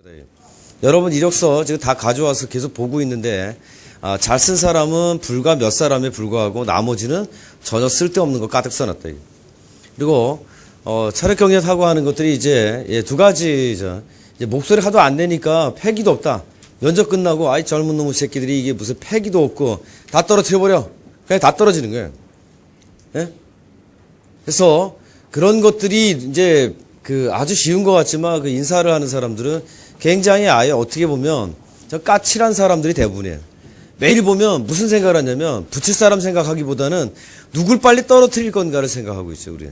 네. 여러분 이력서 지금 다 가져와서 계속 보고 있는데 잘 쓴 사람은 불과 몇 사람에 불과하고 나머지는 전혀 쓸데없는 거 가득 써놨다. 그리고 차력 경력하고 하는 것들이 이제 두 가지죠. 이제 목소리 하도 안 내니까 패기도 없다. 면접 끝나고 아이 젊은 놈의 새끼들이 이게 무슨 패기도 없고 다 떨어뜨려버려. 그냥 다 떨어지는 거예요. 예? 그래서 그런 것들이 이제 아주 쉬운 것 같지만 인사를 하는 사람들은 굉장히 아예 어떻게 보면 저 까칠한 사람들이 대부분이에요. 매일 보면 무슨 생각을 하냐면 붙일 사람 생각하기보다는 누굴 빨리 떨어뜨릴 건가를 생각하고 있어요, 우리.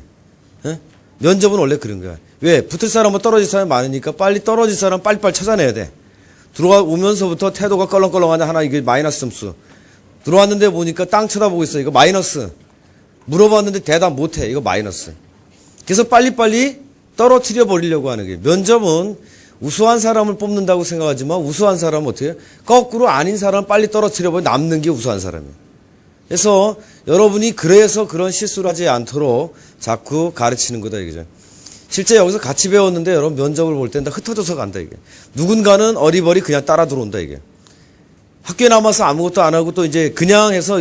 예? 면접은 원래 그런 거야. 왜? 붙을 사람은 떨어질 사람이 많으니까 빨리 떨어질 사람 빨리빨리 찾아내야 돼. 들어오면서부터 태도가 껄렁껄렁하냐 하나 이게 마이너스 점수. 들어왔는데 보니까 땅 쳐다보고 있어. 이거 마이너스. 물어봤는데 대답 못해. 이거 마이너스. 그래서 빨리빨리 떨어뜨려 버리려고 하는 게 면접은 우수한 사람을 뽑는다고 생각하지만 우수한 사람은 어떻게 해요? 거꾸로 아닌 사람을 빨리 떨어뜨려 버리고 남는 게 우수한 사람이에요. 그래서 여러분이 그래서 그런 실수를 하지 않도록 자꾸 가르치는 거다 이거죠. 실제 여기서 같이 배웠는데 여러분 면접을 볼 땐 다 흩어져서 간다 이게. 누군가는 어리버리 그냥 따라 들어온다 이게. 학교에 남아서 아무것도 안 하고 또 이제 그냥 해서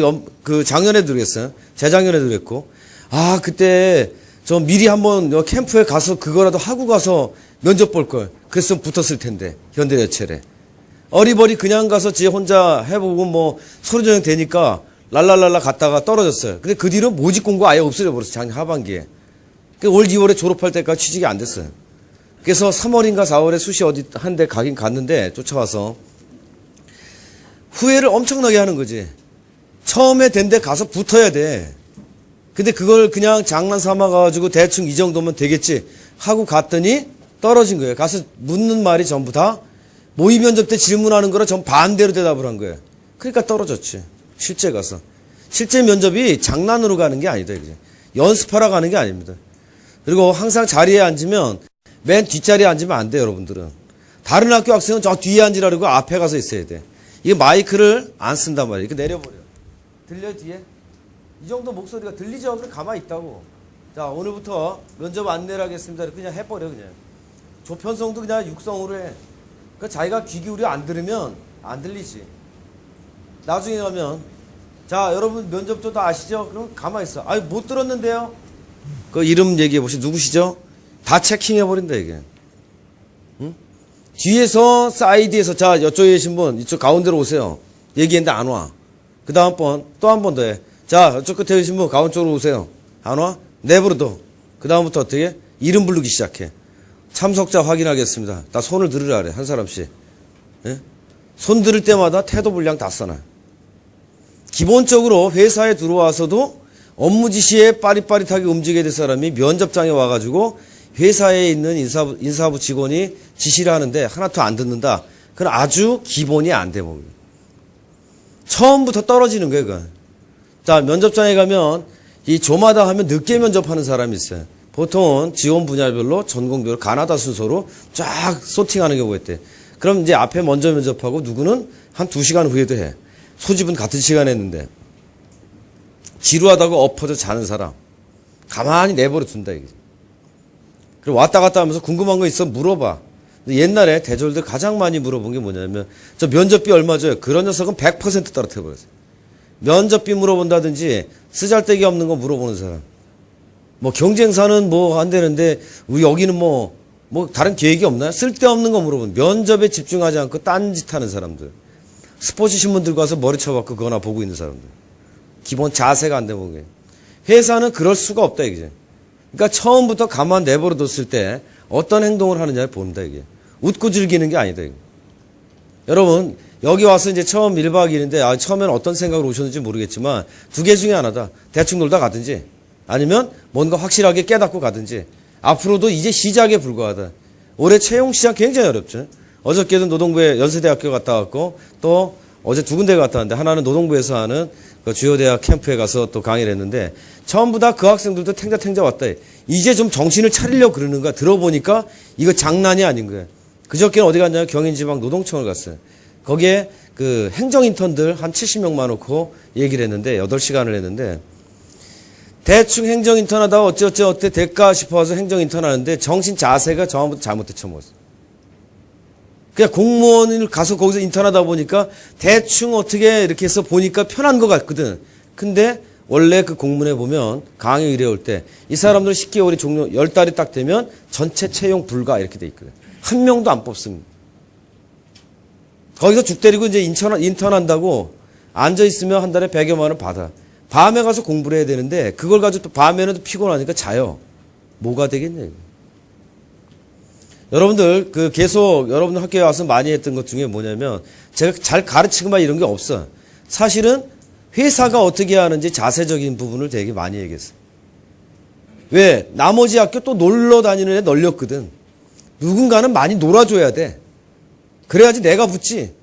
작년에도 그랬어요. 재작년에도 그랬고. 그때 저 미리 한번 캠프에 가서 그거라도 하고 가서 면접 볼 걸. 그랬으면 붙었을 텐데. 현대여체래. 어리버리 그냥 가서 지 혼자 해보고 뭐 서류전형 되니까 랄랄랄라 갔다가 떨어졌어요. 근데 그 뒤로 모집 공고 아예 없어져 버렸어요. 작년 하반기에. 올 2월에 졸업할 때까지 취직이 안 됐어요. 그래서 3월인가 4월에 수시 어디 한 대 가긴 갔는데 쫓아와서 후회를 엄청나게 하는 거지. 처음에 된 데 가서 붙어야 돼. 근데 그걸 그냥 장난 삼아가지고 대충 이 정도면 되겠지 하고 갔더니 떨어진 거예요. 가서 묻는 말이 전부 다 모의 면접 때 질문하는 거랑 전 반대로 대답을 한 거예요. 그러니까 떨어졌지. 실제 가서. 실제 면접이 장난으로 가는 게 아니다. 이제. 연습하러 가는 게 아닙니다. 그리고 항상 자리에 앉으면 맨 뒷자리에 앉으면 안 돼요, 여러분들은. 다른 학교 학생은 저 뒤에 앉으라고 앞에 가서 있어야 돼. 이게 마이크를 안 쓴단 말이에요. 이렇게 내려버려요. 들려요, 뒤에? 이 정도 목소리가 들리죠? 그럼 가만히 있다고. 자, 오늘부터 면접 안내를 하겠습니다. 그냥 해버려, 그냥. 조편성도 그냥 육성으로 해. 그 자기가 귀 기울여 안 들으면 안 들리지. 나중에 가면, 자, 여러분 면접도 다 아시죠? 그럼 가만히 있어. 못 들었는데요? 그 이름 얘기해 보시죠. 누구시죠? 다 체킹해버린다, 이게. 응? 뒤에서, 사이드에서, 자, 이쪽에 계신 분, 이쪽 가운데로 오세요. 얘기했는데 안 와. 그 다음 번, 또 한 번 더 해. 자, 이쪽 끝에 계신 분, 가운 쪽으로 오세요. 안 와? 내버려둬. 그 다음부터 어떻게? 이름 부르기 시작해. 참석자 확인하겠습니다. 다 손을 들으라 그래, 한 사람씩. 예? 손 들을 때마다 태도 분량 다 써놔. 기본적으로 회사에 들어와서도 업무 지시에 빠릿빠릿하게 움직여야 될 사람이 면접장에 와가지고 회사에 있는 인사부 직원이 지시를 하는데 하나도 안 듣는다. 그건 아주 기본이 안 돼, 뭐. 처음부터 떨어지는 거예요, 그건. 자, 면접장에 가면 이 조마다 하면 늦게 면접하는 사람이 있어요. 보통은 지원 분야별로 전공별로 가나다 순서로 쫙 소팅하는 경우가 있대. 그럼 이제 앞에 먼저 면접하고 누구는 한 2시간 후에도 해. 소집은 같은 시간에 했는데. 지루하다고 엎어져 자는 사람. 가만히 내버려 둔다, 이게. 그리고 왔다 갔다 하면서 궁금한 거 있어 물어봐. 옛날에 대졸들 가장 많이 물어본 게 뭐냐면 저 면접비 얼마 줘요? 그런 녀석은 100% 떨어뜨려버렸어요. 면접비 물어본다든지 쓰잘데기 없는 거 물어보는 사람. 뭐 경쟁사는 뭐 안 되는데 여기는 뭐 다른 계획이 없나요? 쓸데없는 거 물어보는 면접에 집중하지 않고 딴짓 하는 사람들. 스포츠 신문 들고 와서 머리 쳐박고 그거나 보고 있는 사람들. 기본 자세가 안 되는 거예요. 회사는 그럴 수가 없다 이게. 그러니까 처음부터 가만 내버려뒀을 때 어떤 행동을 하느냐를 본다 이게. 웃고 즐기는 게 아니다 이게. 여러분 여기 와서 이제 처음 1박 2일인데 처음에는 어떤 생각으로 오셨는지 모르겠지만 두 개 중에 하나다. 대충 놀다 가든지 아니면 뭔가 확실하게 깨닫고 가든지 앞으로도 이제 시작에 불과하다. 올해 채용 시장 굉장히 어렵죠. 어저께도 노동부에 연세대학교 갔다 왔고 또 어제 2군데 갔다 왔는데 하나는 노동부에서 하는 그 주요대학 캠프에 가서 또 강의를 했는데 전부 다 그 학생들도 탱자탱자 왔다. 이제 좀 정신을 차리려고 그러는가 들어보니까 이거 장난이 아닌 거예요. 그저께는 어디 갔냐면 경인지방 노동청을 갔어요. 거기에 그 행정 인턴들 한 70명만 놓고 얘기를 했는데 8시간을 했는데 대충 행정 인턴 하다가 어째 될까 싶어서 행정 인턴 하는데 정신 자세가 저한부터 잘못돼 처먹었어요. 그냥 공무원을 가서 거기서 인턴하다 보니까 대충 어떻게 이렇게 해서 보니까 편한 것 같거든. 근데 원래 그 공문에 보면 강의 의뢰 올 때 이 사람들 10개월이 종료, 10달이 딱 되면 전체 채용 불가 이렇게 돼 있거든. 한 명도 안 뽑습니다. 거기서 죽 때리고 이제 인턴한다고 앉아있으면 한 달에 100여만 원 받아. 밤에 가서 공부를 해야 되는데 그걸 가지고 또 밤에는 또 피곤하니까 자요. 뭐가 되겠냐. 여러분들 계속 여러분들 학교에 와서 많이 했던 것 중에 뭐냐면 제가 잘 가르치고 막 이런 게 없어. 사실은 회사가 어떻게 하는지 자세적인 부분을 되게 많이 얘기했어요. 왜? 나머지 학교 또 놀러 다니는 애 널렸거든. 누군가는 많이 놀아줘야 돼. 그래야지 내가 붙지.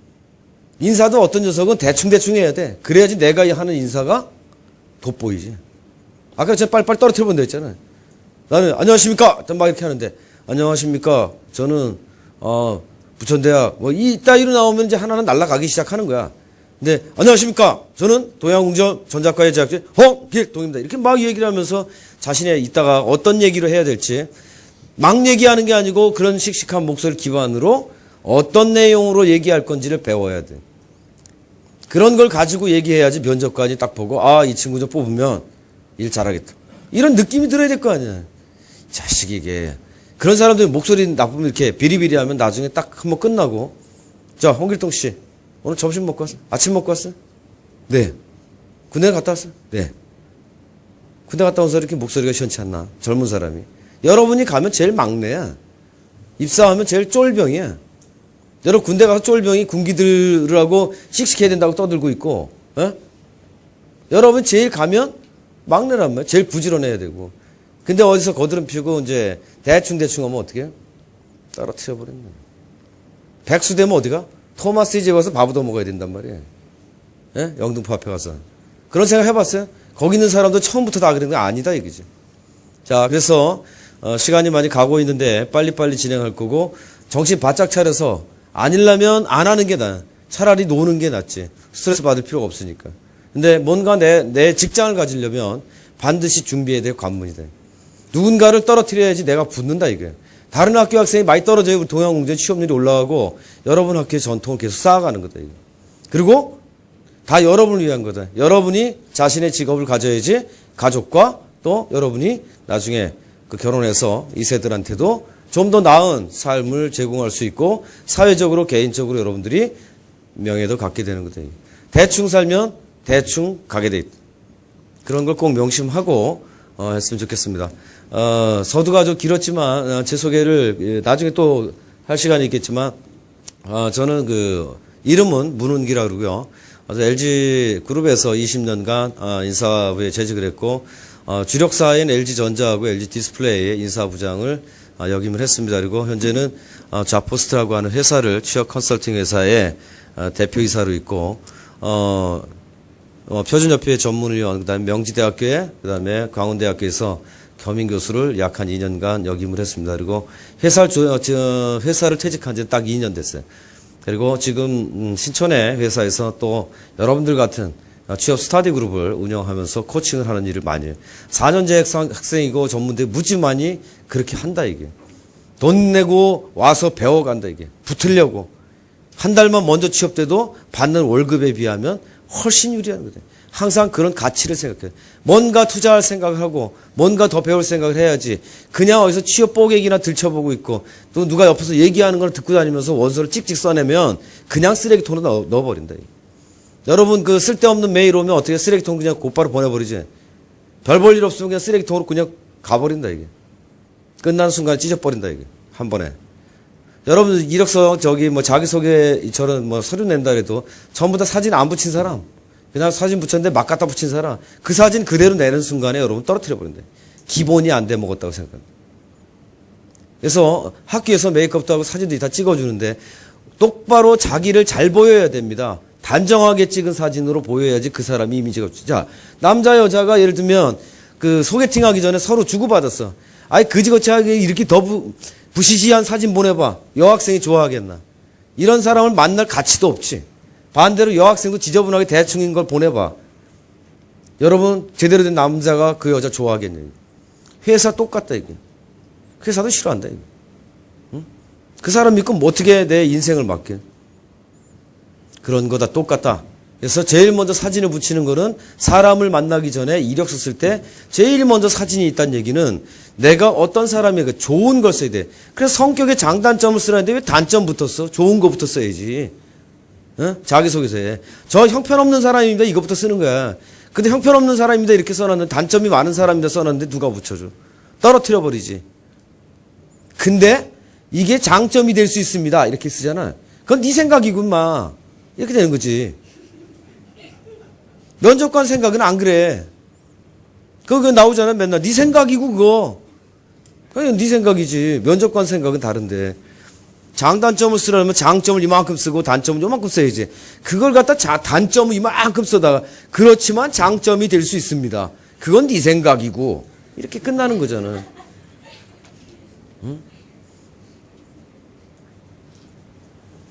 인사도 어떤 녀석은 대충대충 해야 돼. 그래야지 내가 하는 인사가 돋보이지. 아까 제가 빨리빨리 떨어뜨려 본다 했잖아요. 나는 안녕하십니까? 막 이렇게 하는데 안녕하십니까? 저는 부천대학 뭐 이따위로 나오면 이제 하나는 날아가기 시작하는 거야. 근데 안녕하십니까? 저는 동양공전 전작가의 제작진 홍길동입니다. 이렇게 막 얘기를 하면서 자신의 이따가 어떤 얘기를 해야 될지 막 얘기하는 게 아니고 그런 씩씩한 목소리 기반으로 어떤 내용으로 얘기할 건지를 배워야 돼. 그런 걸 가지고 얘기해야지 면접관이 딱 보고 이 친구 좀 뽑으면 일 잘하겠다. 이런 느낌이 들어야 될 거 아니야. 자식이 이게. 그런 사람들이 목소리 나쁘면 이렇게 비리비리하면 나중에 딱 한번 끝나고 자 홍길동 씨 오늘 점심 먹고 왔어? 아침 먹고 왔어? 네. 군대 갔다 왔어? 네. 군대 갔다 와서 이렇게 목소리가 시원치 않나? 젊은 사람이. 여러분이 가면 제일 막내야. 입사하면 제일 쫄병이야. 여러분 군대 가서 쫄병이 군기들하고 씩씩해야 된다고 떠들고 있고 여러분 제일 가면 막내란 말이야. 제일 부지런해야 되고. 근데 어디서 거드름 피우고 이제 대충 하면 어떻게 해? 떨어뜨려 버렸네. 백수 되면 어디가? 토마스 집에 가서 밥 얻어 먹어야 된단 말이에요. 예? 영등포 앞에 가서. 그런 생각 해봤어요? 거기 있는 사람도 처음부터 다 그런 거 아니다 이거지. 자, 그래서 시간이 많이 가고 있는데 빨리빨리 진행할 거고 정신 바짝 차려서 아니려면 안 하는 게 나아. 차라리 노는 게 낫지. 스트레스 받을 필요가 없으니까. 근데 뭔가 내 직장을 가지려면 반드시 준비해야 될 관문이다. 누군가를 떨어뜨려야지 내가 붙는다 이거예요. 다른 학교 학생이 많이 떨어져야 우리 동양공전 취업률이 올라가고 여러분 학교의 전통을 계속 쌓아가는 거다. 이거. 그리고 다 여러분을 위한 거다. 여러분이 자신의 직업을 가져야지 가족과 또 여러분이 나중에 결혼해서 이세들한테도 좀 더 나은 삶을 제공할 수 있고 사회적으로 개인적으로 여러분들이 명예도 갖게 되는 거다. 대충 살면 대충 가게 돼 있다. 그런 걸 꼭 명심하고 했으면 좋겠습니다. 서두가 좀 길었지만 제 소개를 나중에 또 할 시간이 있겠지만 저는 이름은 문운기라 그러고요. LG 그룹에서 20년간 인사부에 재직을 했고 주력사인 LG전자하고 LG디스플레이의 인사부장을 역임을 했습니다. 그리고 현재는 자포스트라고 하는 회사를 취업 컨설팅 회사의 대표이사로 있고 표준협회 전문위원, 그 다음에 명지대학교에, 그 다음에 광운대학교에서 겸임교수를 약 한 2년간 역임을 했습니다. 그리고 회사를 퇴직한 지 딱 2년 됐어요. 그리고 지금 신촌의 회사에서 또 여러분들 같은 취업 스터디 그룹을 운영하면서 코칭을 하는 일을 많이 해요. 4년제 학생이고 전문대 무지 많이 그렇게 한다 이게. 돈 내고 와서 배워간다 이게. 붙으려고. 한 달만 먼저 취업돼도 받는 월급에 비하면 훨씬 유리한 거다. 항상 그런 가치를 생각해요. 뭔가 투자할 생각을 하고 뭔가 더 배울 생각을 해야지 그냥 어디서 취업 뽀개기나 들춰보고 있고 또 누가 옆에서 얘기하는 걸 듣고 다니면서 원서를 찍찍 써내면 그냥 쓰레기통으로 넣어버린다. 여러분 쓸데없는 메일 오면 어떻게 쓰레기통 그냥 곧바로 보내버리지. 별 볼 일 없으면 그냥 쓰레기통으로 그냥 가버린다 이게. 끝나는 순간 찢어버린다 이게. 한 번에. 여러분 이력서 자기소개처럼 서류 낸다 해도 전부 다 사진 안 붙인 사람 그냥 사진 붙였는데 막 갖다 붙인 사람 그 사진 그대로 내는 순간에 여러분 떨어뜨려 버린다. 기본이 안 돼 먹었다고 생각합니다. 그래서 학교에서 메이크업도 하고 사진도 다 찍어주는데 똑바로 자기를 잘 보여야 됩니다. 단정하게 찍은 사진으로 보여야지 그 사람이 이미지가 없지. 자, 남자 여자가 예를 들면 소개팅 하기 전에 서로 주고받았어. 아이 그지거치하게 이렇게 더 부시시한 사진 보내봐. 여학생이 좋아하겠나. 이런 사람을 만날 가치도 없지. 반대로 여학생도 지저분하게 대충인 걸 보내봐. 여러분 제대로 된 남자가 그 여자 좋아하겠냐. 회사 똑같다 이게. 회사도 싫어한다 이게. 응? 그 사람 믿고 뭐 어떻게 내 인생을 맡겨? 그런 거다 똑같다. 그래서 제일 먼저 사진을 붙이는 거는 사람을 만나기 전에 이력서 쓸 때 제일 먼저 사진이 있다는 얘기는 내가 어떤 사람에게 좋은 걸 써야 돼. 그래서 성격의 장단점을 쓰라는데 왜 단점부터 써? 좋은 거부터 써야지. 어? 자기소개서에. 저 형편없는 사람입니다. 이거부터 쓰는 거야. 근데 형편없는 사람입니다. 이렇게 써놨는데 단점이 많은 사람입니다. 써놨는데 누가 붙여줘? 떨어뜨려 버리지. 근데 이게 장점이 될 수 있습니다. 이렇게 쓰잖아. 그건 네 생각이군 마. 이렇게 되는 거지. 면접관 생각은 안 그래. 그거 나오잖아 맨날. 네 생각이고 그거. 그냥 네 생각이지. 면접관 생각은 다른데. 장단점을 쓰려면 장점을 이만큼 쓰고 단점을 요만큼 써야지. 그걸 갖다 단점을 이만큼 써다가 그렇지만 장점이 될 수 있습니다. 그건 네 생각이고. 이렇게 끝나는 거잖아. 응?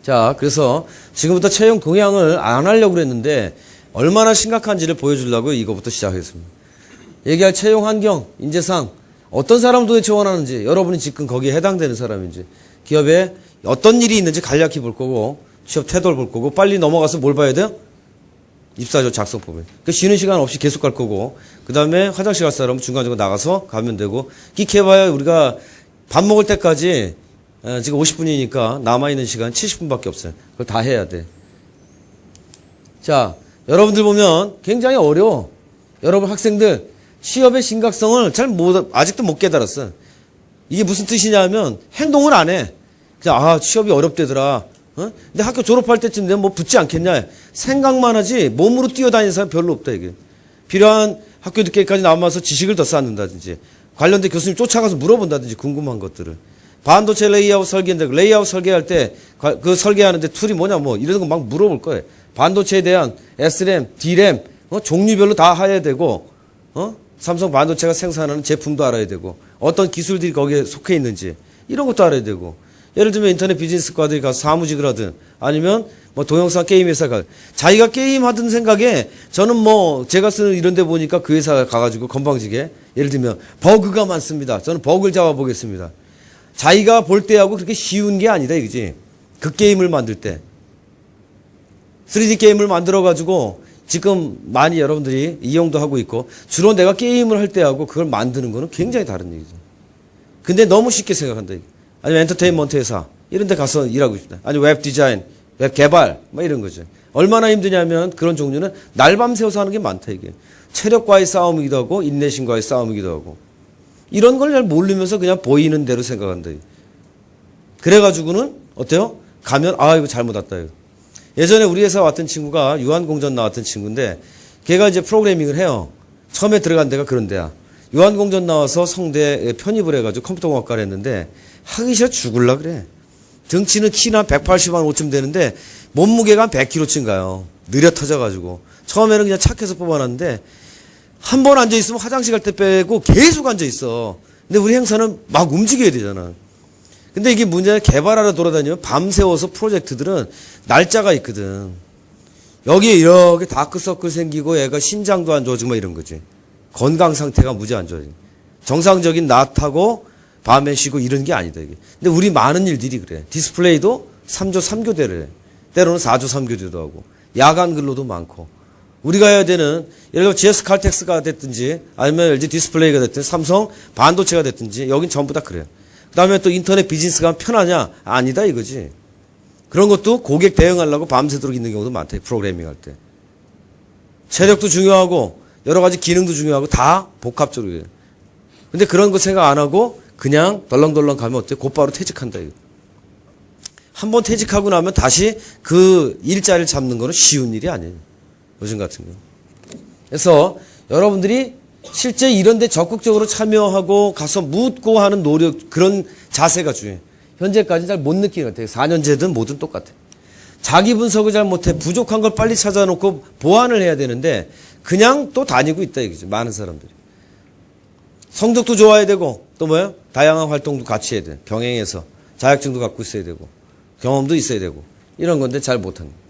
자, 그래서 지금부터 채용 동향을 안 하려고 그랬는데 얼마나 심각한지를 보여주려고 이거부터 시작했습니다. 얘기할 채용 환경, 인재상, 어떤 사람 도대체 원하는지, 여러분이 지금 거기에 해당되는 사람인지, 기업에 어떤 일이 있는지 간략히 볼 거고, 취업 태도를 볼 거고, 빨리 넘어가서 뭘 봐야 돼요? 입사조 작성법을. 그 쉬는 시간 없이 계속 갈 거고, 그 다음에 화장실 갈 사람은 중간중간 나가서 가면 되고, 끼케 해봐야 우리가 밥 먹을 때까지 지금 50분이니까 남아있는 시간 70분밖에 없어요. 그걸 다 해야 돼. 자, 여러분들 보면 굉장히 어려워. 여러분 학생들 취업의 심각성을 아직도 못 깨달았어. 이게 무슨 뜻이냐면 행동을 안 해. 그냥 취업이 어렵대더라. 근데 학교 졸업할 때쯤 되면 뭐 붙지 않겠냐. 생각만 하지 몸으로 뛰어다니는 사람 별로 없다 이게. 필요한 학교 늦게까지 남아서 지식을 더 쌓는다든지 관련된 교수님 쫓아가서 물어본다든지 궁금한 것들을. 반도체 레이아웃 설계인데 레이아웃 설계할 때 그 설계하는데 툴이 뭐냐 뭐 이런 거 막 물어볼 거예요. 반도체에 대한 SRAM, DRAM 종류별로 다 해야 되고 삼성 반도체가 생산하는 제품도 알아야 되고 어떤 기술들이 거기에 속해 있는지 이런 것도 알아야 되고 예를 들면 인터넷 비즈니스과들이 가서 사무직을 하든 아니면 뭐 동영상 게임 회사 가 자기가 게임 하던 생각에 저는 뭐 제가 쓰는 이런 데 보니까 그 회사 가가지고 건방지게 예를 들면 버그가 많습니다. 저는 버그를 잡아보겠습니다. 자기가 볼 때하고 그렇게 쉬운 게 아니다 이거지. 그 게임을 만들 때 3D 게임을 만들어가지고 지금 많이 여러분들이 이용도 하고 있고 주로 내가 게임을 할 때하고 그걸 만드는 거는 굉장히 다른 얘기죠. 근데 너무 쉽게 생각한다. 아니면 엔터테인먼트 회사 이런 데 가서 일하고 싶다. 아니면 웹 디자인, 웹 개발 뭐 이런 거죠. 얼마나 힘드냐면 그런 종류는 날밤 새워서 하는 게 많다 이게. 체력과의 싸움이기도 하고 인내심과의 싸움이기도 하고 이런 걸 잘 모르면서 그냥 보이는 대로 생각한다. 그래가지고는 어때요? 가면 이거 잘못 왔다 이거. 예전에 우리 회사 왔던 친구가 유한공전 나왔던 친구인데 걔가 이제 프로그래밍을 해요. 처음에 들어간 데가 그런 데야. 유한공전 나와서 성대에 편입을 해가지고 컴퓨터공학과를 했는데 하기 싫어 죽을라 그래. 등치는 키나 180한 5쯤 되는데 몸무게가 한 100kg쯤 가요. 느려 터져가지고. 처음에는 그냥 착해서 뽑아놨는데 한 번 앉아있으면 화장실 갈 때 빼고 계속 앉아있어. 근데 우리 행사는 막 움직여야 되잖아. 근데 이게 문제는 개발하러 돌아다니면 밤새워서 프로젝트들은 날짜가 있거든. 여기에 이렇게 다크서클 생기고 애가 신장도 안 좋아지고 막 이런 거지. 건강 상태가 무지 안 좋아지. 정상적인 낮하고 밤에 쉬고 이런 게 아니다 이게. 근데 우리 많은 일들이 그래. 디스플레이도 3조 3교대를 해. 때로는 4조 3교대도 하고. 야간 근로도 많고. 우리가 해야 되는 예를 들어 GS 칼텍스가 됐든지 아니면 LG 디스플레이가 됐든지 삼성 반도체가 됐든지 여긴 전부 다 그래요. 그 다음에 또 인터넷 비즈니스가 하면 편하냐? 아니다 이거지. 그런 것도 고객 대응하려고 밤새도록 있는 경우도 많다. 프로그래밍 할 때. 체력도 중요하고 여러 가지 기능도 중요하고 다 복합적으로 해요. 근데 그런 거 생각 안 하고 그냥 덜렁덜렁 가면 어때? 곧바로 퇴직한다 이거. 한번 퇴직하고 나면 다시 그 일자리를 잡는 거는 쉬운 일이 아니에요. 요즘 같은 경우. 그래서 여러분들이 실제 이런 데 적극적으로 참여하고 가서 묻고 하는 노력, 그런 자세가 중요해요. 현재까지 잘 못 느끼는 것 같아요. 4년제든 뭐든 똑같아. 자기 분석을 잘 못해. 부족한 걸 빨리 찾아놓고 보완을 해야 되는데 그냥 또 다니고 있다 이거죠. 많은 사람들이. 성적도 좋아야 되고 또 뭐예요? 다양한 활동도 같이 해야 돼. 병행해서 자격증도 갖고 있어야 되고 경험도 있어야 되고 이런 건데 잘 못하는 거예요.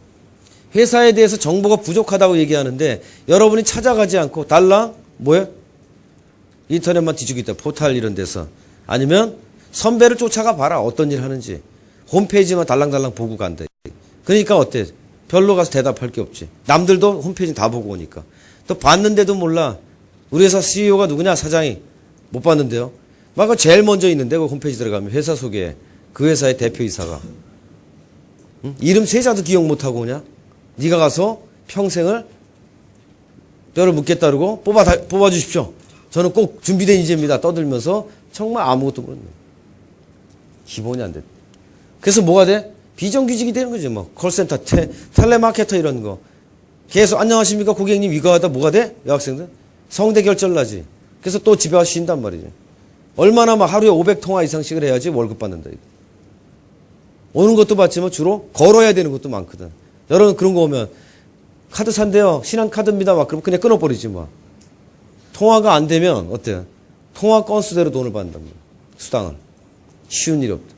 회사에 대해서 정보가 부족하다고 얘기하는데 여러분이 찾아가지 않고 달라? 뭐예요? 인터넷만 뒤지고 있다. 포탈 이런 데서. 아니면 선배를 쫓아가 봐라. 어떤 일 하는지. 홈페이지만 달랑달랑 보고 간다. 그러니까 어때? 별로 가서 대답할 게 없지. 남들도 홈페이지 다 보고 오니까. 또 봤는데도 몰라. 우리 회사 CEO가 누구냐? 사장이. 못 봤는데요. 막 제일 먼저 있는데 그 홈페이지 들어가면 회사 소개에 그 회사의 대표이사가. 응? 이름 세자도 기억 못하고 오냐? 네가 가서 평생을 뼈를 묻겠다 그러고 뽑아주십시오. 저는 꼭 준비된 인재입니다. 떠들면서 정말 아무것도 모르네. 기본이 안 돼. 그래서 뭐가 돼? 비정규직이 되는 거죠. 뭐 콜센터, 텔레마케터 이런 거. 계속 안녕하십니까 고객님 이거 하다 뭐가 돼? 여학생들 성대 결절 나지. 그래서 또 집에 와서 쉰단 말이죠. 얼마나 막 하루에 500통화 이상씩을 해야지 월급 받는다. 이거. 오는 것도 받지만 주로 걸어야 되는 것도 많거든. 여러분 그런 거 오면 카드 산대요. 신한카드입니다. 막 그러면 그냥 끊어버리지 뭐. 통화가 안 되면 어때요? 통화 건수대로 돈을 받는단 말이야. 수당을. 쉬운 일이 없다.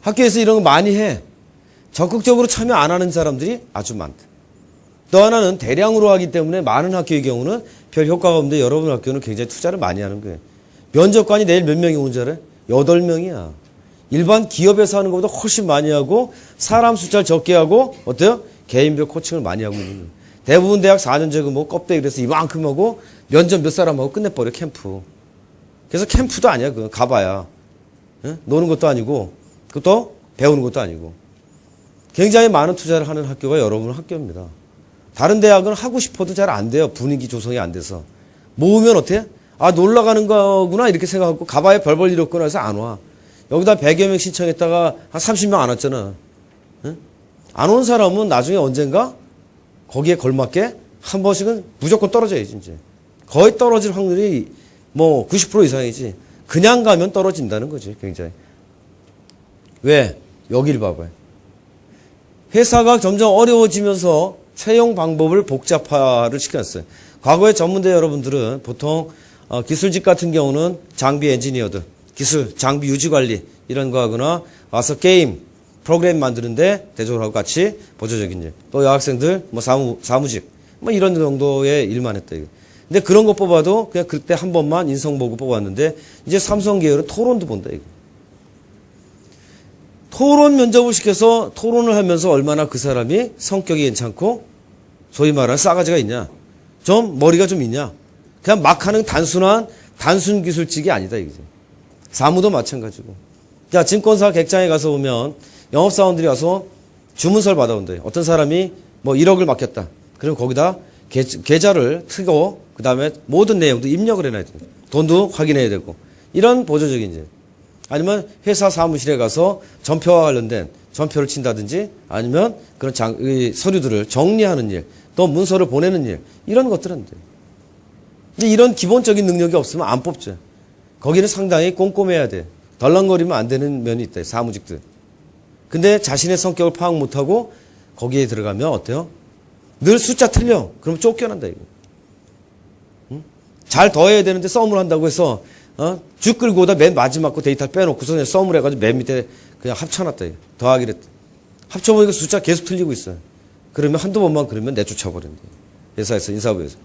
학교에서 이런 거 많이 해. 적극적으로 참여 안 하는 사람들이 아주 많다. 또 하나는 대량으로 하기 때문에 많은 학교의 경우는 별 효과가 없는데 여러분 학교는 굉장히 투자를 많이 하는 거예요. 면접관이 내일 몇 명이 온 줄 알아요? 8명이야. 일반 기업에서 하는 것보다 훨씬 많이 하고 사람 숫자를 적게 하고 어때요? 개인별 코칭을 많이 하고 있는 거예요. 대부분 대학 4년제 뭐 껍데기 그래서 이만큼 하고 면접 몇 사람하고 끝내버려 캠프. 그래서 캠프도 아니야. 그거 가봐야. 응? 노는 것도 아니고 그것도 배우는 것도 아니고. 굉장히 많은 투자를 하는 학교가 여러분 학교입니다. 다른 대학은 하고 싶어도 잘 안 돼요. 분위기 조성이 안 돼서. 모으면 어때? 아 놀러 가는 거구나 이렇게 생각하고 가봐야 별 볼 일 없구나 해서 안 와. 여기다 100여 명 신청했다가 한 30명 안 왔잖아. 응? 안 온 사람은 나중에 언젠가 거기에 걸맞게 한 번씩은 무조건 떨어져야지 이제. 거의 떨어질 확률이 뭐 90% 이상이지. 그냥 가면 떨어진다는 거지 굉장히. 왜? 여길 봐봐요. 회사가 점점 어려워지면서 채용 방법을 복잡화를 시켰어요. 과거에 전문대 여러분들은 보통 기술직 같은 경우는 장비 엔지니어들, 기술, 장비 유지관리 이런 거 하거나 와서 게임, 프로그램 만드는데 대조하고 같이 보조적인 일. 또 여학생들 뭐 사무직 뭐 이런 정도의 일만 했다. 이거. 근데 그런 거 뽑아도 그냥 그때 한 번만 인성 보고 뽑았는데 이제 삼성 계열은 토론도 본다. 이거. 토론 면접을 시켜서 토론을 하면서 얼마나 그 사람이 성격이 괜찮고 소위 말하는 싸가지가 있냐. 좀 머리가 좀 있냐. 그냥 막 하는 단순 기술직이 아니다. 이거죠. 사무도 마찬가지고. 자, 증권사 객장에 가서 보면 영업사원들이 와서 주문서를 받아온대요. 어떤 사람이 뭐 1억을 맡겼다. 그럼 거기다 계좌를 트고 그 다음에 모든 내용도 입력을 해놔야 돼요. 돈도 확인해야 되고. 이런 보조적인 일. 아니면 회사 사무실에 가서 전표와 관련된 전표를 친다든지 아니면 그런 서류들을 정리하는 일, 또 문서를 보내는 일, 이런 것들은 안 돼요. 근데 이런 기본적인 능력이 없으면 안 뽑죠. 거기는 상당히 꼼꼼해야 돼. 덜렁거리면 안 되는 면이 있다, 사무직들. 근데 자신의 성격을 파악 못하고 거기에 들어가면 어때요? 늘 숫자 틀려. 그럼 쫓겨난다, 이거. 응? 잘 더해야 되는데 썸을 한다고 해서 쭉 끌고 오다 맨 마지막 거 데이터를 빼놓고서 썸을 해가지고 맨 밑에 그냥 합쳐놨다. 이거. 더하기를 했다. 합쳐보니까 숫자 계속 틀리고 있어요. 그러면 한두 번만 그러면 내쫓아버린다. 회사에서, 인사부에서.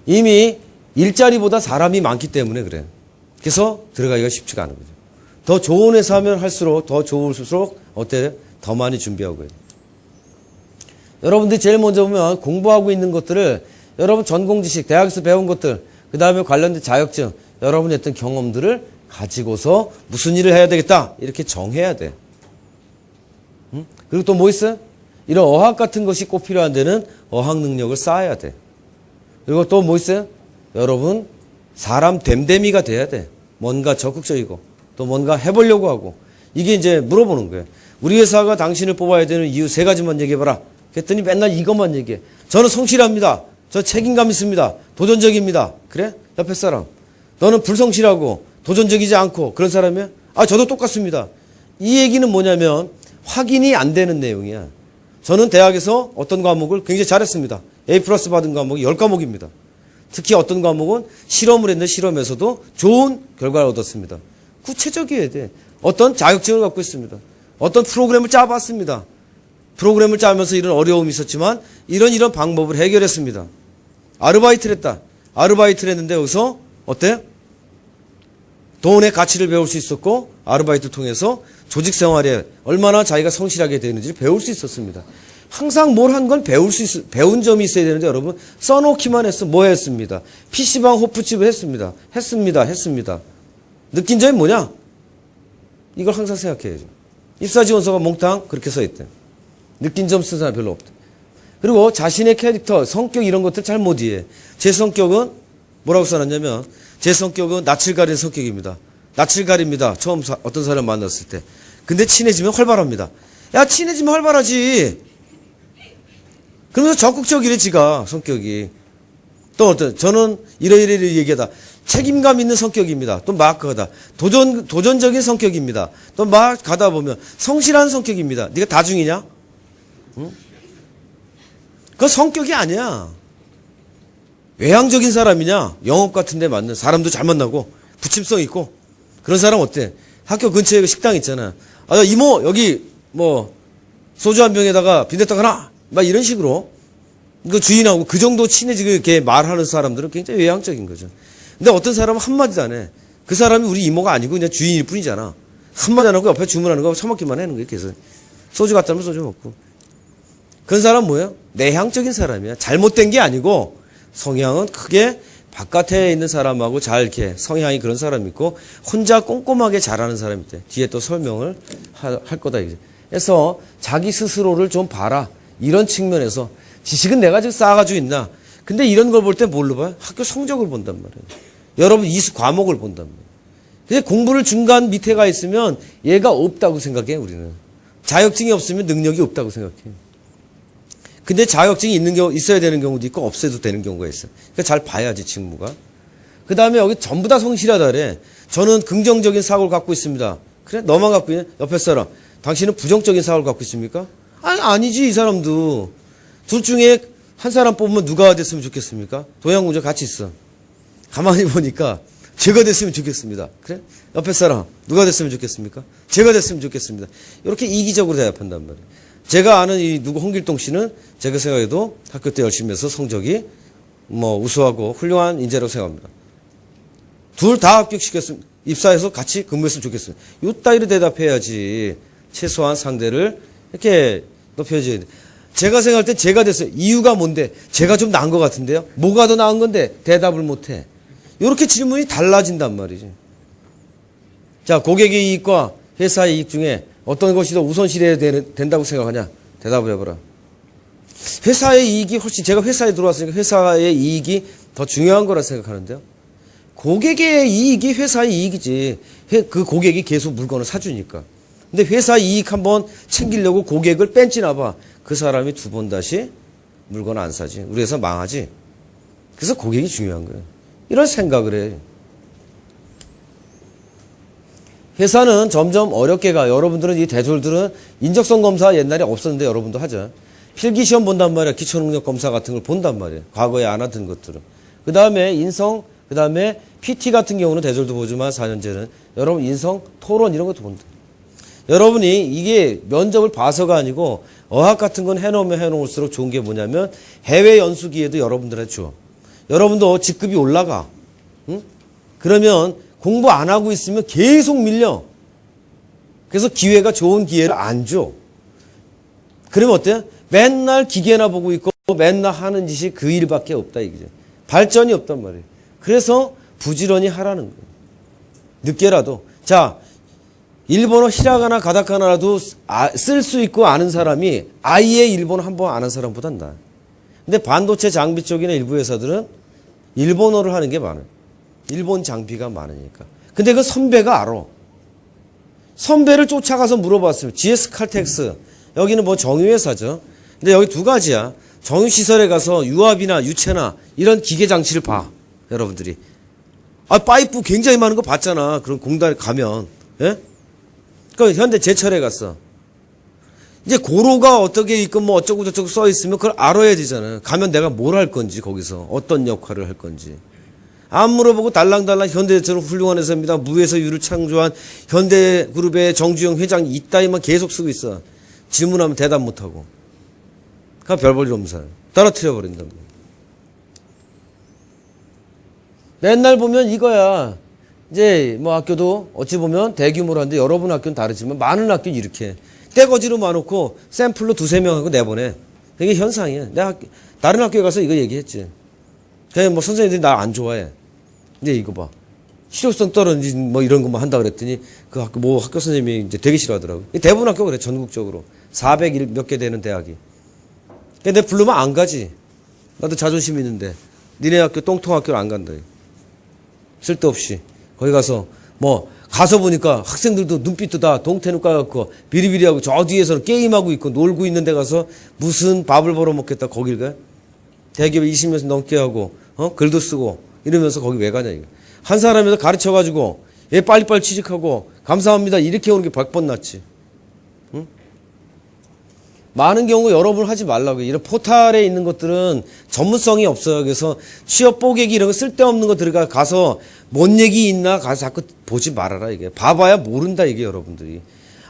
이미 일자리보다 사람이 많기 때문에 그래요. 그래서 들어가기가 쉽지가 않은 거죠. 더 좋은 회사 하면 할수록 더 좋을수록 어때요? 더 많이 준비하고 해요. 여러분들이 제일 먼저 보면 공부하고 있는 것들을 여러분 전공 지식, 대학에서 배운 것들, 그 다음에 관련된 자격증, 여러분이 했던 경험들을 가지고서 무슨 일을 해야 되겠다 이렇게 정해야 돼. 응? 그리고 또 뭐 있어요? 이런 어학 같은 것이 꼭 필요한 데는 어학 능력을 쌓아야 돼. 그리고 또 뭐 있어요? 여러분 사람 됨됨이가 돼야 돼. 뭔가 적극적이고 또 뭔가 해보려고 하고. 이게 이제 물어보는 거예요. 우리 회사가 당신을 뽑아야 되는 이유 3가지만 얘기해봐라. 그랬더니 맨날 이것만 얘기해. 저는 성실합니다. 저 책임감 있습니다. 도전적입니다. 그래? 옆에 사람. 너는 불성실하고 도전적이지 않고 그런 사람이야? 아, 저도 똑같습니다. 이 얘기는 뭐냐면 확인이 안 되는 내용이야. 저는 대학에서 어떤 과목을 굉장히 잘했습니다. A+ 받은 과목이 10과목입니다. 특히 어떤 과목은 실험을 했는데 실험에서도 좋은 결과를 얻었습니다. 구체적이어야 돼. 어떤 자격증을 갖고 있습니다. 어떤 프로그램을 짜봤습니다. 프로그램을 짜면서 이런 어려움이 있었지만 이런 방법을 해결했습니다. 아르바이트를 했다. 아르바이트를 했는데 여기서 어때요? 돈의 가치를 배울 수 있었고 아르바이트 통해서 조직 생활에 얼마나 자기가 성실하게 되는지를 배울 수 있었습니다. 항상 뭘 한 건 배운 점이 있어야 되는데 여러분 써놓기만 했어. 뭐 했습니다. PC방 호프집을 했습니다. 했습니다. 느낀 점이 뭐냐? 이걸 항상 생각해야죠. 입사지원서가 몽땅 그렇게 써있대. 느낀 점 쓴 사람 별로 없대. 그리고 자신의 캐릭터, 성격 이런 것들 잘 못 이해해. 제 성격은 뭐라고 써놨냐면 제 성격은 낯을 가리는 성격입니다. 낯을 가립니다. 처음 어떤 사람 만났을 때. 근데 친해지면 활발합니다. 야, 친해지면 활발하지. 그러면서 적극적이래, 지가, 성격이. 또 저는 이러이러 얘기하다. 책임감 있는 성격입니다. 또 막 가다. 도전적인 성격입니다. 또 막 가다 보면 성실한 성격입니다. 네가 다중이냐? 응? 그건 성격이 아니야. 외향적인 사람이냐? 영업 같은 데 맞는 사람도 잘 만나고 부침성 있고 그런 사람 어때? 학교 근처에 식당 있잖아. 아, 이모 여기 뭐 소주 한 병에다가 빈대떡 하나 막 이런 식으로 그 주인하고 그 정도 친해지게 이렇게 말하는 사람들은 굉장히 외향적인 거죠. 근데 어떤 사람은 한마디도 안 해. 그 사람이 우리 이모가 아니고 그냥 주인일 뿐이잖아. 한마디 안 하고 옆에 주문하는 거 처먹기만 하는 거예요. 계속 소주 갖다 놓으면 소주 먹고. 그런 사람 뭐예요? 내향적인 사람이야. 잘못된 게 아니고 성향은 크게 바깥에 있는 사람하고 잘 이렇게 성향이 그런 사람이 있고 혼자 꼼꼼하게 잘하는 사람이 있대. 뒤에 또 설명을 할 거다 이제. 그래서 자기 스스로를 좀 봐라. 이런 측면에서 지식은 내가 지금 쌓아가지고 있나. 근데 이런 걸 볼 때 뭘로 봐요? 학교 성적을 본단 말이에요. 여러분 이수 과목을 본단 말이에요. 근데 공부를 중간 밑에 가 있으면 얘가 없다고 생각해 우리는. 자격증이 없으면 능력이 없다고 생각해요. 근데 자격증이 있는 경우, 있어야 되는 경우도 있고, 없어도 되는 경우가 있어요. 그러니까 잘 봐야지, 직무가. 그 다음에 여기 전부 다 성실하다 그래. 저는 긍정적인 사고를 갖고 있습니다. 그래? 너만 갖고 있냐? 옆에 사람. 당신은 부정적인 사고를 갖고 있습니까? 아니, 아니지, 이 사람도. 둘 중에 한 사람 뽑으면 누가 됐으면 좋겠습니까? 도양군자 같이 있어. 가만히 보니까, 제가 됐으면 좋겠습니다. 그래? 옆에 사람. 누가 됐으면 좋겠습니까? 제가 됐으면 좋겠습니다. 이렇게 이기적으로 대답한단 말이에요. 제가 아는 이 홍길동 씨는 제가 생각해도 학교 때 열심히 해서 성적이 뭐 우수하고 훌륭한 인재라고 생각합니다. 둘 다 합격시켰으면 입사해서 같이 근무했으면 좋겠습니다. 요 따위로 대답해야지. 최소한 상대를 이렇게 높여줘야 돼. 제가 생각할 때 제가 됐어요. 이유가 뭔데? 제가 좀 나은 것 같은데요? 뭐가 더 나은 건데? 대답을 못해. 이렇게 질문이 달라진단 말이지. 자, 고객의 이익과 회사의 이익 중에 어떤 것이 더 우선시해야 된다고 생각하냐? 대답을 해보라. 회사의 이익이 훨씬, 제가 회사에 들어왔으니까 회사의 이익이 더 중요한 거라 생각하는데요. 고객의 이익이 회사의 이익이지. 그 고객이 계속 물건을 사주니까. 근데 회사 이익 한번 챙기려고 고객을 뺀지나 봐. 그 사람이 두 번 다시 물건 안 사지. 우리 회사 망하지. 그래서 고객이 중요한 거예요. 이런 생각을 해. 회사는 점점 어렵게 가. 여러분들은 이 대졸들은 인적성 검사 옛날에 없었는데 여러분도 하죠. 필기시험 본단 말이야. 기초능력 검사 같은 걸 본단 말이야. 과거에 안 하던 것들은. 그 다음에 인성, 그 다음에 PT 같은 경우는 대졸도 보지만 4년제는 여러분 인성, 토론 이런 것도 본다. 여러분이 이게 면접을 봐서가 아니고 어학 같은 건 해놓으면 해놓을수록 좋은 게 뭐냐면 해외 연수 기회도 여러분들한테 줘. 여러분도 직급이 올라가. 응? 그러면 공부 안 하고 있으면 계속 밀려. 그래서 기회가 좋은 기회를 안 줘. 그러면 어때요? 맨날 기계나 보고 있고 맨날 하는 짓이 그 일밖에 없다 이거죠. 발전이 없단 말이에요. 그래서 부지런히 하라는 거예요. 늦게라도. 자, 일본어 히라가나 가다카나라도 쓸 수 있고 아는 사람이 아예 일본어 한 번 아는 사람보다 나아요. 근데 반도체 장비 쪽이나 일부 회사들은 일본어를 하는 게 많아요. 일본 장비가 많으니까. 근데 그 선배가 알아. 선배를 쫓아가서 물어봤어요. GS 칼텍스. 여기는 뭐 정유회사죠. 근데 여기 두 가지야. 정유시설에 가서 유압이나 유체나 이런 기계 장치를 봐. 여러분들이. 아, 파이프 굉장히 많은 거 봤잖아. 그런 공단에 가면. 예? 그 현대 제철에 갔어. 이제 고로가 어떻게 있고 뭐 어쩌고 저쩌고 써 있으면 그걸 알아야 되잖아. 가면 내가 뭘 할 건지 거기서 어떤 역할을 할 건지. 안 물어보고 달랑달랑 현대제철은 훌륭한 회사입니다. 무에서 유를 창조한 현대그룹의 정주영 회장이 이따위만 계속 쓰고 있어. 질문하면 대답 못하고. 그냥 별 볼 일 없는 사람. 떨어뜨려 버린단 말이야. 맨날 보면 이거야. 이제 뭐 학교도 어찌 보면 대규모로 하는데 여러분 학교는 다르지만 많은 학교는 이렇게 떼거지로 많고 샘플로 두세 명하고 내보내. 이게 현상이야. 내가 다른 학교에 가서 이거 얘기했지. 그냥 뭐 선생님들이 나 안 좋아해. 근데 이거 봐. 실효성 떨어진 뭐 이런 것만 한다 그랬더니 그 학교 뭐 학교 선생님이 이제 되게 싫어하더라고. 대부분 학교 그래. 전국적으로 400 몇 개 되는 대학이. 근데 부르면 안 가지. 나도 자존심 있는데 니네 학교 똥통학교를 안 간다. 쓸데없이 거기 가서 뭐 가서 보니까 학생들도 눈빛도 다 동태눈 까갖고 비리비리하고 저 뒤에서는 게임하고 있고 놀고 있는 데 가서 무슨 밥을 벌어먹겠다 거길 가? 대기업 20년 넘게 하고 글도 쓰고 이러면서 거기 왜 가냐 이거. 한 사람에서 가르쳐가지고 얘 빨리빨리 취직하고 감사합니다 이렇게 오는 게 100번 낫지. 응? 많은 경우 여러분 하지 말라고. 이런 포탈에 있는 것들은 전문성이 없어요. 그래서 취업 뽀개기 이런 거 쓸데없는 거 들어가 가서 뭔 얘기 있나 가서 자꾸 보지 말아라 이게. 봐봐야 모른다 이게 여러분들이.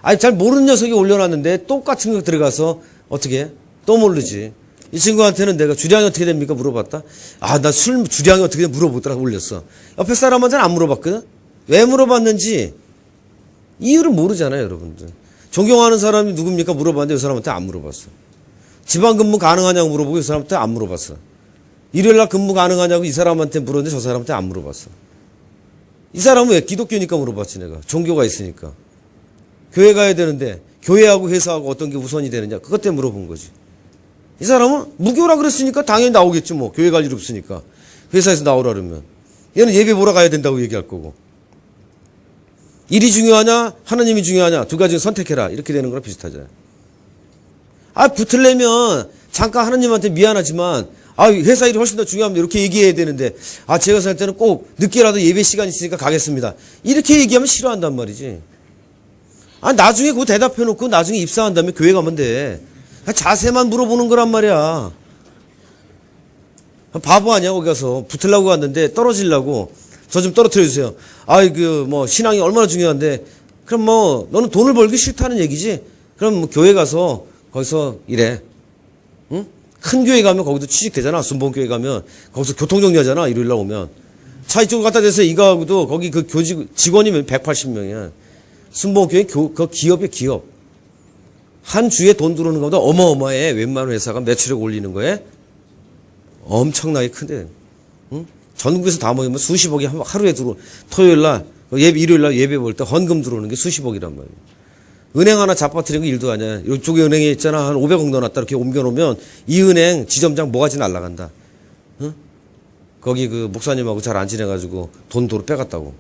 아니 잘 모르는 녀석이 올려놨는데 똑같은 거 들어가서 어떻게 해? 또 모르지. 이 친구한테는 내가 주량이 어떻게 됩니까 물어봤다. 아 나 술 주량이 어떻게 돼 물어보더라 올렸어. 옆에 사람한테는 안 물어봤거든. 왜 물어봤는지 이유를 모르잖아요 여러분들. 존경하는 사람이 누굽니까 물어봤는데 이 사람한테 안 물어봤어. 지방 근무 가능하냐고 물어보고 이 사람한테 안 물어봤어. 일요일날 근무 가능하냐고 이 사람한테 물었는데 저 사람한테 안 물어봤어. 이 사람은 왜 기독교니까 물어봤지 내가. 종교가 있으니까. 교회 가야 되는데 교회하고 회사하고 어떤 게 우선이 되느냐 그것 때문에 물어본 거지. 이 사람은 무교라 그랬으니까 당연히 나오겠지 뭐. 교회 갈 일 없으니까. 회사에서 나오라 그러면. 얘는 예배 보러 가야 된다고 얘기할 거고. 일이 중요하냐 하나님이 중요하냐 두 가지 중 선택해라 이렇게 되는 거랑 비슷하잖아요. 아 붙으려면 잠깐 하나님한테 미안하지만 아 회사 일이 훨씬 더 중요합니다 이렇게 얘기해야 되는데 아 제가 살 때는 꼭 늦게라도 예배 시간 있으니까 가겠습니다 이렇게 얘기하면 싫어한단 말이지. 아 나중에 그거 대답해놓고 나중에 입사한 다음에 교회 가면 돼. 자세만 물어보는 거란 말이야. 바보 아니야 거기 가서 붙으려고 갔는데 떨어지려고 저 좀 떨어뜨려 주세요. 아이 뭐 신앙이 얼마나 중요한데 그럼 뭐 너는 돈을 벌기 싫다는 얘기지. 그럼 뭐 교회 가서 거기서 일해. 응? 큰 교회 가면 거기도 취직되잖아. 순복음교회 가면 거기서 교통정리하잖아. 일요일날 오면 차 이쪽으로 갖다 대서 이거하고도 거기 그 교직 직원이면 180명이야. 순복음교회 그 기업이야 기업. 한 주에 돈 들어오는 것보다 어마어마해. 웬만한 회사가 매출액 올리는 거에 엄청나게 큰데. 응? 전국에서 다 모이면 수십억이 하루에 토요일날 일요일날 예배 볼 때 헌금 들어오는 게 수십억이란 말이에요. 은행 하나 잡아뜨리는 거 일도 아니야. 이쪽에 은행에 있잖아. 한 500억 넣어놨다 이렇게 옮겨놓으면 이 은행 지점장 뭐가지 날라간다. 응? 거기 그 목사님하고 잘 안 지내가지고 돈 도로 빼갔다고.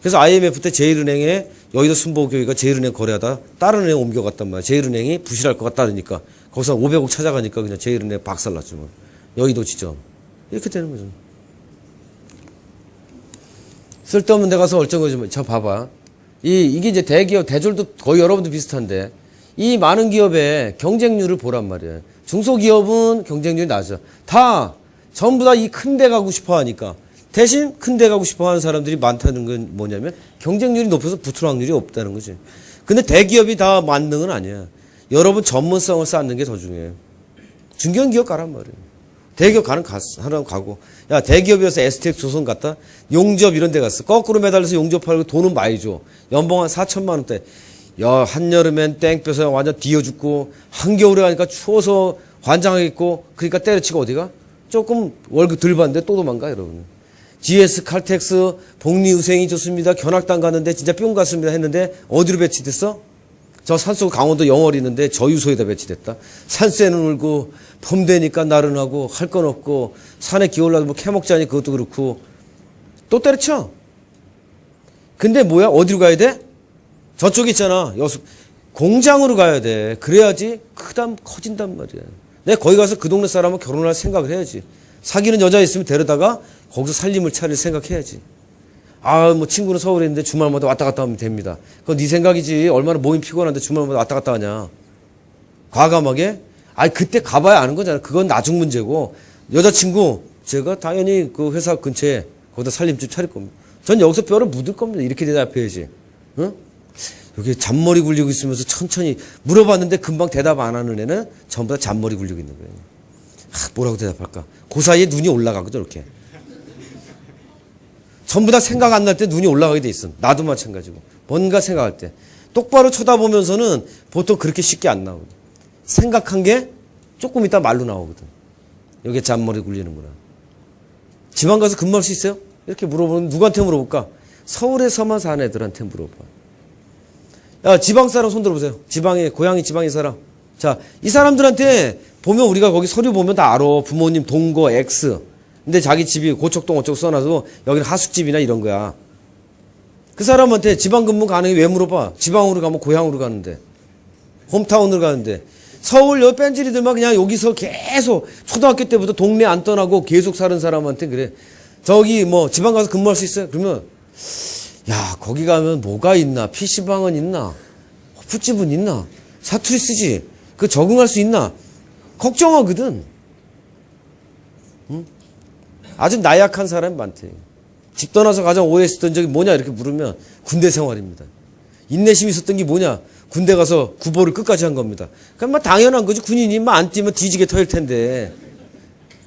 그래서 IMF 때 제일은행에 여의도 순복음교회가 제일은행 거래하다 다른 은행 옮겨갔단 말이야. 제일은행이 부실할 것 같다니까 거기서 500억 찾아가니까 그냥 제일은행 박살났지 뭐. 여의도 지점. 이렇게 되는 거죠. 쓸데없는 데 가서 얼쩡거리지. 저 봐봐. 이게 이제 대기업, 대졸도 거의 여러분도 비슷한데, 이 많은 기업의 경쟁률을 보란 말이에요. 중소기업은 경쟁률이 낮아. 전부 다 이 큰 데 가고 싶어 하니까. 대신 큰 데 가고 싶어 하는 사람들이 많다는 건 뭐냐면, 경쟁률이 높아서 붙을 확률이 없다는 거지. 근데 대기업이 다 만능은 아니야. 여러분 전문성을 쌓는 게 더 중요해요. 중견기업 가란 말이에요. 대기업 하라고 가고. 야, 대기업이어서 STX 조선 갔다? 용접 이런 데 갔어. 거꾸로 매달려서 용접하고 돈은 많이 줘. 연봉 한 4천만 원대. 야, 한여름엔 땡볕에 완전 뒤어 죽고, 한겨울에 가니까 추워서 환장하겠고, 그러니까 때려치고 어디가? 조금 월급 덜 받는데 또 도망가, 여러분. GS, 칼텍스, 복리후생이 좋습니다. 견학당 갔는데 진짜 뿅 갔습니다 했는데, 어디로 배치됐어? 저 산속 강원도 영월 있는데 저유소에다 배치됐다. 산새는 울고 봄 되니까 나른하고 할 건 없고 산에 기어올라도 뭐 캐먹자니 그것도 그렇고 또 때려쳐. 근데 뭐야? 어디로 가야 돼? 저쪽 있잖아. 공장으로 가야 돼. 그래야지 커진단 말이야. 내가 거기 가서 그 동네 사람은 결혼할 생각을 해야지. 사귀는 여자 있으면 데려다가 거기서 살림을 차릴 생각해야지. 뭐 친구는 서울에 있는데 주말마다 왔다 갔다 하면 됩니다. 그건 네 생각이지. 얼마나 몸이 피곤한데 주말마다 왔다 갔다 하냐. 과감하게? 그때 가봐야 아는 거잖아. 그건 나중 문제고. 여자친구, 제가 당연히 그 회사 근처에 거기다 살림집 차릴 겁니다. 전 여기서 뼈를 묻을 겁니다. 이렇게 대답해야지. 응? 여기 잔머리 굴리고 있으면서 천천히 물어봤는데 금방 대답 안 하는 애는 전부 다 잔머리 굴리고 있는 거예요. 뭐라고 대답할까? 그 사이에 눈이 올라가거든, 이렇게. 전부 다 생각 안 날 때 눈이 올라가게 돼 있어. 나도 마찬가지고. 뭔가 생각할 때. 똑바로 쳐다보면서는 보통 그렇게 쉽게 안 나오거든. 생각한 게 조금 있다 말로 나오거든. 여기에 잔머리 굴리는구나. 지방 가서 근무할 수 있어요? 이렇게 물어보면 누구한테 물어볼까? 서울에서만 사는 애들한테 물어봐. 야, 지방 사람 손 들어보세요. 고향이 지방의 사람. 자, 이 사람들한테 보면 우리가 거기 서류 보면 다 알아. 부모님 동거 X. 근데 자기 집이 고척동 어쩌고 써놔서 여기는 하숙집이나 이런 거야. 그 사람한테 지방 근무 가능해 왜 물어봐? 지방으로 가면 고향으로 가는데. 홈타운으로 가는데. 서울 여 뺀질이들만 그냥 여기서 계속 초등학교 때부터 동네 안 떠나고 계속 사는 사람한테 그래. 저기 뭐 지방 가서 근무할 수 있어요? 그러면 야, 거기 가면 뭐가 있나? PC방은 있나? 호프집은 있나? 사투리 쓰지? 그 적응할 수 있나? 걱정하거든. 응? 아주 나약한 사람이 많대. 집 떠나서 가장 오해했던 적이 뭐냐? 이렇게 물으면 군대 생활입니다. 인내심이 있었던 게 뭐냐? 군대 가서 구보를 끝까지 한 겁니다. 그럼 뭐 당연한 거지. 군인이 뭐 안 뛰면 뒤지게 터일 텐데.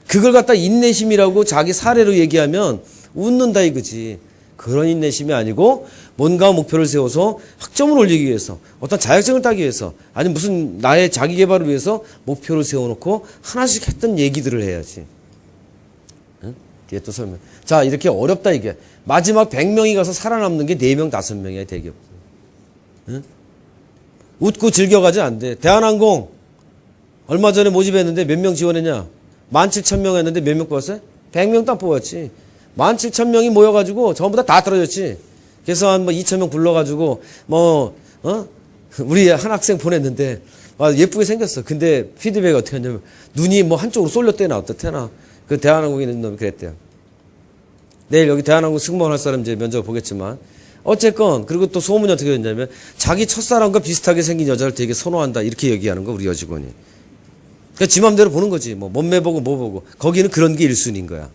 그걸 갖다 인내심이라고 자기 사례로 얘기하면 웃는다 이거지. 그런 인내심이 아니고 뭔가 목표를 세워서 학점을 올리기 위해서 어떤 자격증을 따기 위해서 아니 무슨 나의 자기 개발을 위해서 목표를 세워놓고 하나씩 했던 얘기들을 해야지. 응? 뒤에 또 설명. 자, 이렇게 어렵다 이게. 마지막 100명이 가서 살아남는 게 4명, 5명이야 대기업. 응? 웃고 즐겨가지 안 돼. 대한항공 얼마 전에 모집했는데 몇 명 지원했냐? 17,000명 했는데 몇 명 뽑았어요? 100명 딱 뽑았지. 17,000명이 모여가지고 전부 다 떨어졌지. 그래서 한 뭐 2,000명 불러가지고 우리 한 학생 보냈는데 예쁘게 생겼어. 근데 피드백이 어떻게 하냐면 눈이 뭐 한쪽으로 쏠렸대나 어떻대나. 그 대한항공에 있는 놈이 그랬대요. 내일 여기 대한항공 승무원할 사람 이제 면접 보겠지만 어쨌건 그리고 또 소문이 어떻게 됐냐면 자기 첫사랑과 비슷하게 생긴 여자를 되게 선호한다 이렇게 얘기하는 거 우리 여직원이. 그러니까 지 맘대로 보는 거지. 뭐 몸매 보고 뭐 보고. 거기는 그런 게 1순위인 거야.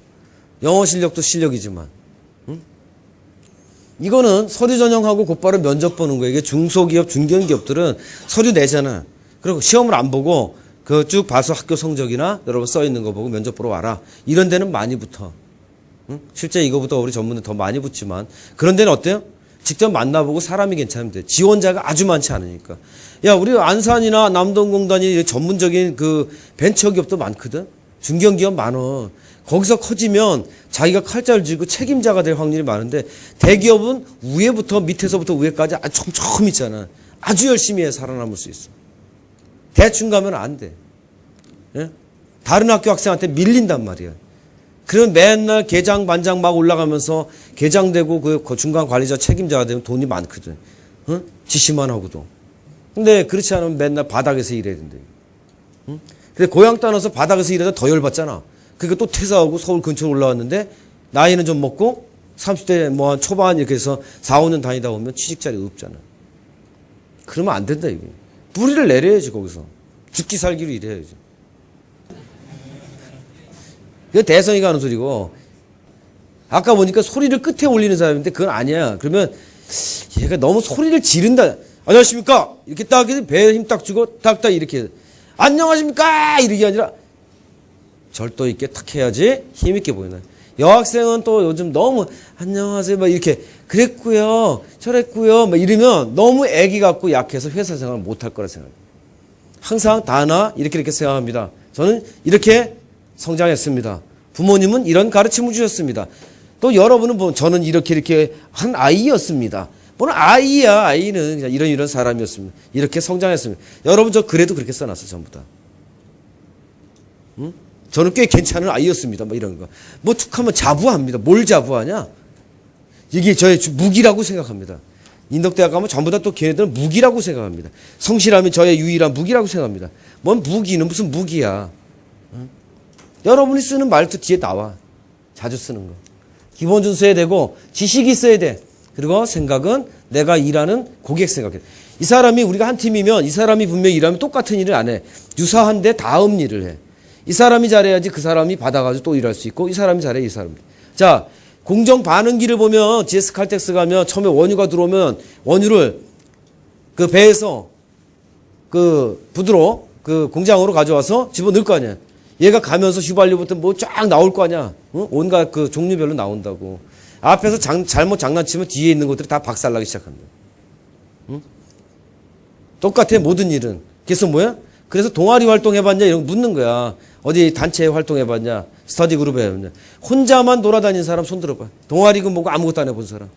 영어 실력도 실력이지만. 응? 이거는 서류 전형하고 곧바로 면접 보는 거예요. 이게 중소기업, 중견기업들은 서류 내잖아. 그리고 시험을 안 보고 그 쭉 봐서 학교 성적이나 여러분 써 있는 거 보고 면접 보러 와라. 이런 데는 많이 붙어. 응? 실제 이거보다 우리 전문은 더 많이 붙지만 그런 데는 어때요? 직접 만나보고 사람이 괜찮으면 돼. 지원자가 아주 많지 않으니까. 야, 우리 안산이나 남동공단이 전문적인 그 벤처기업도 많거든. 중견기업 많어. 거기서 커지면 자기가 칼자를 쥐고 책임자가 될 확률이 많은데 대기업은 위에부터 밑에서부터 위에까지 아주 촘촘히 있잖아. 아주 열심히 해 살아남을 수 있어. 대충 가면 안 돼. 예? 다른 학교 학생한테 밀린단 말이야. 그러면 맨날 계장 반장 막 올라가면서 계장되고 그 중간 관리자 책임자가 되면 돈이 많거든. 어? 지시만 하고도. 근데 그렇지 않으면 맨날 바닥에서 일해야 된대. 응? 근데 고향 떠나서 바닥에서 일하다 더 열받잖아. 그러니까 또 퇴사하고 서울 근처로 올라왔는데 나이는 좀 먹고 30대 뭐 한 초반 이렇게 해서 4, 5년 다니다 보면 취직 자리 없잖아. 그러면 안 된다 이게. 뿌리를 내려야지 거기서. 죽기 살기로 일해야지. 그게 대성이가 하는 소리고 아까 보니까 소리를 끝에 올리는 사람인데 그건 아니야. 그러면 얘가 너무 소리를 지른다. 안녕하십니까? 이렇게 딱 배에 힘 딱 주고 딱딱 이렇게 안녕하십니까? 이렇게 아니라 절도 있게 탁 해야지 힘 있게 보이나. 여학생은 또 요즘 너무 안녕하세요 막 이렇게 그랬고요 저랬고요 막 이러면 너무 애기 같고 약해서 회사 생활을 못할 거라 생각해요. 항상 다나 이렇게 생각합니다. 저는 이렇게 성장했습니다. 부모님은 이런 가르침을 주셨습니다. 또 여러분은 뭐 저는 이렇게 한 아이였습니다. 뭐는 아이야. 아이는 그냥 이런 사람이었습니다. 이렇게 성장했습니다. 여러분 저 그래도 그렇게 써놨어 전부 다. 응? 저는 꽤 괜찮은 아이였습니다. 뭐 이런 거. 뭐 툭하면 자부합니다. 뭘 자부하냐? 이게 저의 무기라고 생각합니다. 인덕대학 가면 전부 다 또 걔네들은 무기라고 생각합니다. 성실함이 저의 유일한 무기라고 생각합니다. 뭔 무기는 무슨 무기야. 응? 여러분이 쓰는 말도 뒤에 나와. 자주 쓰는 거. 기본준 써야 되고 지식이 있어야 돼. 그리고 생각은 내가 일하는 고객 생각해. 이 사람이 우리가 한 팀이면 이 사람이 분명히 일하면 똑같은 일을 안 해. 유사한데 다음 일을 해. 이 사람이 잘해야지 그 사람이 받아가지고 또 일할 수 있고 이 사람이 잘해 이 사람이. 자, 공정 반응기를 보면 GS 칼텍스 가면 처음에 원유가 들어오면 원유를 그 배에서 그 부두로 그 공장으로 가져와서 집어넣을 거 아니야. 얘가 가면서 휘발유부터 뭐 쫙 나올 거 아니야. 어? 온갖 그 종류별로 나온다고. 앞에서 잘못 장난치면 뒤에 있는 것들이 다 박살나기 시작한다. 응? 똑같아, 모든 일은. 그래서 뭐야? 그래서 동아리 활동해봤냐? 이런 거 묻는 거야. 어디 단체 활동해봤냐? 스터디 그룹 해봤냐? 혼자만 돌아다니는 사람 손 들어봐. 동아리고 뭐고 아무것도 안 해본 사람.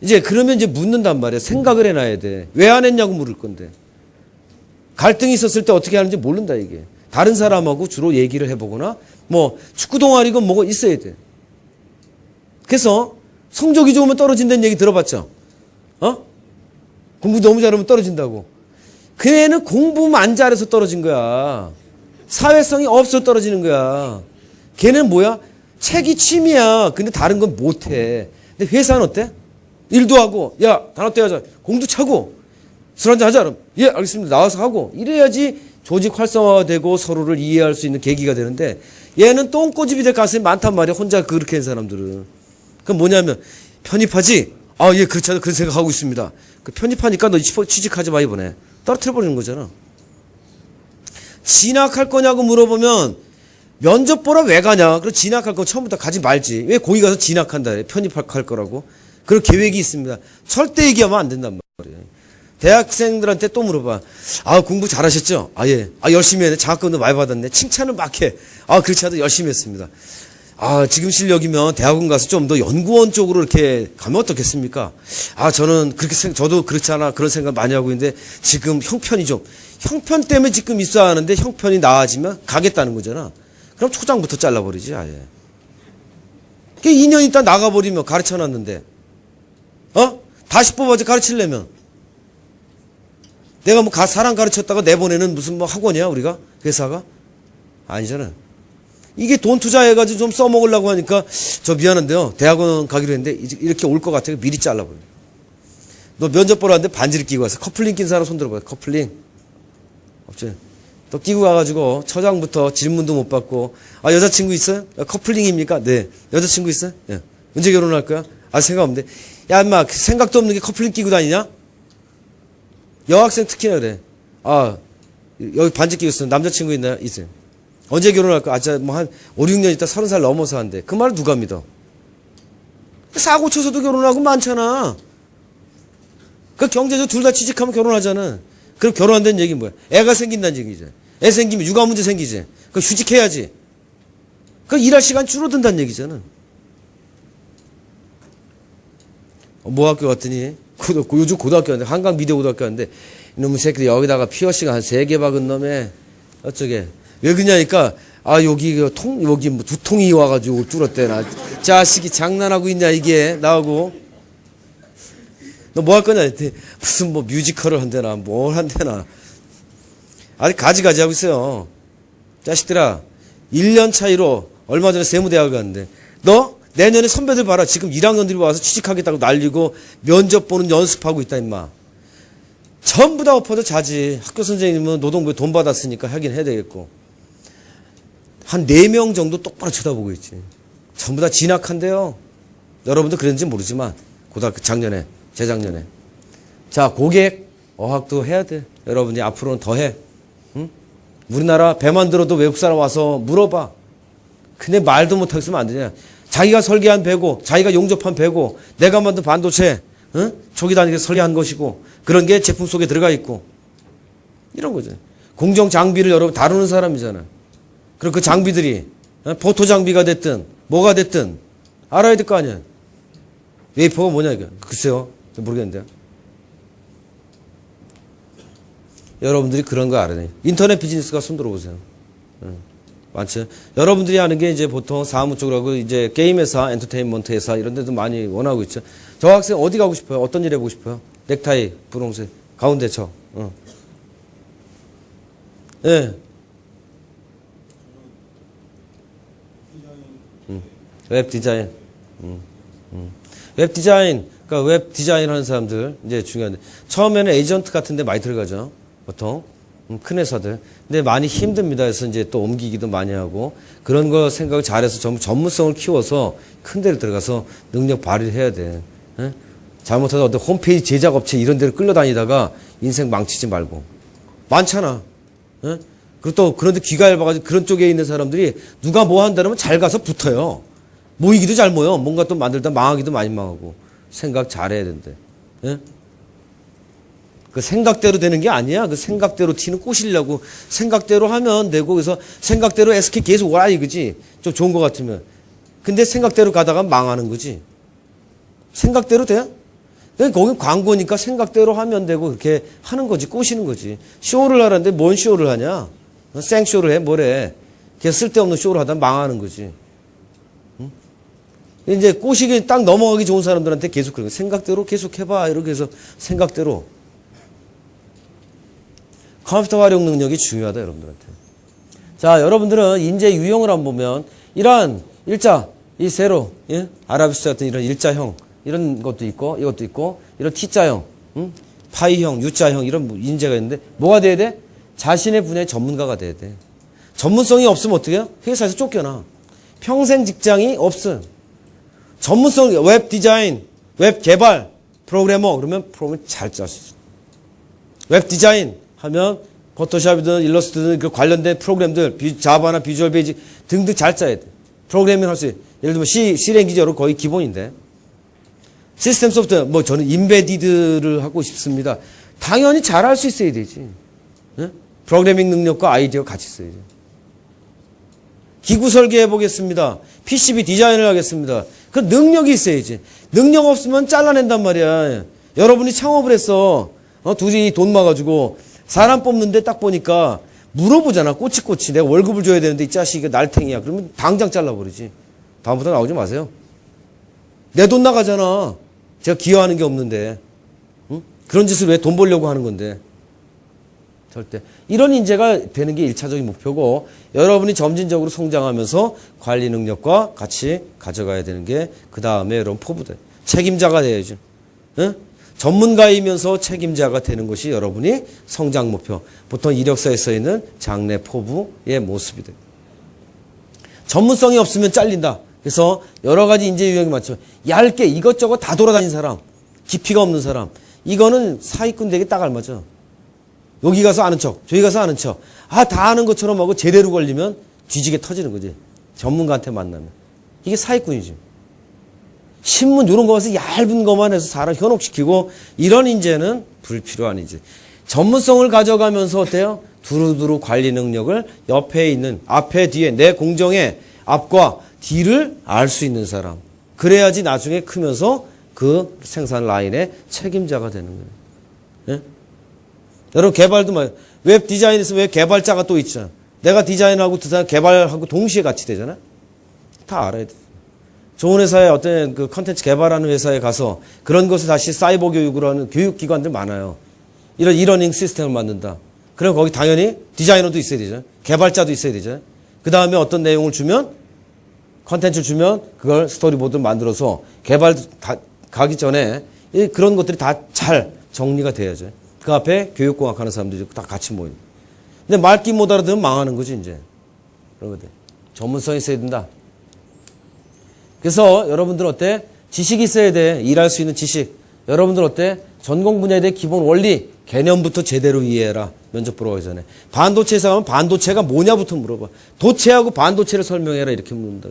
이제 그러면 이제 묻는단 말이야. 생각을 해놔야 돼. 왜 안 했냐고 물을 건데. 갈등이 있었을 때 어떻게 하는지 모른다, 이게. 다른 사람하고 주로 얘기를 해보거나, 뭐, 축구 동아리건 뭐가 있어야 돼. 그래서, 성적이 좋으면 떨어진다는 얘기 들어봤죠? 공부 너무 잘하면 떨어진다고. 그 애는 공부만 안 잘해서 떨어진 거야. 사회성이 없어 떨어지는 거야. 걔는 뭐야? 책이 취미야. 근데 다른 건 못해. 근데 회사는 어때? 일도 하고, 야, 단합 대 하자. 공도 차고, 술 한잔 하자. 그럼, 예, 알겠습니다. 나와서 하고. 이래야지 조직 활성화되고 서로를 이해할 수 있는 계기가 되는데, 얘는 똥꼬집이 될 가능성이 많단 말이야. 혼자 그렇게 한 사람들은. 그럼 뭐냐면, 편입하지? 아, 예, 그렇지 않아. 그런 생각하고 있습니다. 그 편입하니까 너 취직하지 마, 이번에. 떨어뜨려버리는 거잖아. 진학할 거냐고 물어보면, 면접 보러 왜 가냐? 그럼 진학할 거 처음부터 가지 말지. 왜 거기 가서 진학한다 그래? 편입할 거라고? 그런 계획이 있습니다. 절대 얘기하면 안 된단 말이에요. 대학생들한테 또 물어봐. 아, 공부 잘하셨죠? 아, 예. 아, 열심히 했네. 장학금도 많이 받았네. 칭찬을 막 해. 아, 그렇지 않아도 열심히 했습니다. 아, 지금 실력이면 대학원 가서 좀 더 연구원 쪽으로 이렇게 가면 어떻겠습니까? 아, 저는 저도 그렇지 않아. 그런 생각 많이 하고 있는데 지금 형편이 형편 때문에 지금 있어야 하는데 형편이 나아지면 가겠다는 거잖아. 그럼 초장부터 잘라버리지, 아예. 2년 있다 나가버리면 가르쳐 놨는데. 다시 뽑아서 가르치려면. 내가 뭐 사람 가르쳤다가 내보내는 무슨 뭐 학원이야, 우리가? 회사가? 아니잖아. 이게 돈 투자해가지고 좀 써먹으려고 하니까 저 미안한데요. 대학원 가기로 했는데 이렇게 올 것 같아요. 미리 잘라버려. 너 면접 보러 왔는데 반지를 끼고 와서 커플링 낀 사람 손 들어봐요. 커플링. 없지? 또 끼고 가가지고 처장부터 질문도 못 받고 아, 여자친구 있어요? 커플링입니까? 네. 여자친구 있어요? 예. 언제 결혼할 거야? 아, 생각 없는데. 야, 인마, 생각도 없는 게 커플링 끼고 다니냐? 여학생 특히나 그래. 아, 여기 반지 끼고 있어. 남자친구 있나요? 있어요. 언제 결혼할 거야? 아, 진짜 뭐 한 5, 6년 있다 30살 넘어서 한대. 그 말을 누가 믿어? 사고 쳐서도 결혼하고 많잖아. 그 경제적 둘 다 취직하면 결혼하잖아. 그럼 결혼한다는 얘기는 뭐야? 애가 생긴다는 얘기지. 애 생기면 육아 문제 생기지. 그 휴직해야지. 그 일할 시간 줄어든다는 얘기잖아. 뭐 학교 갔더니 요즘 고등학교 갔는데 한강 미대 고등학교 갔는데 이놈의 새끼들 여기다가 피어싱 한 3개 박은 놈에 어쩌게 왜 그러냐니까 아 여기 여기 뭐 두통이 와가지고 뚫었대. 나 자식이 장난하고 있냐 이게 나하고. 너 뭐 할 거냐 했더니 무슨 뭐 뮤지컬을 한대나 뭘 한대나. 아직 가지가지 하고 있어요. 자식들아 1년 차이로 얼마 전에 세무대학을 갔는데 너 내년에 선배들 봐라. 지금 1학년들이 와서 취직하겠다고 날리고 면접 보는 연습하고 있다 임마. 전부 다 엎어져 자지. 학교 선생님은 노동부에 돈 받았으니까 하긴 해야 되겠고. 한 4명 정도 똑바로 쳐다보고 있지. 전부 다 진학한대요. 여러분도 그랬는지 모르지만 고등학교 작년에 재작년에. 자, 고객 어학도 해야 돼. 여러분이 앞으로는 더 해. 응? 우리나라 배만 들어도 외국 사람 와서 물어봐. 근데 말도 못하고 있으면 안 되냐. 자기가 설계한 배고 자기가 용접한 배고 내가 만든 반도체 초기 단위에 설계한 것이고 그런 게 제품 속에 들어가 있고 이런 거죠. 공정 장비를 여러분 다루는 사람이잖아. 그리고 그 장비들이 포토 장비가 됐든 뭐가 됐든 알아야 될 거 아니야. 웨이퍼가 뭐냐 이거. 글쎄요. 모르겠는데요. 여러분들이 그런 거 알아야 돼. 인터넷 비즈니스가 손 들어보세요. 많죠. 여러분들이 하는 게 이제 보통 사무 쪽으로 하고 이제 게임 회사, 엔터테인먼트 회사 이런 데도 많이 원하고 있죠. 저 학생 어디 가고 싶어요? 어떤 일 해보고 싶어요? 넥타이, 분홍색, 가운데 저. 예. 웹 디자인. 웹 디자인, 그러니까 웹 디자인 하는 사람들 이제 중요한데 처음에는 에이전트 같은 데 많이 들어가죠. 보통. 큰 회사들. 근데 많이 힘듭니다. 그래서 이제 또 옮기기도 많이 하고 그런 거 생각을 잘해서 전문성을 키워서 큰 데를 들어가서 능력 발휘를 해야 돼. 에? 잘못해서 어떤 홈페이지 제작업체 이런 데를 끌려다니다가 인생 망치지 말고. 많잖아. 에? 그리고 또 그런데 귀가 얇아가지고 그런 쪽에 있는 사람들이 누가 뭐 한다면 잘 가서 붙어요. 모이기도 잘 모여. 뭔가 또 만들다 망하기도 많이 망하고. 생각 잘해야 된대. 예? 그 생각대로 되는 게 아니야. 그 생각대로 튀는 꼬시려고 생각대로 하면 되고, 그래서 생각대로 SK 계속 와 이거지. 좀 좋은 것 같으면. 근데 생각대로 가다가 망하는 거지. 생각대로 돼요? 거기 광고니까 생각대로 하면 되고 그렇게 하는 거지. 꼬시는 거지. 쇼를 하는데 뭔 쇼를 하냐? 생쇼를 해? 뭐래? 그냥 쓸데없는 쇼를 하다 망하는 거지. 응? 이제 꼬시기 딱 넘어가기 좋은 사람들한테 계속 그런 거. 생각대로 계속 해봐. 이렇게 해서 생각대로. 컴퓨터 활용 능력이 중요하다, 여러분들한테. 자, 여러분들은 인재 유형을 한번 보면, 이러한 일자, 이 세로, 예? 아라비스 같은 이런 일자형, 이런 것도 있고, 이것도 있고, 이런 T자형, 파이형, U자형, 이런 인재가 있는데, 뭐가 돼야 돼? 자신의 분야의 전문가가 돼야 돼. 전문성이 없으면 어떻게 해요? 회사에서 쫓겨나. 평생 직장이 없음. 전문성, 웹 디자인, 웹 개발, 프로그래머, 그러면 프로그램 잘 짤 수 있어. 웹 디자인 하면, 포토샵이든 일러스트든 그 관련된 프로그램들, 자바나 비주얼 베이직 등등 잘 짜야 돼. 프로그래밍 할 수 있어. 예를 들면 C랭귀지로 거의 기본인데. 시스템 소프트웨어, 뭐 저는 인베디드를 하고 싶습니다. 당연히 잘할 수 있어야 되지. 네? 프로그래밍 능력과 아이디어 같이 써야죠. 기구 설계해 보겠습니다. PCB 디자인을 하겠습니다. 그 능력이 있어야지. 능력 없으면 잘라낸단 말이야. 여러분이 창업을 했어. 둘이 돈 모아가지고 사람 뽑는데 딱 보니까 물어보잖아. 꼬치꼬치. 내가 월급을 줘야 되는데 이 자식이 날탱이야. 그러면 당장 잘라버리지. 다음부터 나오지 마세요. 내 돈 나가잖아. 제가 기여하는 게 없는데. 응? 그런 짓을 왜 돈 벌려고 하는 건데. 절대. 이런 인재가 되는 게 1차적인 목표고, 여러분이 점진적으로 성장하면서 관리 능력과 같이 가져가야 되는 게 그 다음에 여러분 포부다. 책임자가 돼야죠. 응? 전문가이면서 책임자가 되는 것이 여러분이 성장 목표. 보통 이력서에 써 있는 장래 포부의 모습이다. 전문성이 없으면 잘린다. 그래서 여러 가지 인재 유형이 많죠. 얇게 이것저것 다 돌아다닌 사람, 깊이가 없는 사람, 이거는 사기꾼 되게 딱 알맞아. 여기 가서 아는 척, 저기 가서 아는 척, 다 아는 것처럼 하고 제대로 걸리면 뒤지게 터지는 거지. 전문가한테 만나면. 이게 사기꾼이지. 신문 이런 거 가서 얇은 것만 해서 사람 현혹시키고, 이런 인재는 불필요한 인재. 전문성을 가져가면서 어때요? 두루두루 관리 능력을 옆에 있는, 앞에 뒤에 내 공정의 앞과 뒤를 알 수 있는 사람. 그래야지 나중에 크면서 그 생산 라인의 책임자가 되는 거예요. 예? 여러분 개발도 말, 웹 디자인 있으면 웹 개발자가 또 있잖아. 내가 디자인하고 디자인 개발하고 동시에 같이 되잖아. 다 알아야 돼. 좋은 회사에 어떤 그 컨텐츠 개발하는 회사에 가서 그런 것을 다시 사이버 교육을 하는 교육기관들 많아요. 이런 이러닝 시스템을 만든다. 그럼 거기 당연히 디자이너도 있어야 되죠. 개발자도 있어야 되죠. 그 다음에 어떤 내용을 주면, 컨텐츠를 주면 그걸 스토리보드를 만들어서 개발 가기 전에 그런 것들이 다 잘 정리가 돼야죠. 그 앞에 교육공학 하는 사람들이 다 같이 모이는. 근데 말귀 못 알아들으면 망하는 거지, 이제. 그런 것들. 전문성이 있어야 된다. 그래서 여러분들 어때? 지식이 있어야 돼. 일할 수 있는 지식. 여러분들 어때? 전공 분야에 대해 기본 원리, 개념부터 제대로 이해해라. 면접 보러 가기 전에. 반도체 회사 가면 반도체가 뭐냐부터 물어봐. 도체하고 반도체를 설명해라. 이렇게 묻는다.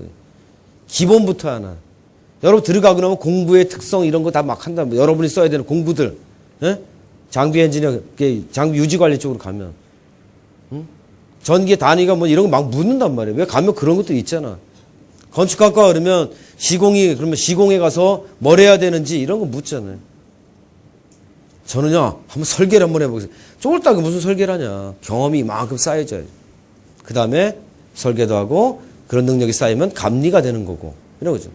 기본부터 하나. 여러분 들어가고 나면 공부의 특성 이런 거 다 막 한다. 여러분이 써야 되는 공부들. 예? 장비 엔지니어, 장비 유지 관리 쪽으로 가면. 응? 전기 단위가 뭐 이런 거 막 묻는단 말이에요. 왜 가면 그런 것도 있잖아. 건축학과 그러면 그러면 시공에 가서 뭘 해야 되는지 이런 거 묻잖아요. 저는요, 한번 설계를 한번 해보겠습니다. 쫄딱이 무슨 설계를 하냐. 경험이 이만큼 쌓여져야죠. 그 다음에 설계도 하고 그런 능력이 쌓이면 감리가 되는 거고. 이런 거죠.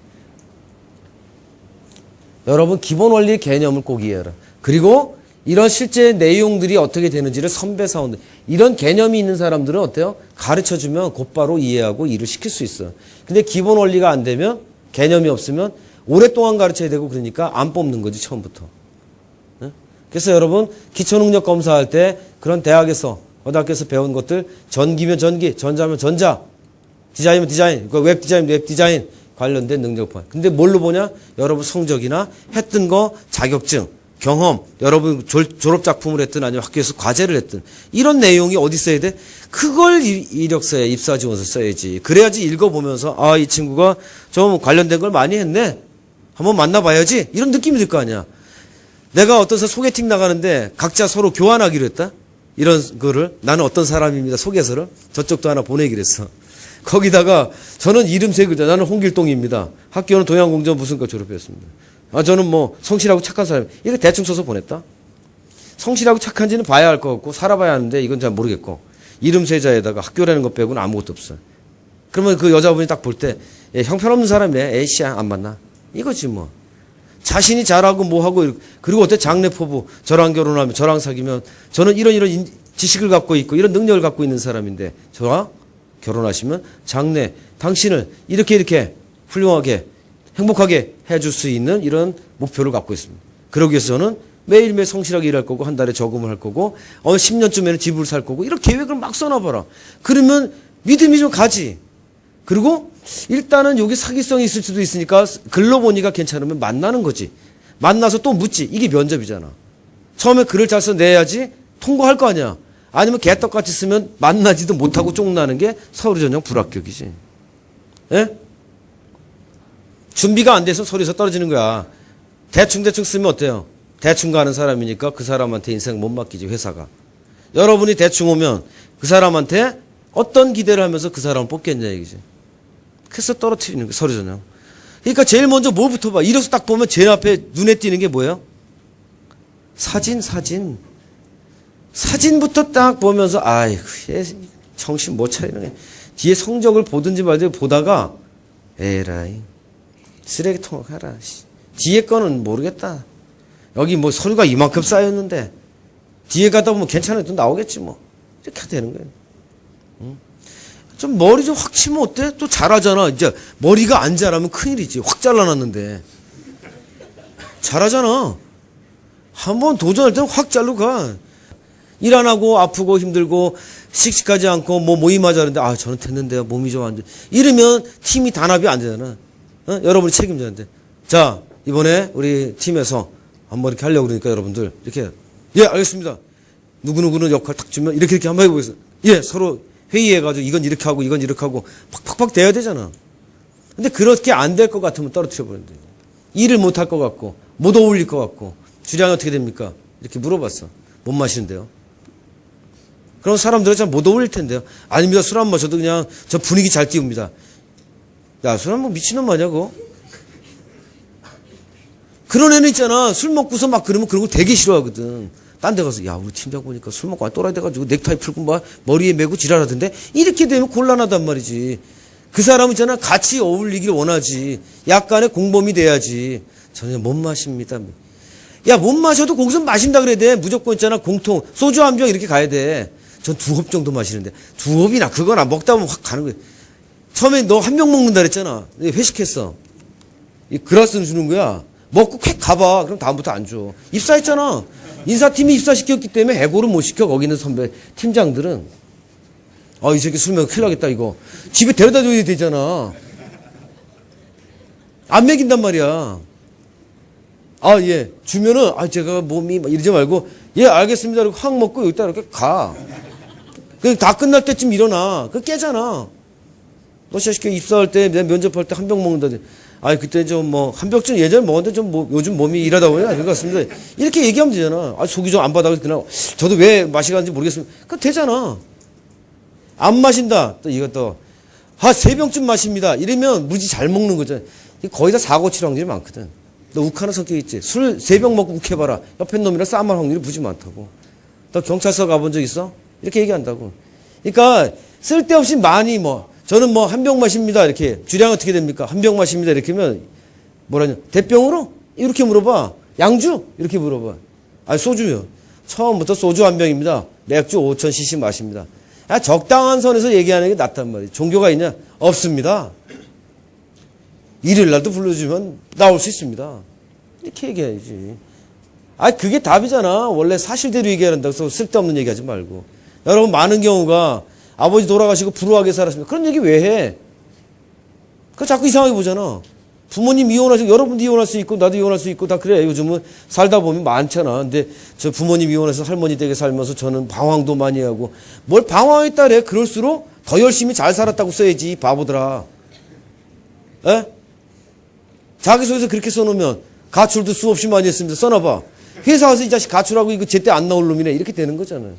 여러분, 기본 원리 개념을 꼭 이해해라. 그리고 이런 실제 내용들이 어떻게 되는지를 선배 사원들, 이런 개념이 있는 사람들은 어때요? 가르쳐주면 곧바로 이해하고 일을 시킬 수 있어요. 근데 기본 원리가 안 되면, 개념이 없으면 오랫동안 가르쳐야 되고 그러니까 안 뽑는 거지, 처음부터. 네? 그래서 여러분, 기초능력 검사할 때 그런 대학에서, 고등학교에서 배운 것들, 전기면 전기, 전자면 전자, 디자인이면 디자인, 웹 디자인, 웹 디자인 관련된 능력 봐. 근데 뭘로 보냐? 여러분 성적이나 했던 거, 자격증, 경험, 여러분 졸업작품을 했든 아니면 학교에서 과제를 했든 이런 내용이 어디 써야 돼? 그걸 이력서에 입사지원서 써야지. 그래야지 읽어보면서 아, 이 친구가 좀 관련된 걸 많이 했네. 한번 만나봐야지. 이런 느낌이 들 거 아니야. 내가 어떤 소개팅 나가는데 각자 서로 교환하기로 했다. 이런 거를 나는 어떤 사람입니다. 소개서를 저쪽도 하나 보내기로 했어. 거기다가 저는 이름 세 글자. 나는 홍길동입니다. 학교는 동양공전 무슨과 졸업했습니다. 아, 저는 뭐 성실하고 착한 사람. 이렇게 대충 써서 보냈다. 성실하고 착한지는 봐야 할 것 같고 살아봐야 하는데 이건 잘 모르겠고 이름 세자에다가 학교라는 것 빼고는 아무것도 없어. 그러면 그 여자분이 딱 볼 때 형편없는 사람이네. 에이씨야 안 만나. 이거지 뭐. 자신이 잘하고 뭐하고 그리고 어때 장래포부 저랑 결혼하면 저랑 사귀면 저는 이런 지식을 갖고 있고 이런 능력을 갖고 있는 사람인데 저와 결혼하시면 장래 당신을 이렇게 훌륭하게 행복하게 해줄 수 있는 이런 목표를 갖고 있습니다. 그러기 위해서 저는 매일매일 성실하게 일할 거고 한 달에 저금을 할 거고 10년쯤에는 집을 살 거고 이런 계획을 막 써놔봐라. 그러면 믿음이 좀 가지. 그리고 일단은 여기 사기성이 있을 수도 있으니까 글로 보니까 괜찮으면 만나는 거지. 만나서 또 묻지. 이게 면접이잖아. 처음에 글을 잘 써내야지 통과할 거 아니야. 아니면 개떡같이 쓰면 만나지도 못하고 쫑나는 게 서류 전형 불합격이지. 예? 준비가 안 돼서 서류에서 떨어지는 거야. 대충 쓰면 어때요? 대충 가는 사람이니까 그 사람한테 인생 못 맡기지, 회사가. 여러분이 대충 오면 그 사람한테 어떤 기대를 하면서 그 사람을 뽑겠냐 얘기지. 그래서 떨어뜨리는 거야, 서류 전형. 그러니까 제일 먼저 뭐부터 봐? 이력서 딱 보면 제일 앞에 눈에 띄는 게 뭐예요? 사진. 사진부터 딱 보면서 아이고, 얘 정신 못 차리네. 뒤에 성적을 보든지 말든지 보다가 에라이 쓰레기통을 가라. 뒤에 거는 모르겠다. 여기 뭐 서류가 이만큼 쌓였는데 뒤에 가다 보면 괜찮아도 나오겠지 뭐. 이렇게 되는 거예요. 좀 머리 좀 확 치면 어때? 또 잘하잖아. 이제 머리가 안 자라면 큰일이지. 확 잘라놨는데. 잘하잖아. 한번 도전할 때는 확 자르고 가. 일 안 하고 아프고 힘들고 씩씩하지 않고 뭐 모임하자는데 아 저는 됐는데요. 몸이 좀 안 돼. 이러면 팀이 단합이 안 되잖아. 여러분이 책임져야 돼. 자, 이번에 우리 팀에서 한번 이렇게 하려고 그러니까 여러분들 이렇게 예 알겠습니다. 누구누구는 역할 딱 주면 이렇게 한번 해보겠습니다. 예 서로 회의해가지고 이건 이렇게 하고 팍팍팍 돼야 되잖아. 근데 그렇게 안 될 것 같으면 떨어뜨려 버린다. 일을 못 할 것 같고 못 어울릴 것 같고 주량이 어떻게 됩니까? 이렇게 물어봤어. 못 마시는데요. 그럼 사람들은 잘 못 어울릴 텐데요. 아닙니다. 술 안 마셔도 그냥 저 분위기 잘 띄웁니다. 야, 술 한 번 미친놈 마냐고? 그런 애는 있잖아. 술 먹고서 막 그러면 그런 거 되게 싫어하거든. 딴 데 가서 야 우리 팀장 보니까 술 먹고 또라이 돼가지고 넥타이 풀고 막 머리에 메고 지랄하던데 이렇게 되면 곤란하단 말이지. 그 사람은 있잖아. 같이 어울리길 원하지. 약간의 공범이 돼야지. 저는 못 마십니다. 야, 못 마셔도 거기서 마신다 그래야 돼. 무조건 있잖아. 공통. 소주 한 병 이렇게 가야 돼. 전 2홉 정도 마시는데. 2홉이나 그거나 먹다 보면 확 가는 거야. 처음에 너 한 병 먹는다 그랬잖아. 회식했어. 이 그라스는 주는 거야. 먹고 쾌 가봐. 그럼 다음부터 안 줘. 입사했잖아. 인사팀이 입사시켰기 때문에 해고를 못 시켜. 거기 있는 선배, 팀장들은. 아, 이 새끼 술 먹으면 큰일 나겠다, 이거. 집에 데려다 줘야 되잖아. 안 먹인단 말이야. 아, 예. 주면은, 아, 제가 몸이, 막 이러지 말고, 예, 알겠습니다. 그리고 확 먹고 여기다 이렇게 가. 그냥 다 끝날 때쯤 일어나. 그거 깨잖아. 너 시켜 입사할 때, 내가 면접할 때 한 병 먹는다. 아, 그때 좀 뭐, 한 병쯤 예전에 먹었는데 좀 뭐, 요즘 몸이 일하다 보니 아닌 것 같습니다. 이렇게 얘기하면 되잖아. 아, 속이 좀 안 받아. 그냥, 저도 왜 맛이 가는지 모르겠습니다. 그거 되잖아. 안 마신다. 또 이것도, 아, 3병쯤 마십니다. 이러면 무지 잘 먹는 거잖아. 거의 다 사고 칠 확률이 많거든. 너 욱하는 성격 있지? 술 3병 먹고 욱해봐라. 옆에 놈이랑 싸움할 확률이 무지 많다고. 너 경찰서 가본 적 있어? 이렇게 얘기한다고. 그러니까 쓸데없이 많이 뭐 저는 뭐 한 병 마십니다. 이렇게 주량 어떻게 됩니까? 한 병 마십니다. 이렇게 하면 뭐라냐? 대병으로? 이렇게 물어봐. 양주? 이렇게 물어봐. 아니 소주요. 처음부터 소주 한 병입니다. 맥주 5,000cc 마십니다. 야, 적당한 선에서 얘기하는 게 낫단 말이에요. 종교가 있냐? 없습니다. 일요일 날도 불러주면 나올 수 있습니다. 이렇게 얘기해야지. 아, 그게 답이잖아. 원래 사실대로 얘기한다고 해서 쓸데없는 얘기 하지 말고. 여러분, 많은 경우가 아버지 돌아가시고 불우하게 살았습니다. 그런 얘기 왜 해? 그거 자꾸 이상하게 보잖아. 부모님 이혼하시고 여러분도 이혼할 수 있고 나도 이혼할 수 있고 다 그래. 요즘은 살다 보면 많잖아. 근데 저 부모님 이혼해서 할머니 댁에 살면서 저는 방황도 많이 하고 뭘 방황했다래. 그럴수록 더 열심히 잘 살았다고 써야지 바보들아. 에? 자기소개서 그렇게 써놓으면 가출도 수없이 많이 했습니다. 써놔봐. 회사 와서 이 자식 가출하고 이거 제때 안 나올 놈이네. 이렇게 되는 거잖아요.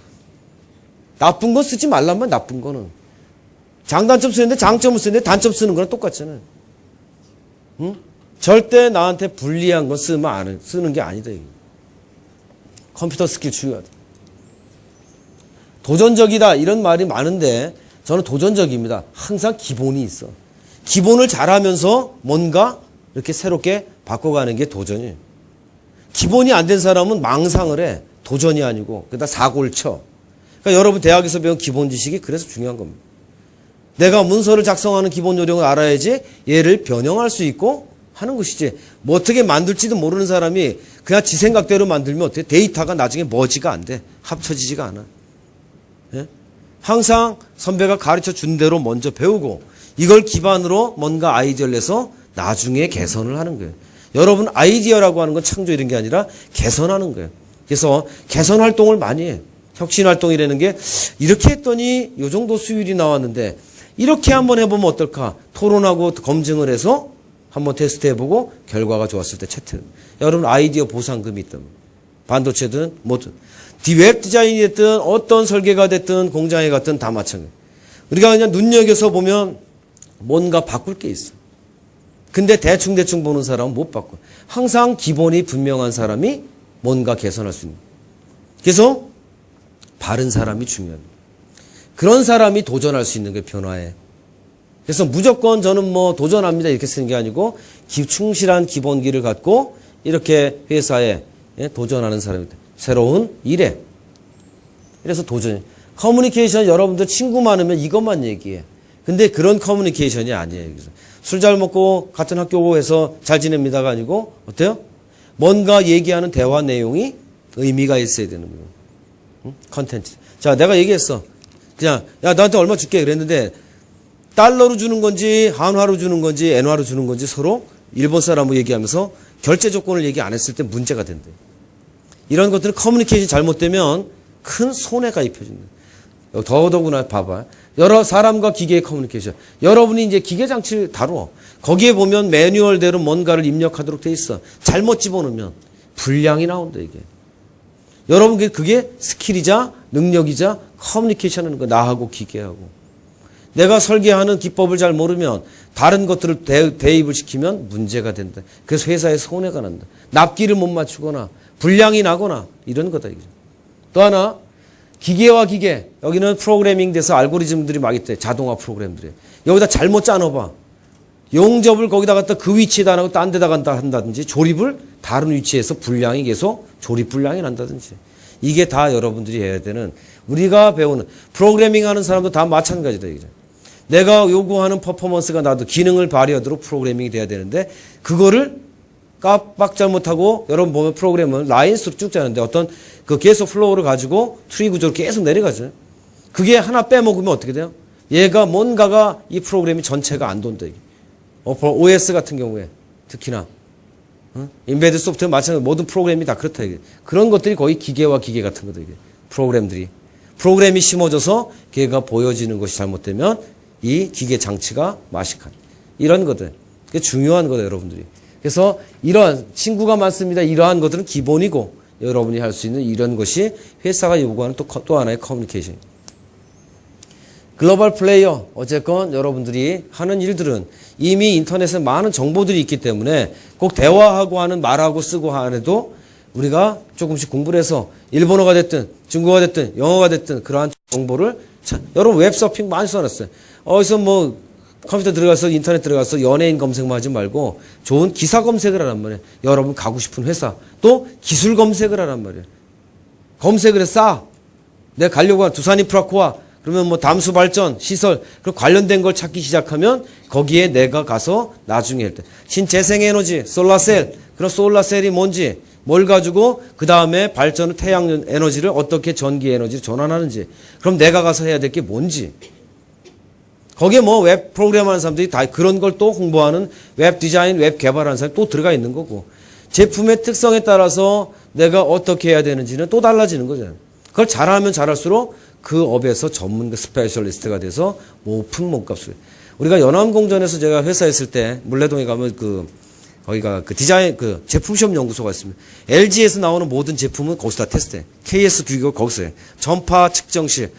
나쁜 거 쓰지 말란만 나쁜 거는. 장단점 쓰는데 장점을 쓰는데 단점 쓰는 거랑 똑같잖아요. 응? 절대 나한테 불리한 거 쓰는 게 아니다. 이게. 컴퓨터 스킬 중요하다. 도전적이다 이런 말이 많은데 저는 도전적입니다. 항상 기본이 있어. 기본을 잘하면서 뭔가 이렇게 새롭게 바꿔가는 게 도전이에요. 기본이 안 된 사람은 망상을 해. 도전이 아니고 그러다 사고를 쳐. 그러니까 여러분 대학에서 배운 기본 지식이 그래서 중요한 겁니다. 내가 문서를 작성하는 기본 요령을 알아야지 얘를 변형할 수 있고 하는 것이지. 뭐 어떻게 만들지도 모르는 사람이 그냥 지 생각대로 만들면 어떻게 데이터가 나중에 머지가 안 돼. 합쳐지지가 않아. 예? 항상 선배가 가르쳐 준 대로 먼저 배우고 이걸 기반으로 뭔가 아이디어를 내서 나중에 개선을 하는 거예요. 여러분 아이디어라고 하는 건 창조 이런 게 아니라 개선하는 거예요. 그래서 개선 활동을 많이 해요. 혁신 활동이라는 게 이렇게 했더니 이 정도 수율이 나왔는데 이렇게 한번 해보면 어떨까? 토론하고 검증을 해서 한번 테스트해보고 결과가 좋았을 때 채택. 여러분 아이디어 보상금이 있다면 반도체든 뭐든 웹 디자인이 됐든 어떤 설계가 됐든 공장에 갔든 다 마찬가지예요. 우리가 그냥 눈여겨서 보면 뭔가 바꿀 게 있어. 근데 대충 보는 사람은 못 바꿔. 항상 기본이 분명한 사람이 뭔가 개선할 수 있는. 그래서 바른 사람이 중요합니다. 그런 사람이 도전할 수 있는 게 변화에. 그래서 무조건 저는 뭐 도전합니다 이렇게 쓰는 게 아니고 충실한 기본기를 갖고 이렇게 회사에 도전하는 사람입니다. 새로운 일에. 그래서 도전. 커뮤니케이션 여러분들 친구 많으면 이것만 얘기해. 근데 그런 커뮤니케이션이 아니에요. 그래서 술 잘 먹고 같은 학교 오고 해서 잘 지냅니다가 아니고 어때요? 뭔가 얘기하는 대화 내용이 의미가 있어야 되는 거예요. 응? 컨텐츠. 자, 내가 얘기했어. 그냥 야 나한테 얼마 줄게 그랬는데 달러로 주는 건지 한화로 주는 건지 엔화로 주는 건지 서로 일본 사람하고 얘기하면서 결제 조건을 얘기 안 했을 때 문제가 된대. 이런 것들은 커뮤니케이션이 잘못되면 큰 손해가 입혀진다. 더더구나 봐봐. 여러 사람과 기계의 커뮤니케이션. 여러분이 이제 기계 장치를 다루어. 거기에 보면 매뉴얼대로 뭔가를 입력하도록 돼 있어. 잘못 집어넣으면 불량이 나온다 이게. 여러분 그게 스킬이자 능력이자 커뮤니케이션 하는 거. 나하고 기계하고. 내가 설계하는 기법을 잘 모르면 다른 것들을 대입을 시키면 문제가 된다. 그래서 회사에 손해가 난다. 납기를 못 맞추거나 불량이 나거나 이런 거다. 이게. 또 하나 기계와 기계. 여기는 프로그래밍 돼서 알고리즘들이 막 있대. 자동화 프로그램들이. 여기다 잘못 짜놓아봐. 용접을 거기다 갖다 그 위치에다 안 하고 딴 데다 간다 한다든지 조립을 다른 위치에서 불량이 계속 조립 불량이 난다든지. 이게 다 여러분들이 해야 되는 우리가 배우는 프로그래밍 하는 사람도 다 마찬가지다. 이게. 내가 요구하는 퍼포먼스가 나도 기능을 발휘하도록 프로그래밍이 돼야 되는데 그거를 깜빡 잘못하고 여러분 보면 프로그램은 라인수로 쭉 짜는데 어떤 그 계속 플로우를 가지고 트리 구조로 계속 내려가죠. 그게 하나 빼먹으면 어떻게 돼요? 얘가 뭔가가 이 프로그램이 전체가 안 돈다. 이게. OS 같은 경우에 특히나 인베드 소프트웨어 마찬가지로 모든 프로그램이 다 그렇다. 이게. 그런 것들이 거의 기계와 기계 같은 거다. 이게. 프로그램들이. 프로그램이 심어져서 걔가 보여지는 것이 잘못되면 이 기계 장치가 마식한. 이런 것들. 그게 중요한 거다 여러분들이. 그래서 이러한 친구가 많습니다. 이러한 것들은 기본이고 여러분이 할 수 있는 이런 것이 회사가 요구하는 또 하나의 커뮤니케이션. 글로벌 플레이어. 어쨌건 여러분들이 하는 일들은 이미 인터넷에 많은 정보들이 있기 때문에 꼭 대화하고 하는 말하고 쓰고 하는데도 우리가 조금씩 공부를 해서 일본어가 됐든 중국어가 됐든 영어가 됐든 그러한 정보를 여러분 웹서핑 많이 써놨어요. 어디서 뭐 컴퓨터 들어가서 인터넷 들어가서 연예인 검색만 하지 말고 좋은 기사 검색을 하란 말이에요. 여러분 가고 싶은 회사 또 기술 검색을 하란 말이에요. 검색을 해서 싸. 내가 가려고 하는 두산 인프라코아 그러면 뭐 담수 발전 시설 그 관련된 걸 찾기 시작하면 거기에 내가 가서 나중에 할 때 신재생에너지 솔라셀 그런 솔라셀이 뭔지 뭘 가지고 그 다음에 발전을 태양 에너지를 어떻게 전기 에너지로 전환하는지 그럼 내가 가서 해야 될 게 뭔지 거기에 뭐 웹 프로그램 하는 사람들이 다 그런 걸 또 홍보하는 웹 디자인, 웹 개발하는 사람이 또 들어가 있는 거고. 제품의 특성에 따라서 내가 어떻게 해야 되는지는 또 달라지는 거잖아요. 그걸 잘하면 잘할수록 그 업에서 전문가 스페셜리스트가 돼서 높은 몸값을. 우리가 연암공전에서 제가 회사에 있을 때 물레동에 가면 거기가 그 디자인, 그 제품 시험 연구소가 있습니다. LG에서 나오는 모든 제품은 거기서 다 테스트해. KS 규격 거기서 해. 전파 측정실,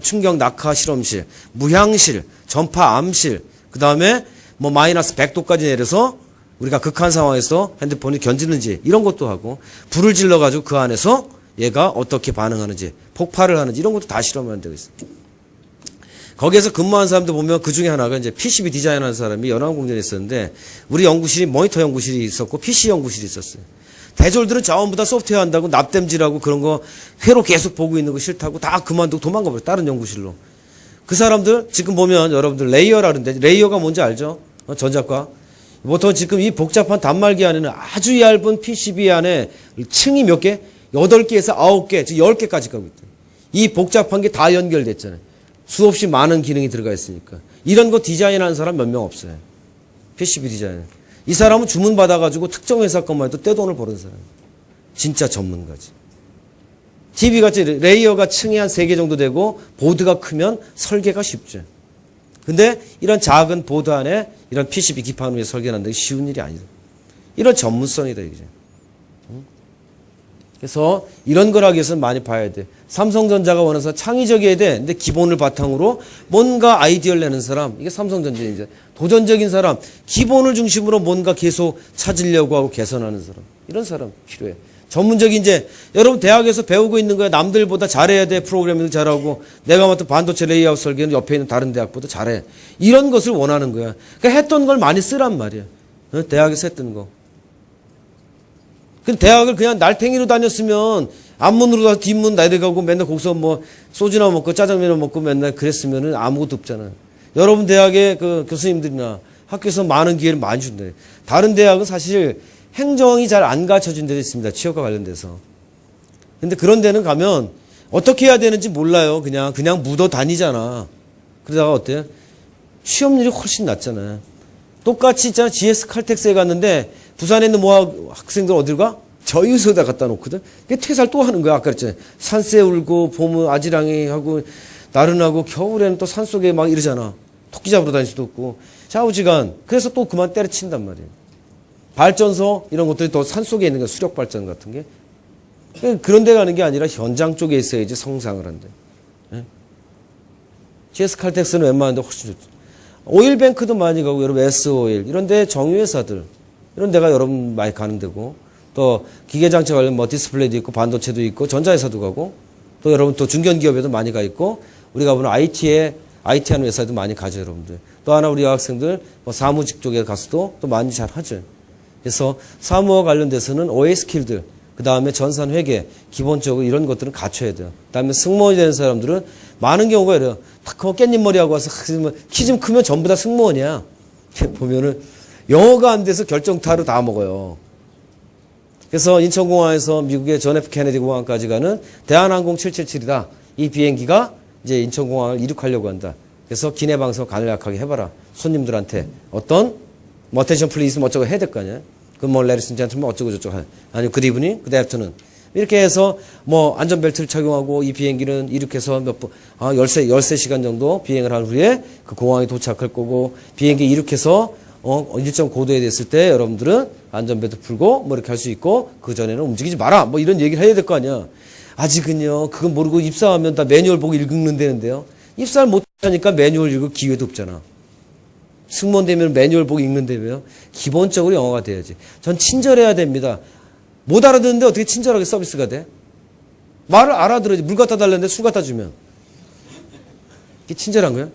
충격 낙하 실험실, 무향실, 전파 암실, 그 다음에 뭐 마이너스 100도까지 내려서 우리가 극한 상황에서 핸드폰이 견디는지 이런 것도 하고, 불을 질러가지고 그 안에서 얘가 어떻게 반응하는지, 폭발을 하는지 이런 것도 다 실험하는 데가 있어요. 거기에서 근무한 사람들 보면 그 중에 하나가 이제 PCB 디자인하는 사람이 연합공전에 있었는데, 우리 연구실이 모니터 연구실이 있었고 PC 연구실이 있었어요. 대졸들은 전부 다 소프트웨어 한다고 납땜질하고 그런 거 회로 계속 보고 있는 거 싫다고 다 그만두고 도망가 버려요. 다른 연구실로. 그 사람들 지금 보면 여러분들 레이어라는데, 레이어가 뭔지 알죠? 전자과. 보통 지금 이 복잡한 단말기 안에는 아주 얇은 PCB 안에 층이 몇 개? 8개에서 9개, 즉 10개까지 가고 있대요. 이 복잡한 게 다 연결됐잖아요. 수없이 많은 기능이 들어가 있으니까. 이런 거 디자인하는 사람 몇 명 없어요. PCB 디자인. 이 사람은 주문 받아가지고 특정 회사 것만 해도 떼돈을 버는 사람. 진짜 전문가지. TV같이 레이어가 층이 한 3개 정도 되고 보드가 크면 설계가 쉽죠. 근데 이런 작은 보드 안에 이런 PCB 기판 위에 설계하는 게 쉬운 일이 아니다. 이런 전문성이다, 이게. 그래서 이런 걸 하기 위해서는 많이 봐야 돼. 삼성전자가 원해서 창의적이어야 돼. 근데 기본을 바탕으로 뭔가 아이디어를 내는 사람, 이게 삼성전자의 이제 도전적인 사람, 기본을 중심으로 뭔가 계속 찾으려고 하고 개선하는 사람, 이런 사람 필요해. 전문적인 이제 여러분 대학에서 배우고 있는 거야. 남들보다 잘해야 돼. 프로그래밍 잘하고 내가 맡은 반도체 레이아웃 설계는 옆에 있는 다른 대학보다 잘해. 이런 것을 원하는 거야. 그러니까 했던 걸 많이 쓰란 말이야. 대학에서 했던 거. 근데 대학을 그냥 날탱이로 다녔으면 앞문으로 가서 뒷문 내려가고 맨날 거기서 뭐 소주나 먹고 짜장면을 먹고 맨날 그랬으면은 아무것도 없잖아요. 여러분 대학의 그 교수님들이나 학교에서 많은 기회를 많이 준대. 다른 대학은 사실 행정이 잘 안 가르쳐준 데도 있습니다. 취업과 관련돼서. 근데 그런 데는 가면 어떻게 해야 되는지 몰라요. 그냥 묻어 다니잖아. 그러다가 어때요? 취업률이 훨씬 낮잖아요. 똑같이 있잖아. GS 칼텍스에 갔는데 부산에 있는 뭐 학생들 어딜 가? 저유소에다 갖다 놓거든. 퇴사를 또 하는 거야. 아까 그랬잖아요. 산새 울고 봄은 아지랑이 하고 나른하고 겨울에는 또 산속에 막 이러잖아. 토끼 잡으러 다닐 수도 없고 샤우지간. 그래서 또 그만 때려친단 말이에요. 발전소 이런 것들이 또 산속에 있는 거 수력 발전 같은 게. 그런 데 가는 게 아니라 현장 쪽에 있어야지 성장을 한대. GS 칼텍스는 웬만한데 훨씬 좋죠. 오일뱅크도 많이 가고 여러분 S오일 이런 데 정유회사들 이런 데가 여러분 많이 가는 데고, 또 기계장치 관련 뭐 디스플레이도 있고 반도체도 있고 전자회사도 가고, 또 여러분 또 중견기업에도 많이 가 있고, 우리가 보는 IT 하는 회사도 많이 가죠, 여러분들. 또 하나 우리 여학생들 뭐 사무직 쪽에 가서도 또 많이 잘 하죠. 그래서 사무와 관련돼서는 OA 스킬들, 그 다음에 전산회계, 기본적으로 이런 것들은 갖춰야 돼요. 그 다음에 승무원이 되는 사람들은 많은 경우가 이래요. 탁 깻잎 머리하고 와서 키 좀 크면 전부 다 승무원이야. 보면은 영어가 안 돼서 결정타로 다 먹어요. 그래서 인천공항에서 미국의 존 F 케네디 공항까지 가는 대한항공 777이다. 이 비행기가 이제 인천공항을 이륙하려고 한다. 그래서 기내 방송 간략하게 해봐라. 손님들한테 어떤 뭐 어텐션 플리즈 뭐 어쩌고 해야 될 거 아니야. 그 뭐 레디슨 젠틀맨 어쩌고 저쩌고 해. 아니 굿 이브닝, 굿 애프터눈. 이렇게 해서 뭐 안전벨트를 착용하고 이 비행기는 이륙해서 몇 번, 13시간 정도 비행을 한 후에 그 공항에 도착할 거고, 비행기 이륙해서 일정 고도에 됐을 때 여러분들은 안전벨트 풀고 뭐 이렇게 할 수 있고, 그 전에는 움직이지 마라. 뭐 이런 얘기를 해야 될 거 아니야. 아직은요, 그건 모르고 입사하면 다 매뉴얼 보고 읽는다는데요. 입사를 못 하니까 매뉴얼 읽을 기회도 없잖아. 승무원 되면 매뉴얼 보고 읽는다며요. 기본적으로 영어가 돼야지. 전 친절해야 됩니다. 못 알아듣는데 어떻게 친절하게 서비스가 돼? 말을 알아들어야지. 물 갖다 달라는데 술 갖다 주면. 이게 친절한 거야?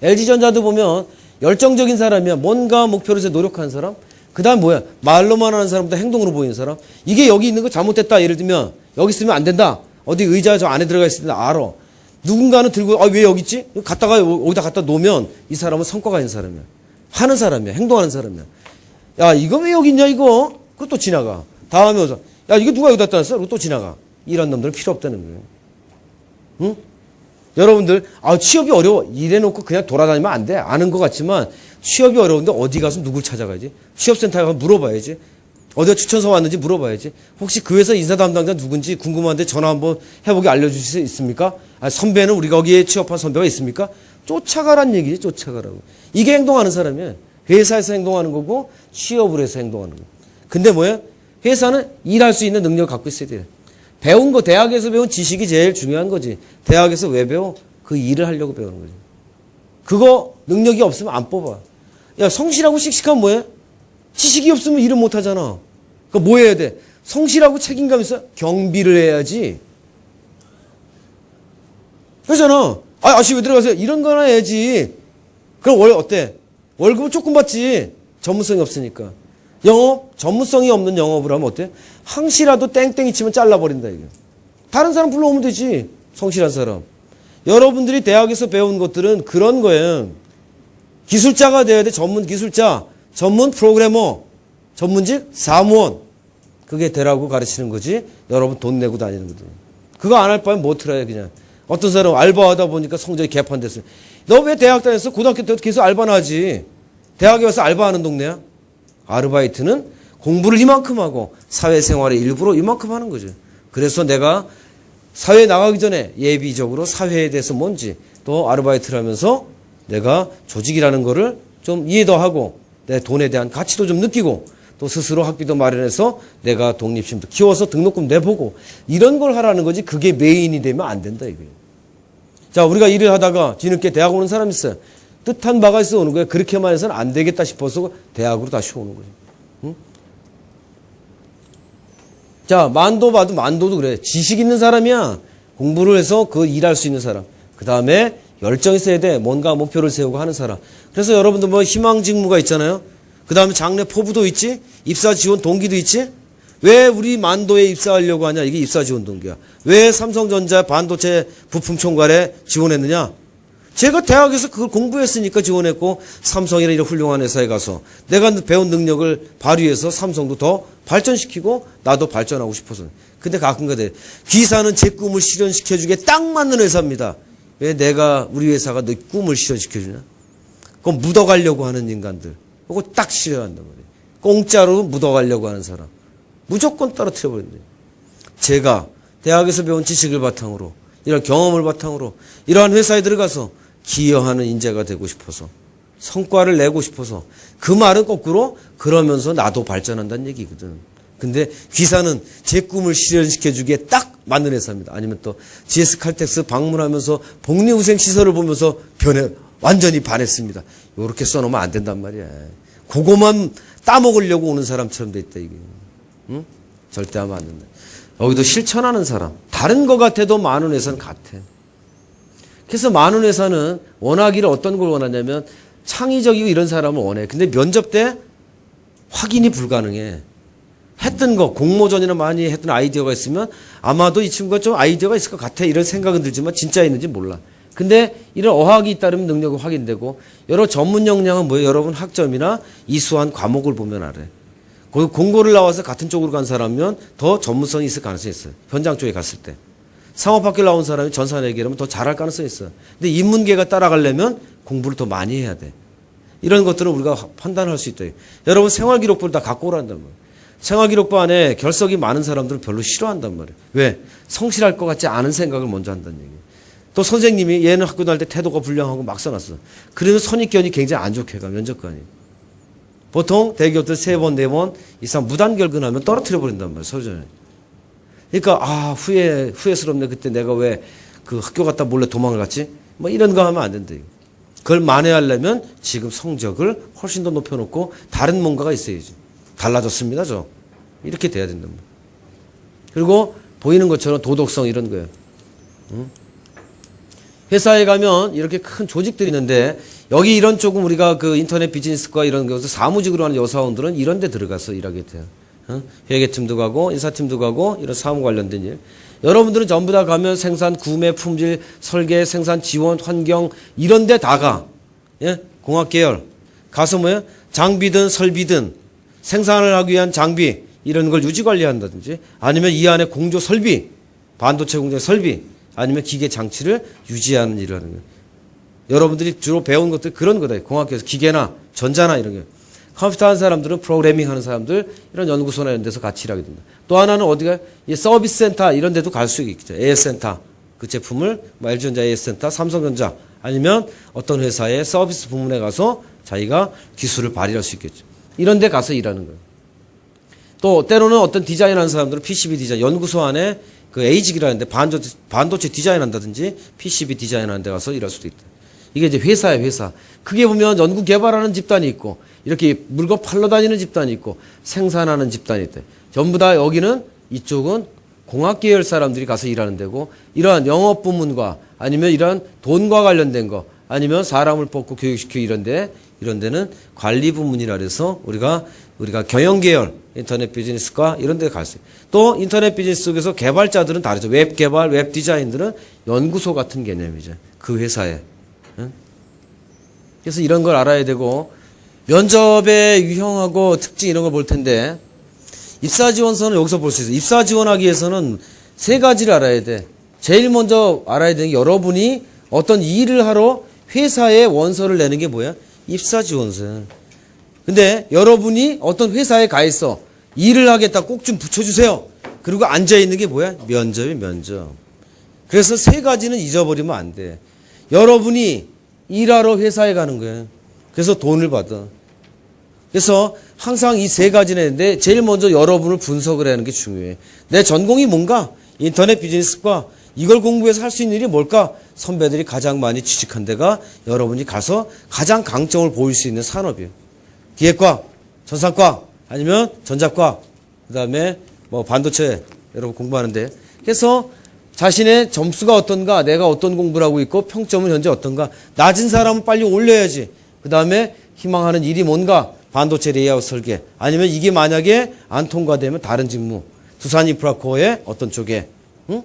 LG전자도 보면 열정적인 사람이야. 뭔가 목표를 위해서 노력하는 사람. 그 다음 뭐야? 말로만 하는 사람보다 행동으로 보이는 사람. 이게 여기 있는 거 잘못됐다. 예를 들면 여기 있으면 안 된다. 어디 의자 저 안에 들어가 있을 때 알아. 누군가는 들고 왜 여기 있지? 갖다가 여기다 갖다 놓으면 이 사람은 성과가 있는 사람이야. 하는 사람이야. 행동하는 사람이야. 야, 이거 왜 여기 있냐 이거? 그거 또 지나가. 다음에 오서 야, 이거 누가 여기다 놨어? 그리고 또 지나가. 이런 놈들은 필요 없다는 거예요. 응? 여러분들, 취업이 어려워. 이래놓고 그냥 돌아다니면 안 돼. 아는 것 같지만 취업이 어려운데 어디 가서 누굴 찾아가야지? 취업센터에 가서 물어봐야지. 어디가 추천서 왔는지 물어봐야지. 혹시 그 회사 인사 담당자 누군지 궁금한데 전화 한번 해보게 알려주실 수 있습니까? 선배는 우리 거기에 취업한 선배가 있습니까? 쫓아가란 얘기지, 쫓아가라고. 이게 행동하는 사람이에요. 회사에서 행동하는 거고 취업을 해서 행동하는 거. 근데 뭐예요? 회사는 일할 수 있는 능력을 갖고 있어야 돼요. 배운 거, 대학에서 배운 지식이 제일 중요한 거지. 대학에서 왜 배워? 그 일을 하려고 배우는 거지. 그거 능력이 없으면 안 뽑아. 야, 성실하고 씩씩하면 뭐해? 지식이 없으면 일을 못 하잖아. 그러니까 뭐 해야 돼? 성실하고 책임감 있어? 경비를 해야지. 그러잖아. 아저씨 왜 들어가세요? 이런 거나 해야지. 그럼 어때? 월급은 조금 받지. 전문성이 없으니까. 영업, 전문성이 없는 영업을 하면 어때? 항시라도 땡땡이 치면 잘라버린다, 이게. 다른 사람 불러오면 되지. 성실한 사람. 여러분들이 대학에서 배운 것들은 그런 거예요. 기술자가 돼야 돼. 전문 기술자. 전문 프로그래머. 전문직 사무원. 그게 되라고 가르치는 거지. 여러분 돈 내고 다니는 거든. 그거 안 할 바엔 뭐 틀어야 그냥. 어떤 사람 알바하다 보니까 성적이 개판됐어요. 너 왜 대학 다녔어? 고등학교 때도 계속 알바나 하지. 대학에 와서 알바하는 동네야? 아르바이트는 공부를 이만큼 하고 사회생활의 일부로 이만큼 하는 거죠. 그래서 내가 사회에 나가기 전에 예비적으로 사회에 대해서 뭔지 또 아르바이트를 하면서 내가 조직이라는 거를 좀 이해도 하고 내 돈에 대한 가치도 좀 느끼고 또 스스로 학비도 마련해서 내가 독립심도 키워서 등록금 내보고 이런 걸 하라는 거지. 그게 메인이 되면 안 된다 이거예요. 자, 우리가 일을 하다가 뒤늦게 대학 오는 사람 있어요. 뜻한 바가 있어 오는 거예요. 그렇게만 해서는 안 되겠다 싶어서 대학으로 다시 오는 거예요. 응? 자, 만도 봐도 만도도 그래. 지식 있는 사람이야. 공부를 해서 그 일할 수 있는 사람. 그 다음에 열정 있어야 돼. 뭔가 목표를 세우고 하는 사람. 그래서 여러분들 뭐 희망 직무가 있잖아요. 그 다음에 장래 포부도 있지. 입사 지원 동기도 있지. 왜 우리 만도에 입사하려고 하냐. 이게 입사 지원 동기야. 왜 삼성전자 반도체 부품 총괄에 지원했느냐. 제가 대학에서 그걸 공부했으니까 지원했고 삼성이나 이런 훌륭한 회사에 가서 내가 배운 능력을 발휘해서 삼성도 더 발전시키고 나도 발전하고 싶어서. 근데 가끔가 돼. 기사는 제 꿈을 실현시켜주기에 딱 맞는 회사입니다. 왜 내가 우리 회사가 너 꿈을 실현시켜주냐? 그거 묻어가려고 하는 인간들. 그거 딱 싫어한단 말이에요. 공짜로 묻어가려고 하는 사람. 무조건 떨어뜨려버린다. 제가 대학에서 배운 지식을 바탕으로 이런 경험을 바탕으로 이러한 회사에 들어가서 기여하는 인재가 되고 싶어서 성과를 내고 싶어서 그 말은 거꾸로 그러면서 나도 발전한다는 얘기거든. 근데 귀사는 제 꿈을 실현시켜주기에 딱 맞는 회사입니다. 아니면 또 GS 칼텍스 방문하면서 복리후생시설을 보면서 완전히 반했습니다. 이렇게 써놓으면 안 된단 말이야. 그거만 따먹으려고 오는 사람처럼 돼 있다 이게. 응? 절대 하면 안 된다. 여기도 실천하는 사람. 다른 것 같아도 많은 회사는 같아. 그래서 많은 회사는 원하기를 어떤 걸 원하냐면 창의적이고 이런 사람을 원해. 근데 면접 때 확인이 불가능해. 했던 거, 공모전이나 많이 했던 아이디어가 있으면 아마도 이 친구가 좀 아이디어가 있을 것 같아. 이런 생각은 들지만 진짜 있는지 몰라. 근데 이런 어학이 잇따르면 능력이 확인되고 여러 전문 역량은 뭐예요? 여러분 학점이나 이수한 과목을 보면 알아요. 공고를 나와서 같은 쪽으로 간 사람이면 더 전문성이 있을 가능성이 있어요. 현장 쪽에 갔을 때. 상업학교 나온 사람이 전산회계라면 더 잘할 가능성이 있어요. 근데 인문계가 따라가려면 공부를 더 많이 해야 돼. 이런 것들은 우리가 판단할 수 있다. 여러분 생활기록부를 다 갖고 오란단 말이에요. 생활기록부 안에 결석이 많은 사람들은 별로 싫어한단 말이에요. 왜? 성실할 것 같지 않은 생각을 먼저 한다는 얘기예요. 또 선생님이 얘는 학교 다닐 때 태도가 불량하고 막 써놨어. 그래서 선입견이 굉장히 안 좋게 가, 면접관이. 보통 대기업들 3번, 4번 이상 무단결근하면 떨어뜨려버린단 말이에요, 서류전에. 그러니까, 후회스럽네. 그때 내가 왜 그 학교 갔다 몰래 도망을 갔지? 뭐 이런 거 하면 안 된다. 그걸 만회하려면 지금 성적을 훨씬 더 높여놓고 다른 뭔가가 있어야지. 달라졌습니다, 저. 이렇게 돼야 된단 말이에요. 그리고 보이는 것처럼 도덕성 이런 거예요. 응? 회사에 가면 이렇게 큰 조직들이 있는데 여기 이런 쪽은 우리가 그 인터넷 비즈니스과 이런 것에서 사무직으로 하는 여사원들은 이런 데 들어가서 일하게 돼요. 회계팀도 가고 인사팀도 가고 이런 사무 관련된 일. 여러분들은 전부 다 가면 생산, 구매, 품질, 설계, 생산, 지원, 환경 이런 데 다 가. 예? 공학계열. 가서 뭐예요? 장비든 설비든 생산을 하기 위한 장비 이런 걸 유지 관리한다든지 아니면 이 안에 공조 설비, 반도체 공조 설비 아니면 기계 장치를 유지하는 일을 하는 거예요. 여러분들이 주로 배운 것들 그런 거다. 공학교에서 기계나 전자나 이런 게. 컴퓨터 하는 사람들은 프로그래밍 하는 사람들 이런 연구소나 이런 데서 같이 일하게 된다. 또 하나는 어디가 서비스 센터 이런 데도 갈 수 있겠죠. AS 센터. 그 제품을 LG전자 AS 센터, 삼성전자 아니면 어떤 회사의 서비스 부문에 가서 자기가 기술을 발휘할 수 있겠죠. 이런 데 가서 일하는 거예요. 또 때로는 어떤 디자인하는 사람들은 PCB 디자인 연구소 안에 그 에이직이라는데 반도체 디자인한다든지 PCB 디자인하는 데 가서 일할 수도 있다. 이게 이제 회사예요, 회사. 크게 보면 연구 개발하는 집단이 있고 이렇게 물건 팔러 다니는 집단이 있고 생산하는 집단이 있다. 전부 다 여기는 이쪽은 공학 계열 사람들이 가서 일하는 데고 이러한 영업 부문과 아니면 이러한 돈과 관련된 거 아니면 사람을 뽑고 교육시키고 이런 데는 관리 부문이라 해서 우리가 경영 계열 인터넷 비즈니스과 이런 데 갈 수 있어요. 또 인터넷 비즈니스 속에서 개발자들은 다르죠. 웹 개발, 웹 디자인들은 연구소 같은 개념이죠. 그 회사에. 그래서 이런 걸 알아야 되고 면접의 유형하고 특징 이런 걸 볼 텐데 입사 지원서는 여기서 볼 수 있어요. 입사 지원하기 위해서는 세 가지를 알아야 돼. 제일 먼저 알아야 되는 게 여러분이 어떤 일을 하러 회사에 원서를 내는 게 뭐야? 입사 지원서야. 근데 여러분이 어떤 회사에 가 있어. 일을 하겠다 꼭 좀 붙여주세요. 그리고 앉아있는 게 뭐야? 면접이 면접. 그래서 세 가지는 잊어버리면 안 돼. 여러분이 일하러 회사에 가는 거야. 그래서 돈을 받아. 그래서 항상 이 세 가지는 있는데 제일 먼저 여러분을 분석을 하는 게 중요해. 내 전공이 뭔가? 인터넷 비즈니스과 이걸 공부해서 할 수 있는 일이 뭘까? 선배들이 가장 많이 취직한 데가 여러분이 가서 가장 강점을 보일 수 있는 산업이에요. 기계과, 전산과, 아니면 전자과, 그 다음에 뭐 반도체 여러분 공부하는데. 그래서 자신의 점수가 어떤가, 내가 어떤 공부를 하고 있고 평점은 현재 어떤가. 낮은 사람은 빨리 올려야지. 그 다음에 희망하는 일이 뭔가. 반도체 레이아웃 설계. 아니면 이게 만약에 안 통과되면 다른 직무. 두산 인프라코어의 어떤 쪽에. 응?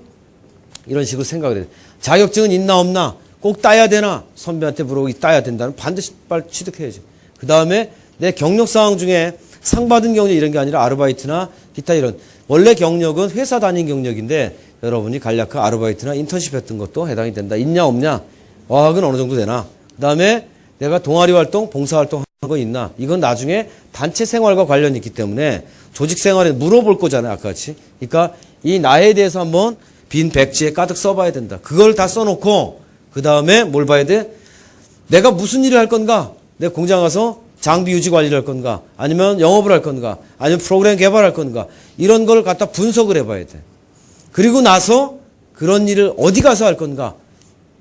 이런 식으로 생각을 해요. 자격증은 있나 없나? 꼭 따야 되나? 선배한테 물어보고 따야 된다는 반드시 빨리 취득해야지. 그 다음에 내 경력 사항 중에 상 받은 경력 이런 게 아니라 아르바이트나 기타 이런. 원래 경력은 회사 다닌 경력인데 여러분이 간략한 아르바이트나 인턴십 했던 것도 해당이 된다. 있냐 없냐? 어학은 어느 정도 되나? 그 다음에 내가 동아리 활동, 봉사 활동 한 거 있나? 이건 나중에 단체 생활과 관련이 있기 때문에 조직 생활에 물어볼 거잖아요. 아까 같이. 그러니까 이 나에 대해서 한번 빈 백지에 가득 써봐야 된다. 그걸 다 써놓고 그 다음에 뭘 봐야 돼? 내가 무슨 일을 할 건가? 내 공장 가서 장비 유지 관리를 할 건가? 아니면 영업을 할 건가? 아니면 프로그램 개발할 건가? 이런 걸 갖다 분석을 해봐야 돼. 그리고 나서 그런 일을 어디 가서 할 건가?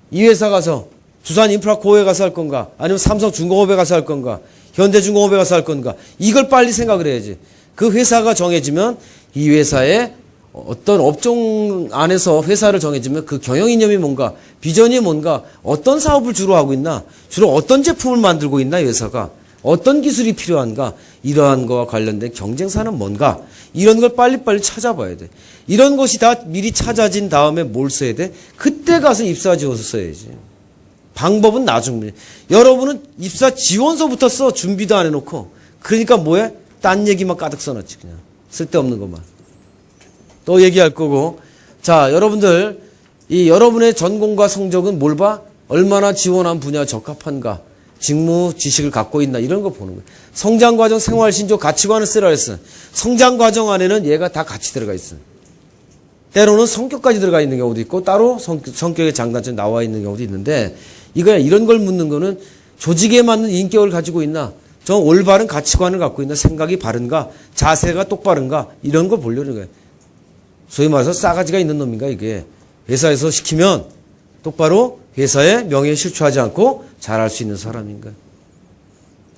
이 회사 가서 두산 인프라코어에 가서 할 건가? 아니면 삼성중공업에 가서 할 건가? 현대중공업에 가서 할 건가? 이걸 빨리 생각을 해야지. 그 회사가 정해지면 이 회사의 어떤 업종 안에서 회사를 정해지면 그 경영 이념이 뭔가, 비전이 뭔가, 어떤 사업을 주로 하고 있나, 주로 어떤 제품을 만들고 있나, 이 회사가. 어떤 기술이 필요한가, 이러한 거와 관련된 경쟁사는 뭔가, 이런 걸 빨리빨리 찾아봐야 돼. 이런 것이 다 미리 찾아진 다음에 뭘 써야 돼? 그때 가서 입사 지원서 써야지. 방법은 나중에. 여러분은 입사 지원서부터 써. 준비도 안 해놓고. 그러니까 뭐해? 딴 얘기만 가득 써놨지, 그냥. 쓸데없는 것만. 또 얘기할 거고. 자, 여러분들, 이 여러분의 전공과 성적은 뭘 봐? 얼마나 지원한 분야 적합한가? 직무 지식을 갖고 있나? 이런 거 보는 거예요. 성장과정, 생활신조, 가치관을 쓰라 했어. 성장과정 안에는 얘가 다 같이 들어가 있어. 때로는 성격까지 들어가 있는 경우도 있고, 따로 성격의 장단점이 나와 있는 경우도 있는데, 이런 걸 묻는 거는 조직에 맞는 인격을 가지고 있나? 저 올바른 가치관을 갖고 있나? 생각이 바른가? 자세가 똑바른가? 이런 걸 보려는 거예요. 소위 말해서 싸가지가 있는 놈인가, 이게. 회사에서 시키면 똑바로 회사의 명예에 실추하지 않고 잘할 수 있는 사람인가.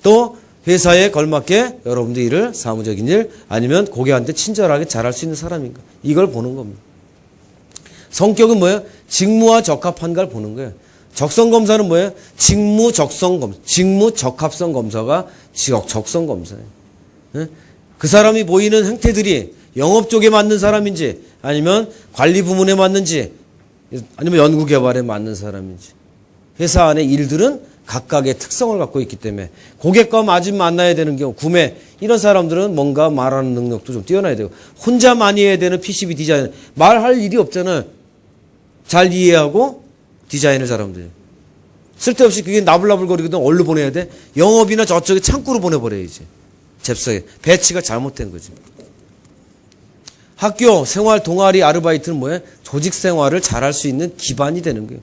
또 회사에 걸맞게 여러분들 일을, 사무적인 일, 아니면 고객한테 친절하게 잘할 수 있는 사람인가. 이걸 보는 겁니다. 성격은 뭐예요? 직무와 적합한가를 보는 거예요. 적성검사는 뭐예요? 직무 적성검사. 직무 적합성 검사가 적성 검사예요. 그 사람이 보이는 행태들이 영업 쪽에 맞는 사람인지, 아니면 관리 부문에 맞는지, 아니면 연구 개발에 맞는 사람인지. 회사 안의 일들은 각각의 특성을 갖고 있기 때문에 고객과 마주 만나야 되는 경우, 구매, 이런 사람들은 뭔가 말하는 능력도 좀 뛰어나야 되고, 혼자 많이 해야 되는 PCB 디자인, 말할 일이 없잖아요. 잘 이해하고 디자인을 잘하면 돼요. 쓸데없이 그게 나불나불거리거든 어디로 보내야 돼? 영업이나 저쪽에 창구로 보내버려야지. 잽싸게. 배치가 잘못된 거지. 학교, 생활, 동아리, 아르바이트는 뭐예요? 조직 생활을 잘할 수 있는 기반이 되는 거예요.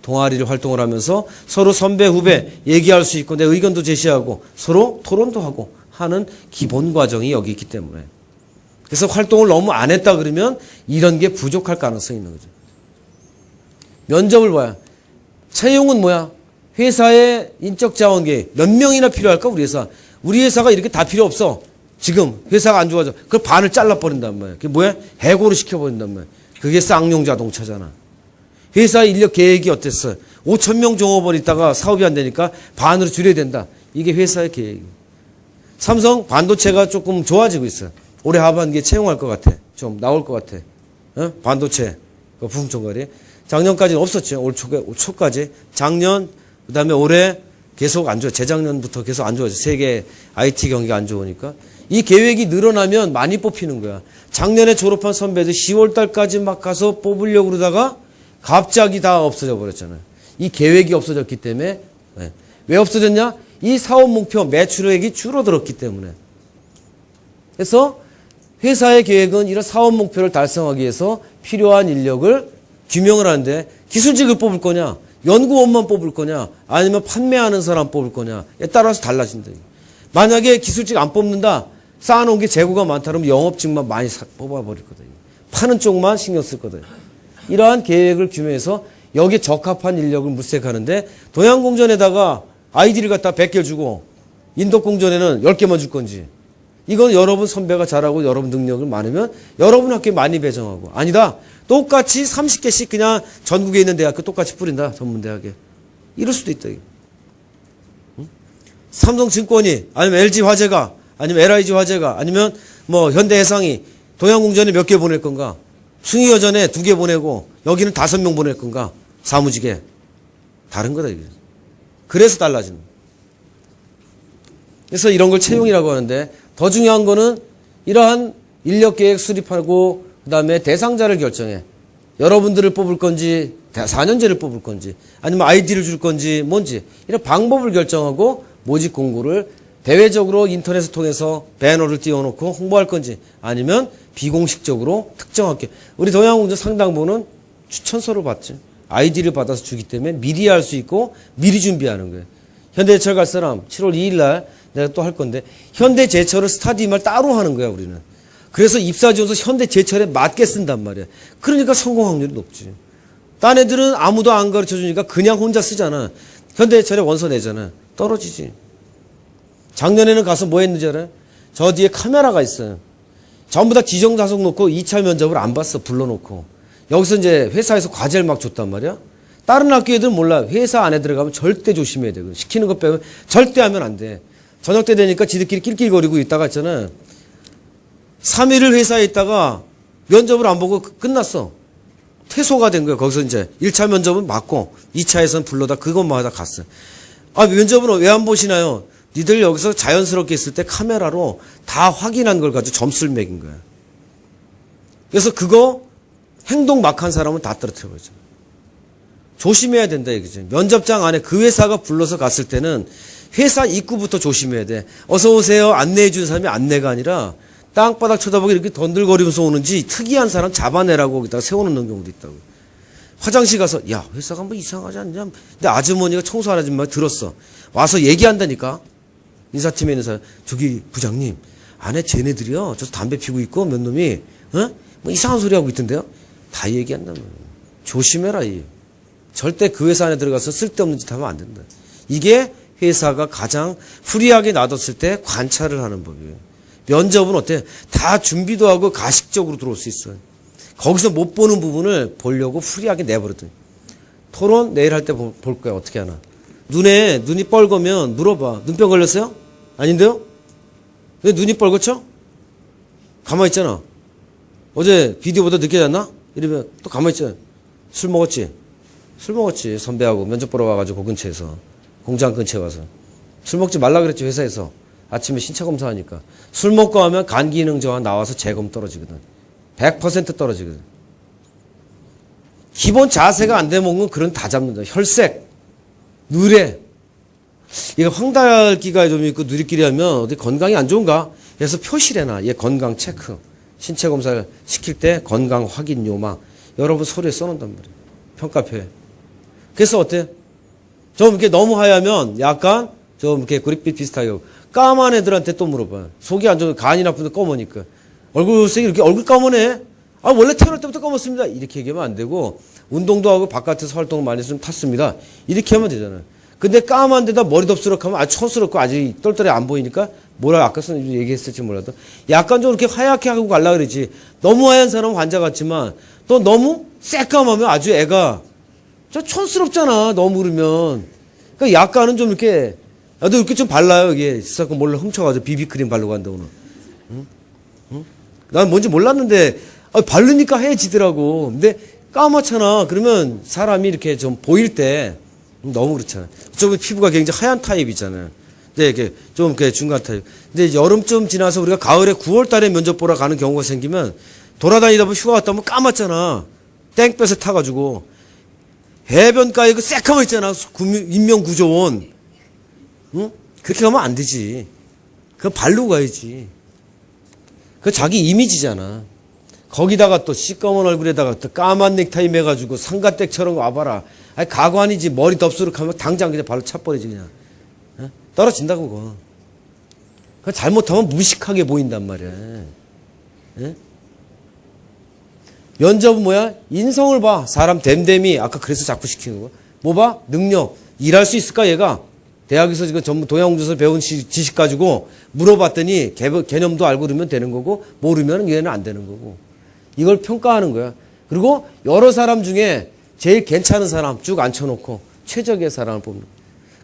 동아리를 활동을 하면서 서로 선배, 후배 얘기할 수 있고 내 의견도 제시하고 서로 토론도 하고 하는 기본 과정이 여기 있기 때문에. 그래서 활동을 너무 안 했다 그러면 이런 게 부족할 가능성이 있는 거죠. 면접을 봐야. 채용은 뭐야? 회사의 인적 자원 계획. 몇 명이나 필요할까, 우리 회사? 우리 회사가 이렇게 다 필요 없어. 지금 회사가 안 좋아져. 그걸 반을 잘라버린단 말이야. 그게 뭐야? 해고를 시켜버린단 말이야. 그게 쌍용 자동차잖아. 회사 인력 계획이 어땠어? 5,000명 종업원 있다가 사업이 안 되니까 반으로 줄여야 된다. 이게 회사의 계획이에요. 삼성 반도체가 조금 좋아지고 있어요. 올해 하반기에 채용할 것 같아. 좀 나올 것 같아. 어? 반도체 부품 총괄이. 작년까지는 없었죠. 올 초까지. 작년, 그 다음에 올해 계속 안 좋아. 재작년부터 계속 안 좋아져. 세계 IT 경기가 안 좋으니까. 이 계획이 늘어나면 많이 뽑히는 거야. 작년에 졸업한 선배들 10월 달까지 막 가서 뽑으려고 그러다가 갑자기 다 없어져 버렸잖아요. 이 계획이 없어졌기 때문에. 네. 왜 없어졌냐? 이 사업 목표 매출액이 줄어들었기 때문에. 그래서 회사의 계획은 이런 사업 목표를 달성하기 위해서 필요한 인력을 규명을 하는데 기술직을 뽑을 거냐, 연구원만 뽑을 거냐, 아니면 판매하는 사람 뽑을 거냐에 따라서 달라진다. 만약에 기술직 안 뽑는다, 쌓아놓은 게 재고가 많다 그러면 영업직만 많이 뽑아버릴 거다. 파는 쪽만 신경 쓸 거다. 이러한 계획을 규명해서 여기에 적합한 인력을 물색하는데 동양공전에다가 아이디를 갖다 100개 주고 인도공전에는 10개만 줄 건지, 이건 여러분 선배가 잘하고 여러분 능력을 많으면 여러분 학교에 많이 배정하고, 아니다 똑같이 30개씩 그냥 전국에 있는 대학교 똑같이 뿌린다, 전문대학에. 이럴 수도 있다. 응? 삼성증권이 아니면 LG화재가 아니면 LIG화재가 아니면 뭐 현대해상이 동양공전에 몇 개 보낼 건가, 숭의여전에 2개 보내고 여기는 5명 보낼 건가, 사무직에. 다른 거다 이게. 그래서 달라지는 거예요. 그래서 이런 걸 채용이라고 하는데, 더 중요한 거는 이러한 인력계획 수립하고 그 다음에 대상자를 결정해. 여러분들을 뽑을 건지 4년제를 뽑을 건지 아니면 아이디를 줄 건지 뭔지 이런 방법을 결정하고 모집 공고를 대외적으로 인터넷을 통해서 배너를 띄워놓고 홍보할 건지 아니면 비공식적으로 특정할게. 우리 동양공전 상당부는 추천서를 받지. 아이디를 받아서 주기 때문에 미리 할 수 있고 미리 준비하는 거예요. 현대제철 갈 사람 7월 2일 날 내가 또 할 건데, 현대제철을 스타디움을 따로 하는 거야 우리는. 그래서 입사지원서 현대제철에 맞게 쓴단 말이야. 그러니까 성공 확률이 높지. 딴 애들은 아무도 안 가르쳐주니까 그냥 혼자 쓰잖아. 현대제철에 원서 내잖아. 떨어지지. 작년에는 가서 뭐 했는지 알아요? 저 뒤에 카메라가 있어요. 전부 다 지정자석 놓고 2차 면접을 안 봤어. 불러놓고. 여기서 이제 회사에서 과제를 막 줬단 말이야. 다른 학교 애들은 몰라. 회사 안에 들어가면 절대 조심해야 돼. 시키는 거 빼면 절대 하면 안 돼. 저녁 때 되니까 지들끼리 낄낄거리고 있다가 있잖아. 3일을 회사에 있다가 면접을 안 보고 끝났어. 퇴소가 된 거야. 거기서 이제 1차 면접은 맞고 2차에서는 불러다 그것만 하다 갔어. 아, 면접은 왜 안 보시나요? 니들 여기서 자연스럽게 있을 때 카메라로 다 확인한 걸 가지고 점수를 매긴 거야. 그래서 그거 행동 막 한 사람은 다 떨어뜨려버리죠. 조심해야 된다 얘기죠. 면접장 안에 그 회사가 불러서 갔을 때는 회사 입구부터 조심해야 돼. 어서 오세요 안내해 주는 사람이 안내가 아니라 땅바닥 쳐다보고 이렇게 던들거리면서 오는지 특이한 사람 잡아내라고 거기다가 세워놓는 경우도 있다고. 화장실 가서 야 회사가 뭐 이상하지 않냐. 근데 아주머니가 청소하는 아줌마가 들었어. 와서 얘기한다니까. 인사팀에 있는 사람. 저기 부장님 안에 쟤네들이요 저 담배 피우고 있고 몇 놈이 뭐 이상한 소리 하고 있던데요. 다 얘기한단 말이야. 조심해라. 절대 그 회사 안에 들어가서 쓸데없는 짓 하면 안 된다. 이게 회사가 가장 프리하게 놔뒀을 때 관찰을 하는 법이에요. 면접은 어때? 다 준비도 하고 가식적으로 들어올 수 있어요. 거기서 못 보는 부분을 보려고 프리하게 내버려둬요. 토론 내일 할 때 볼 거야. 어떻게 하나. 눈이 뻘거면 물어봐. 눈병 걸렸어요? 아닌데요? 왜 눈이 뻘겋죠? 가만히 있잖아. 어제 비디오보다 늦게 잤나? 이러면 또 가만히 있잖아. 술 먹었지? 술 먹었지. 선배하고 면접 보러 와가지고 그 근처에서. 공장 근처에 와서. 술 먹지 말라 그랬지 회사에서. 아침에 신체 검사하니까. 술 먹고 하면 간 기능 저하 나와서 재검 떨어지거든. 100% 떨어지거든. 기본 자세가 안 되면 건 그런 다 잡는다. 혈색, 누래. 얘가 황달기가 좀 있고 누리끼리 하면 어디 건강이 안 좋은가? 그래서 표시를 해놔. 얘 건강 체크. 신체 검사를 시킬 때 건강 확인 요망. 여러분 서류에 써놓는단 말이에요. 평가표에. 그래서 어때? 좀 이렇게 너무 하얗면 약간 좀 이렇게 구릿빛 비슷하게 하고. 까만 애들한테 또 물어봐요. 속이 안 좋은 간이 나쁜데 검으니까. 얼굴색이 이렇게 얼굴 까만해? 아, 원래 태어날 때부터 검었습니다. 이렇게 얘기하면 안 되고, 운동도 하고 바깥에서 활동을 많이 했으면 탔습니다. 이렇게 하면 되잖아요. 근데 까만 데다 머리 덥수룩하면 아주 촌스럽고 아주 똘똘해 안 보이니까 뭐라 아까 선생님 얘기했을지 몰라도 약간 좀 이렇게 하얗게 하고 갈라 그러지. 너무 하얀 사람은 환자 같지만 또 너무 새까마면 아주 애가 저 촌스럽잖아. 너무 그러면. 그러니까 약간은 좀 이렇게 나도 이렇게 좀 발라요. 이게 자꾸 몰래 훔쳐가지고 비비크림 바르고 한다 오늘. 응? 응? 난 뭔지 몰랐는데 바르니까 해지더라고. 근데 까맣잖아. 그러면 사람이 이렇게 좀 보일 때 너무 그렇잖아. 저쪽은 피부가 굉장히 하얀 타입이잖아요. 근데 이렇게 좀 이렇게 중간 타입. 근데 여름쯤 지나서 우리가 가을에 9월 달에 면접 보러 가는 경우가 생기면 돌아다니다 보면 휴가 갔다 오면 까맣잖아. 땡볕에 타가지고. 해변가에 그 새카만 있잖아. 인명구조원. 응? 그렇게 가면 안 되지. 그거 바르고 가야지. 그거 자기 이미지잖아. 거기다가 또 시꺼먼 얼굴에다가 또 까만 넥타이 매가지고 상가댁처럼 와봐라. 아니, 가관이지. 머리 덥수룩하면 당장 그냥 발로 차버리지, 그냥. 어? 떨어진다고, 그거. 그거 잘못하면 무식하게 보인단 말이야. 예? 면접은 뭐야? 인성을 봐. 사람 됨됨이. 아까 그래서 자꾸 시키는 거. 뭐 봐? 능력. 일할 수 있을까, 얘가? 대학에서 지금 전부 동양운전서 배운 지식 가지고 물어봤더니 개념도 알고 그러면 되는 거고, 모르면 얘는 안 되는 거고. 이걸 평가하는 거야. 그리고 여러 사람 중에 제일 괜찮은 사람 쭉 앉혀놓고 최적의 사람을 뽑는.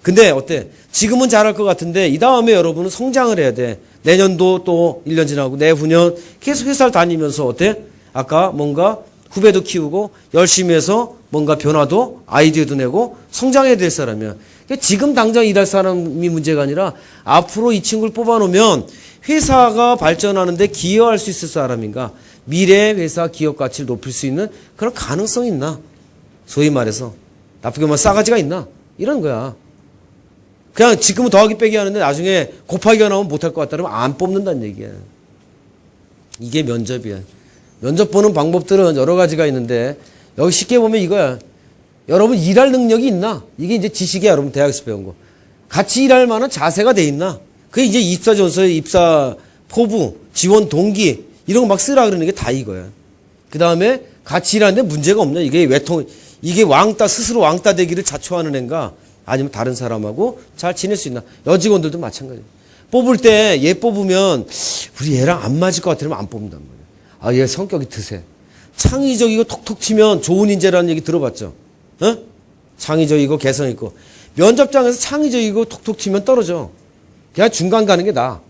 근데 어때? 지금은 잘할 것 같은데 이 다음에 여러분은 성장을 해야 돼. 내년도 또 1년 지나고 내후년 계속 회사를 다니면서 어때? 아까 뭔가 후배도 키우고 열심히 해서 뭔가 변화도 아이디어도 내고 성장해야 될 사람이야. 그러니까 지금 당장 일할 사람이 문제가 아니라 앞으로 이 친구를 뽑아놓으면 회사가 발전하는데 기여할 수 있을 사람인가? 미래 회사 기업 가치를 높일 수 있는 그런 가능성이 있나? 소위 말해서 나쁘게 말하면 싸가지가 있나? 이런 거야. 그냥 지금은 더하기 빼기 하는데 나중에 곱하기가 나오면 못할 것 같다 그러면 안 뽑는다는 얘기야. 이게 면접이야. 면접 보는 방법들은 여러 가지가 있는데 여기 쉽게 보면 이거야. 여러분 일할 능력이 있나? 이게 이제 지식이야. 여러분 대학에서 배운 거. 같이 일할 만한 자세가 돼 있나? 그게 이제 입사전서에 입사 포부, 지원 동기 이런 거 막 쓰라 그러는 게 다 이거야. 그 다음에 같이 일하는데 문제가 없냐? 이게 왕따, 스스로 왕따 되기를 자초하는 애인가? 아니면 다른 사람하고 잘 지낼 수 있나? 여직원들도 마찬가지야. 뽑을 때 얘 뽑으면 우리 얘랑 안 맞을 것 같으면 안 뽑는단 말이야. 아, 얘 성격이 드세. 창의적이고 톡톡 튀면 좋은 인재라는 얘기 들어봤죠? 어? 창의적이고 개성 있고. 면접장에서 창의적이고 톡톡 튀면 떨어져. 그냥 중간 가는 게 나아.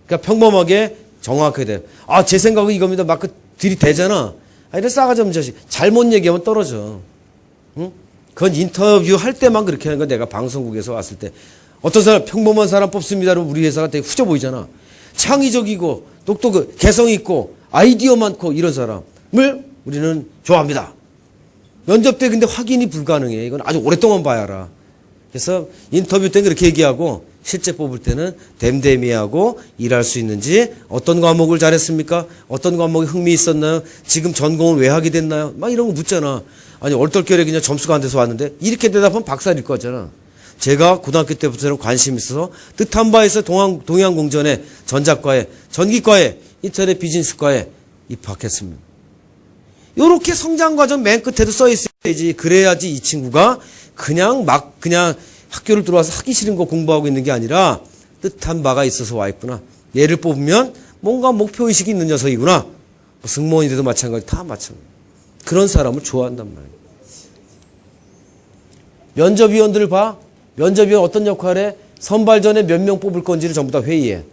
그러니까 평범하게 정확하게 돼. 아, 제 생각은 이겁니다. 막 그 들이대잖아. 아, 이래 싸가지 없는 자식. 잘못 얘기하면 떨어져. 응? 그건 인터뷰 할 때만 그렇게 하는 거야. 내가 방송국에서 왔을 때. 어떤 사람, 평범한 사람 뽑습니다. 그러면 우리 회사가 되게 후져 보이잖아. 창의적이고, 똑똑하고, 개성 있고, 아이디어 많고, 이런 사람을 우리는 좋아합니다. 면접 때 근데 확인이 불가능해. 이건 아주 오랫동안 봐야 알아. 그래서 인터뷰 때는 그렇게 얘기하고, 실제 뽑을 때는 댐댐이하고 일할 수 있는지, 어떤 과목을 잘했습니까? 어떤 과목에 흥미 있었나요? 지금 전공을 왜 하게 됐나요? 막 이런 거 묻잖아. 아니, 얼떨결에 그냥 점수가 안 돼서 왔는데, 이렇게 대답하면 박살일 거잖아. 제가 고등학교 때부터는 관심이 있어서 뜻한 바에서 동양공전에 전작과에, 전기과에, 인터넷 비즈니스과에 입학했습니다. 요렇게 성장과정 맨 끝에도 써 있어야지. 그래야지 이 친구가 그냥 학교를 들어와서 하기 싫은 거 공부하고 있는 게 아니라 뜻한 바가 있어서 와 있구나. 얘를 뽑으면 뭔가 목표의식이 있는 녀석이구나. 승무원이 돼도 마찬가지, 다 마찬가지. 그런 사람을 좋아한단 말이에요. 면접위원들을 봐. 면접위원 어떤 역할에 선발 전에 몇 명 뽑을 건지를 전부 다 회의해.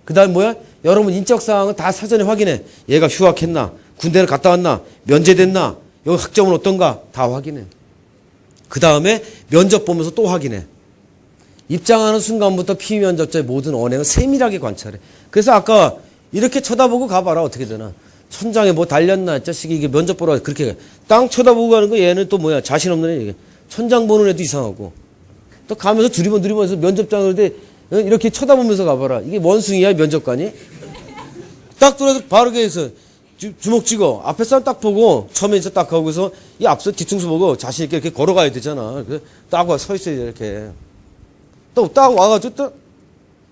그 다음 뭐야? 여러분 인적사항은 다 사전에 확인해. 얘가 휴학했나? 군대를 갔다 왔나? 면제됐나? 여기 학점은 어떤가? 다 확인해. 그 다음에 면접 보면서 또 확인해. 입장하는 순간부터 피면접자의 모든 언행을 세밀하게 관찰해. 그래서 아까 이렇게 쳐다보고 가봐라. 어떻게 되나. 천장에 뭐 달렸나, 자식이 이게 면접 보러 가서 그렇게 땅 쳐다보고 가는 거 얘는 또 뭐야, 자신 없는 애. 천장 보는 애도 이상하고. 또 가면서 두리번두리번해서 면접장을 때 이렇게 쳐다보면서 가봐라. 이게 원숭이야, 면접관이? 딱 돌아서 바르게 해서 주먹 쥐고 앞에 사람 딱 보고 처음에 이제 딱 하고서 이 앞서 뒤통수 보고 자신 있게 이렇게 걸어가야 되잖아. 그래서 딱 와 서 있어야 돼, 이렇게. 또 딱 와가지고 또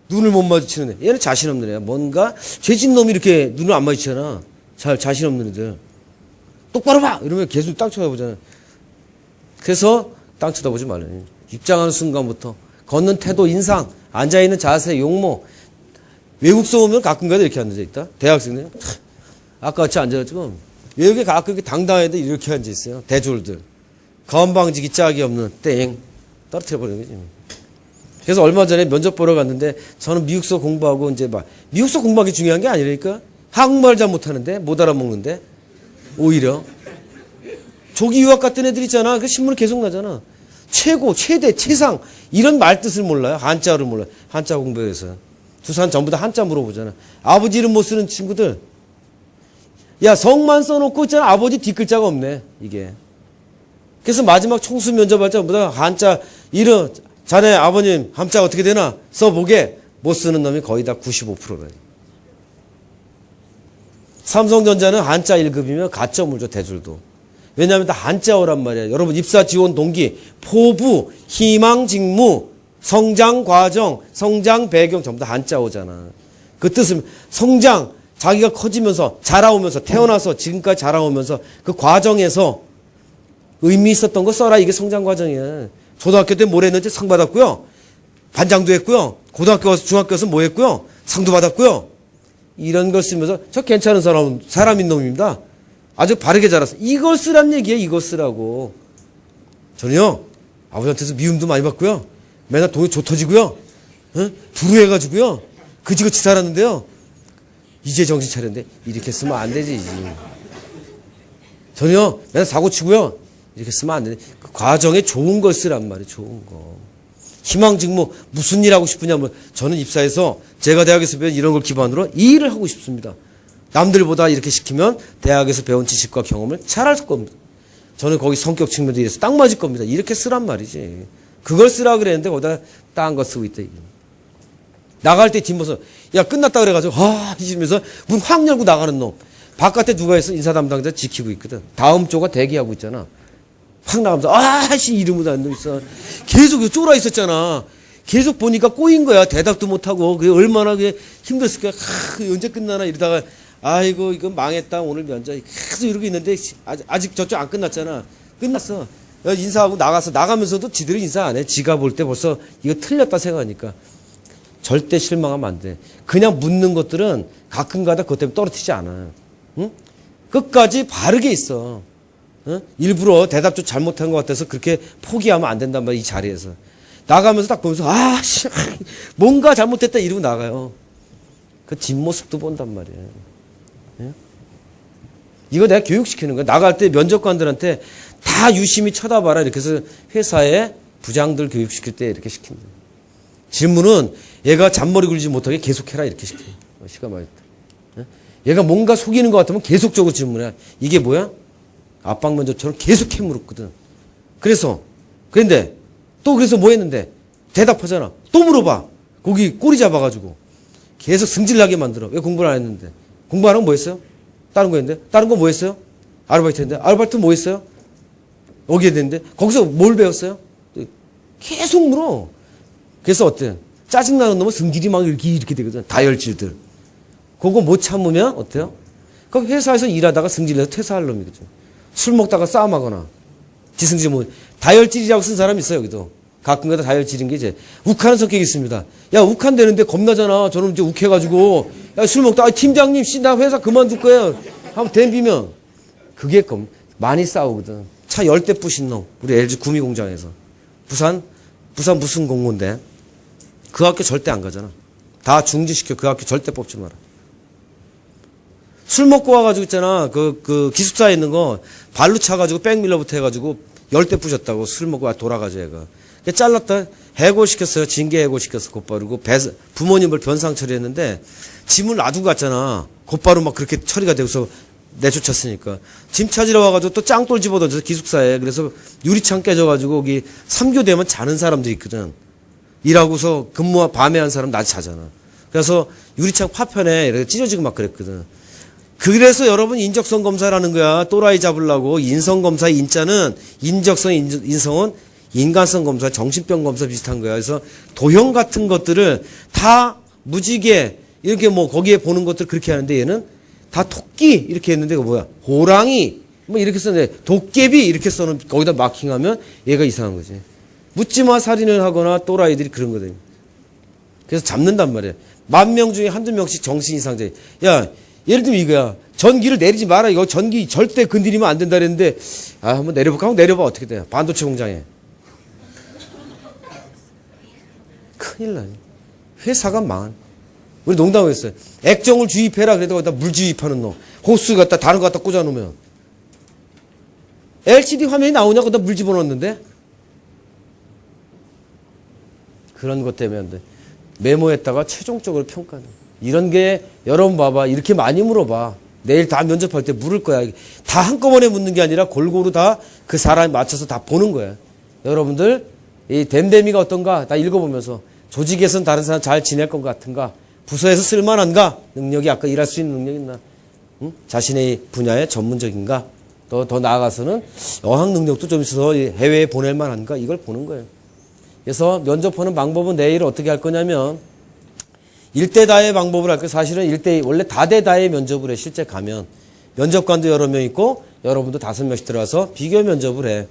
눈을 못 마주치는 애. 얘는 자신 없는 애야. 뭔가 죄진 놈이 이렇게 눈을 안 마주치잖아. 자신 없는 애들. 똑바로 봐! 이러면 계속 땅 쳐다보잖아. 그래서 땅 쳐다보지 말래. 입장하는 순간부터 걷는 태도, 인상, 앉아있는 자세, 용모. 외국서 오면 가끔가다 이렇게 앉아 있다. 대학생들. 아까 같이 앉아가지고 외국에 가끔 이렇게 당당해도 이렇게 앉아 있어요. 대졸들. 건방지기 짝이 없는 땡. 떨어뜨려버리는 거지. 그래서 얼마 전에 면접 보러 갔는데 저는 미국서 공부하고 이제 막 미국서 공부하기 중요한 게 아니라니까. 한국말 잘 못하는데 못 알아먹는데 오히려 조기 유학 갔던 애들 있잖아. 그 신문에 계속 나잖아. 최고, 최대, 최상 이런 말 뜻을 몰라요. 한자어를 몰라요. 한자 공부해서 두산 전부 다 한자 물어보잖아. 아버지 이름 못 쓰는 친구들. 야, 성만 써놓고 있잖아. 아버지 뒷글자가 없네. 이게. 그래서 마지막 총수 면접할 때 전부 다 한자 이름 자네 아버님 한자 어떻게 되나 써보게 못 쓰는 놈이 거의 다 95%래. 삼성전자는 한자 1급이면 가점을 줘, 대졸도. 왜냐하면 다 한자어란 말이야. 여러분 입사 지원 동기, 포부, 희망, 직무, 성장 과정, 성장 배경 전부 다 한자어잖아. 그 뜻은 성장, 자기가 커지면서 자라오면서 태어나서 지금까지 자라오면서 그 과정에서 의미 있었던 거 써라. 이게 성장 과정이야. 초등학교 때 뭘 했는지 상 받았고요. 반장도 했고요. 고등학교 가서 중학교 가서 뭐 했고요. 상도 받았고요. 이런 걸 쓰면서 저 괜찮은 사람인 놈입니다. 아주 바르게 자랐어. 이걸 쓰란 얘기예요. 이걸 쓰라고. 저는요. 아버지한테서 미움도 많이 받고요. 맨날 돈이 조 터지고요. 두루해가지고요. 그지그지 살았는데요. 이제 정신 차렸는데 이렇게 쓰면 안 되지. 저는요. 맨날 사고치고요. 이렇게 쓰면 안 되지. 그 과정에 좋은 걸 쓰란 말이에요. 좋은 거. 희망 직무 무슨 일 하고 싶으냐면 저는 입사해서 제가 대학에서 배운 이런 걸 기반으로 이 일을 하고 싶습니다. 남들보다 이렇게 시키면 대학에서 배운 지식과 경험을 잘할 겁니다. 저는 거기 성격 측면도 이래서 딱 맞을 겁니다. 이렇게 쓰란 말이지. 그걸 쓰라 그랬는데 거기다 딴 거 쓰고 있다. 나갈 때 뒷모습 야 끝났다 그래가지고 이러면서 문 확 열고 나가는 놈. 바깥에 누가 있어? 인사 담당자 지키고 있거든. 다음 조가 대기하고 있잖아. 확 나가면서 이러면서 안 있어. 계속 쫄아 있었잖아. 계속 보니까 꼬인 거야. 대답도 못하고 그게 얼마나 그게 힘들었을까. 언제 끝나나 이러다가 아이고 이거 망했다 오늘 면접 계속 이러고 있는데 아직 저쪽 안 끝났잖아. 끝났어. 인사하고 나가면서도 지들이 인사 안 해. 지가 볼 때 벌써 이거 틀렸다 생각하니까. 절대 실망하면 안 돼. 그냥 묻는 것들은 가끔가다 그것 때문에 떨어뜨리지 않아. 응? 끝까지 바르게 있어. 응? 일부러 대답 좀 잘못한 것 같아서 그렇게 포기하면 안 된단 말이야. 이 자리에서. 나가면서 딱 보면서 뭔가 잘못했다 이러고 나가요. 그 뒷모습도 본단 말이야. 응? 이거 내가 교육시키는 거야. 나갈 때 면접관들한테 다 유심히 쳐다봐라. 이렇게 해서 회사에 부장들 교육시킬 때 이렇게 시킨다. 질문은 얘가 잔머리 굴리지 못하게 계속해라. 이렇게 시켜. 시간 많이 했다. 얘가 뭔가 속이는 것 같으면 계속적으로 질문해. 이게 뭐야? 압박 면접처럼 계속 물었거든. 그런데 또 그래서 뭐 했는데 대답하잖아. 또 물어봐. 거기 꼬리 잡아가지고 계속 승질나게 만들어. 왜 공부를 안 했는데? 공부 안 하고 뭐 했어요? 다른 거 했는데? 다른 거 뭐 했어요? 아르바이트 했는데? 아르바이트 뭐 했어요? 여기에 됐는데? 거기서 뭘 배웠어요? 계속 물어. 그래서 어때? 짜증나는 놈은 승질이 막 이렇게 되거든. 다혈질들. 그거 못 참으면 어때요? 그 회사에서 일하다가 승질내서 퇴사할 놈이거든. 술 먹다가 싸움하거나 지승질 뭐 다혈질이라고 쓴 사람이 있어요. 여기도 가끔가다 다혈질인 게 이제 욱하는 성격이 있습니다. 야 욱한대는데 겁나잖아. 저는 이제 욱해가지고 야 술 먹다 팀장님 씨 나 회사 그만둘 거예요. 한번 댐비면 그게 많이 싸우거든. 차 10대 부신 놈 우리 LG 구미공장에서 부산 무슨 공무인데 그 학교 절대 안 가잖아. 다 중지시켜. 그 학교 절대 뽑지 마라. 술 먹고 와가지고 있잖아. 그 기숙사에 있는 거 발로 차가지고 백밀러부터 해가지고 10대 부셨다고 술 먹고 돌아가죠, 얘가. 잘랐다. 해고시켰어요. 징계 해고시켰어, 곧바로. 부모님을 변상 처리했는데 짐을 놔두고 갔잖아. 곧바로 막 그렇게 처리가 되고서 내쫓았으니까. 짐 찾으러 와가지고 또 짱돌 집어던져서 기숙사에. 그래서 유리창 깨져가지고 거기 3교대면 자는 사람들이 있거든. 일하고서 밤에 한 사람 낮에 자잖아. 그래서 유리창 파편에 이렇게 찢어지고 막 그랬거든. 그래서 여러분 인적성 검사라는 거야. 또라이 잡으려고. 인성검사의 인자는 인적성, 인성은 인간성 검사, 정신병 검사 비슷한 거야. 그래서 도형 같은 것들을 다 무지개 이렇게 뭐 거기에 보는 것들 그렇게 하는데 얘는 다 토끼 이렇게 했는데 그거 뭐야? 호랑이 뭐 이렇게 썼는데 도깨비 이렇게 써는 거기다 마킹하면 얘가 이상한 거지. 묻지마 살인을 하거나 또라이들이 그런 거거든. 그래서 잡는단 말이야. 10,000명 중에 한두 명씩 정신 이상자. 야, 예를 들면 이거야. 전기를 내리지 마라. 이거 전기 절대 건드리면 안 된다 그랬는데 한번 내려볼까? 하고 내려봐. 어떻게 돼? 반도체 공장에. 큰일 나네. 회사가 망한. 우리 농담했어요. 액정을 주입해라. 그래도 거기다 물 주입하는 놈. 호스 갖다 다른 거 갖다 꽂아놓으면. LCD 화면이 나오냐고 거기다 물 집어넣었는데. 그런 것 때문에 안 돼. 메모했다가 최종적으로 평가는. 이런 게 여러분 봐봐. 이렇게 많이 물어봐. 내일 다 면접할 때 물을 거야. 다 한꺼번에 묻는 게 아니라 골고루 다 그 사람에 맞춰서 다 보는 거야. 여러분들 이 댐댐이가 어떤가 다 읽어보면서 조직에서는 다른 사람 잘 지낼 것 같은가? 부서에서 쓸만한가? 능력이 아까 일할 수 있는 능력이 있나? 응? 자신의 분야에 전문적인가? 더 나아가서는 어학 능력도 좀 있어서 해외에 보낼 만한가? 이걸 보는 거예요. 그래서 면접 보는 방법은 내일 어떻게 할 거냐면 1대 다의 방법을 할 거예요. 사실은 1대 원래 다대다의 면접을 해. 실제 가면 면접관도 여러 명 있고 여러분도 5명씩 들어와서 비교 면접을 해.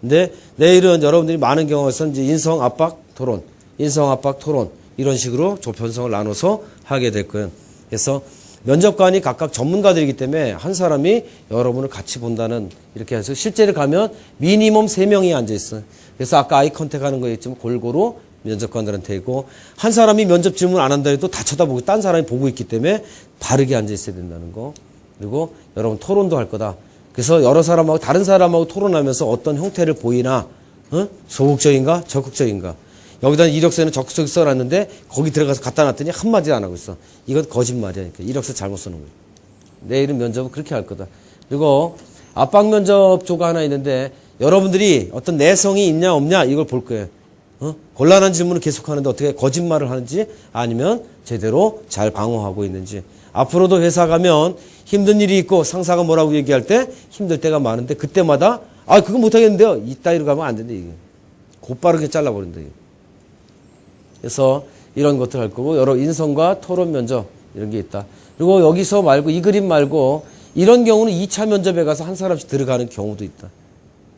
근데 내일은 여러분들이 많은 경우에서 이제 인성 압박 토론, 인성 압박 토론 이런 식으로 조편성을 나눠서 하게 될 거예요. 그래서 면접관이 각각 전문가들이기 때문에 한 사람이 여러분을 같이 본다는 이렇게 해서 실제로 가면 미니멈 3명이 앉아 있어요. 그래서 아까 아이 컨택 하는 거 있지만 골고루 면접관들한테 있고 한 사람이 면접 질문 안 한다 해도 다 쳐다보고 딴 사람이 보고 있기 때문에 바르게 앉아 있어야 된다는 거. 그리고 여러분 토론도 할 거다. 그래서 여러 사람하고 다른 사람하고 토론하면서 어떤 형태를 보이나 소극적인가 적극적인가. 여기다 이력서에는 적극적이 써놨는데 거기 들어가서 갖다 놨더니 한마디 안 하고 있어. 이건 거짓말이야. 이력서 잘못 써놓은 거야. 내일은 면접은 그렇게 할 거다. 그리고 압박 면접 조가 하나 있는데 여러분들이 어떤 내성이 있냐 없냐 이걸 볼 거예요. 곤란한 질문을 계속하는데 어떻게 거짓말을 하는지 아니면 제대로 잘 방어하고 있는지. 앞으로도 회사 가면 힘든 일이 있고 상사가 뭐라고 얘기할 때 힘들 때가 많은데 그때마다 그거 못하겠는데요. 이따위로 가면 안 된다. 이게. 곧바르게 잘라버린다. 이게. 그래서 이런 것들 할 거고 여러 인성과 토론 면접 이런 게 있다. 그리고 여기서 말고 이 그림 말고 이런 경우는 2차 면접에 가서 한 사람씩 들어가는 경우도 있다.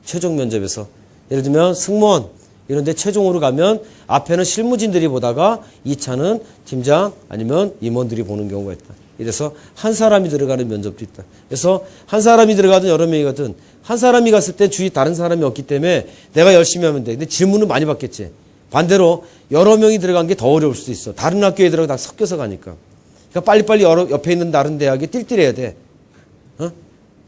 최종 면접에서. 예를 들면 승무원 이런 데 최종으로 가면 앞에는 실무진들이 보다가 2차는 팀장 아니면 임원들이 보는 경우가 있다. 이래서 한 사람이 들어가는 면접도 있다. 그래서 한 사람이 들어가든 여러 명이 가든 한 사람이 갔을 때 주위 다른 사람이 없기 때문에 내가 열심히 하면 돼. 근데 질문은 많이 받겠지. 반대로 여러 명이 들어간 게 더 어려울 수도 있어. 다른 학교에 들어가 다 섞여서 가니까. 그러니까 빨리빨리 옆에 있는 다른 대학에 띨띨해야 돼.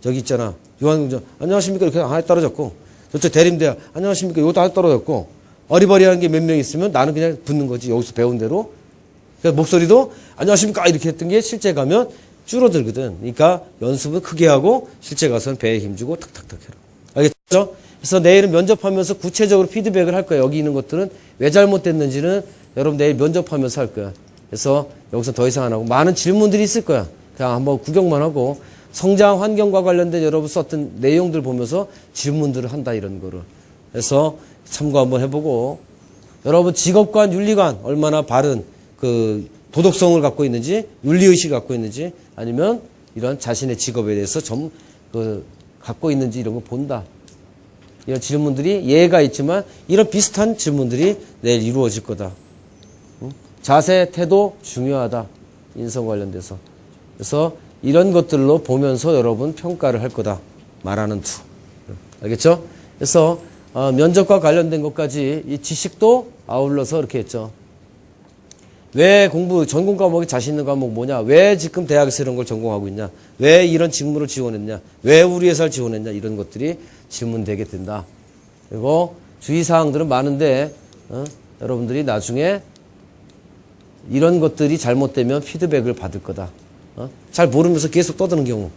저기 있잖아. 유한공장 안녕하십니까 이렇게 하나 떨어졌고 저쪽 대림대학 안녕하십니까 이것도 하나 떨어졌고 어리버리한 게 몇 명 있으면 나는 그냥 붙는 거지. 여기서 배운 대로. 그러니까 목소리도 안녕하십니까 이렇게 했던 게 실제 가면 줄어들거든. 그러니까 연습은 크게 하고 실제 가서는 배에 힘주고 탁탁탁 해라. 알겠죠? 그래서 내일은 면접하면서 구체적으로 피드백을 할 거야. 여기 있는 것들은 왜 잘못됐는지는 여러분 내일 면접하면서 할 거야. 그래서 여기서 더 이상 안 하고 많은 질문들이 있을 거야. 그냥 한번 구경만 하고 성장 환경과 관련된 여러분 썼던 내용들 보면서 질문들을 한다 이런 거를. 그래서 참고 한번 해보고 여러분 직업관, 윤리관 얼마나 바른 그 도덕성을 갖고 있는지 윤리의식을 갖고 있는지 아니면 이런 자신의 직업에 대해서 갖고 있는지 이런 거 본다. 이런 질문들이 예가 있지만 이런 비슷한 질문들이 내일 이루어질 거다. 자세, 태도 중요하다. 인성 관련돼서. 그래서 이런 것들로 보면서 여러분 평가를 할 거다. 말하는 투. 알겠죠? 그래서 면접과 관련된 것까지 이 지식도 아울러서 이렇게 했죠. 왜 전공 과목이 자신 있는 과목 뭐냐? 왜 지금 대학에서 이런 걸 전공하고 있냐? 왜 이런 직무를 지원했냐? 왜 우리 회사를 지원했냐? 이런 것들이 질문되게 된다. 그리고 주의사항들은 많은데 여러분들이 나중에 이런 것들이 잘못되면 피드백을 받을 거다. 잘 모르면서 계속 떠드는 경우.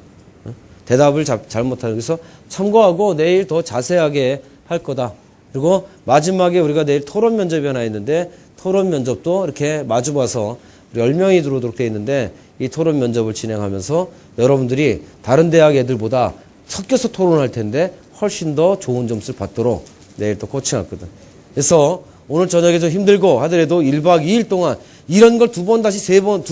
대답을 잘못하는. 그래서 참고하고 내일 더 자세하게 할 거다. 그리고 마지막에 우리가 내일 토론 면접이 하나 있는데 토론 면접도 이렇게 마주봐서 10명이 들어오도록 되어 있는데 이 토론 면접을 진행하면서 여러분들이 다른 대학 애들보다 섞여서 토론할 텐데 훨씬 더 좋은 점수를 받도록 내일 또 코칭할 거든. 그래서 오늘 저녁에 좀 힘들고 하더라도 1박 2일 동안 이런 걸 두 번 세 번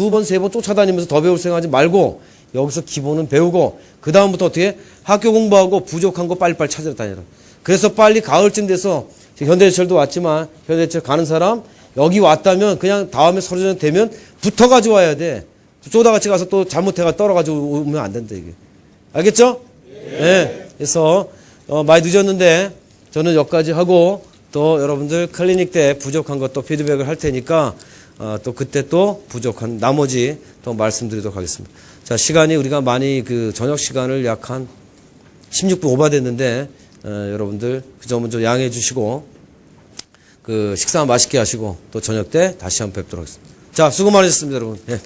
쫓아다니면서 더 배울 생각하지 말고 여기서 기본은 배우고 그 다음부터 어떻게 학교 공부하고 부족한 거 빨리빨리 찾으러 다녀라. 그래서 빨리 가을쯤 돼서 현대제철도 왔지만 현대제철 가는 사람 여기 왔다면 그냥 다음에 서류전 되면 붙어가지고 와야 돼. 쪼다같이 가서 또 잘못해가 떨어가지고 오면 안 된다 이게. 알겠죠? 네. 그래서 많이 늦었는데 저는 여기까지 하고 또 여러분들 클리닉 때 부족한 것도 피드백을 할 테니까 또 그때 또 부족한 나머지 또 말씀드리도록 하겠습니다. 자, 시간이 우리가 많이 그 저녁 시간을 약 한 16분 오버됐는데 여러분들 그 점은 좀 양해해 주시고 그 식사 맛있게 하시고 또 저녁 때 다시 한번 뵙도록 하겠습니다. 자, 수고 많으셨습니다, 여러분. 예.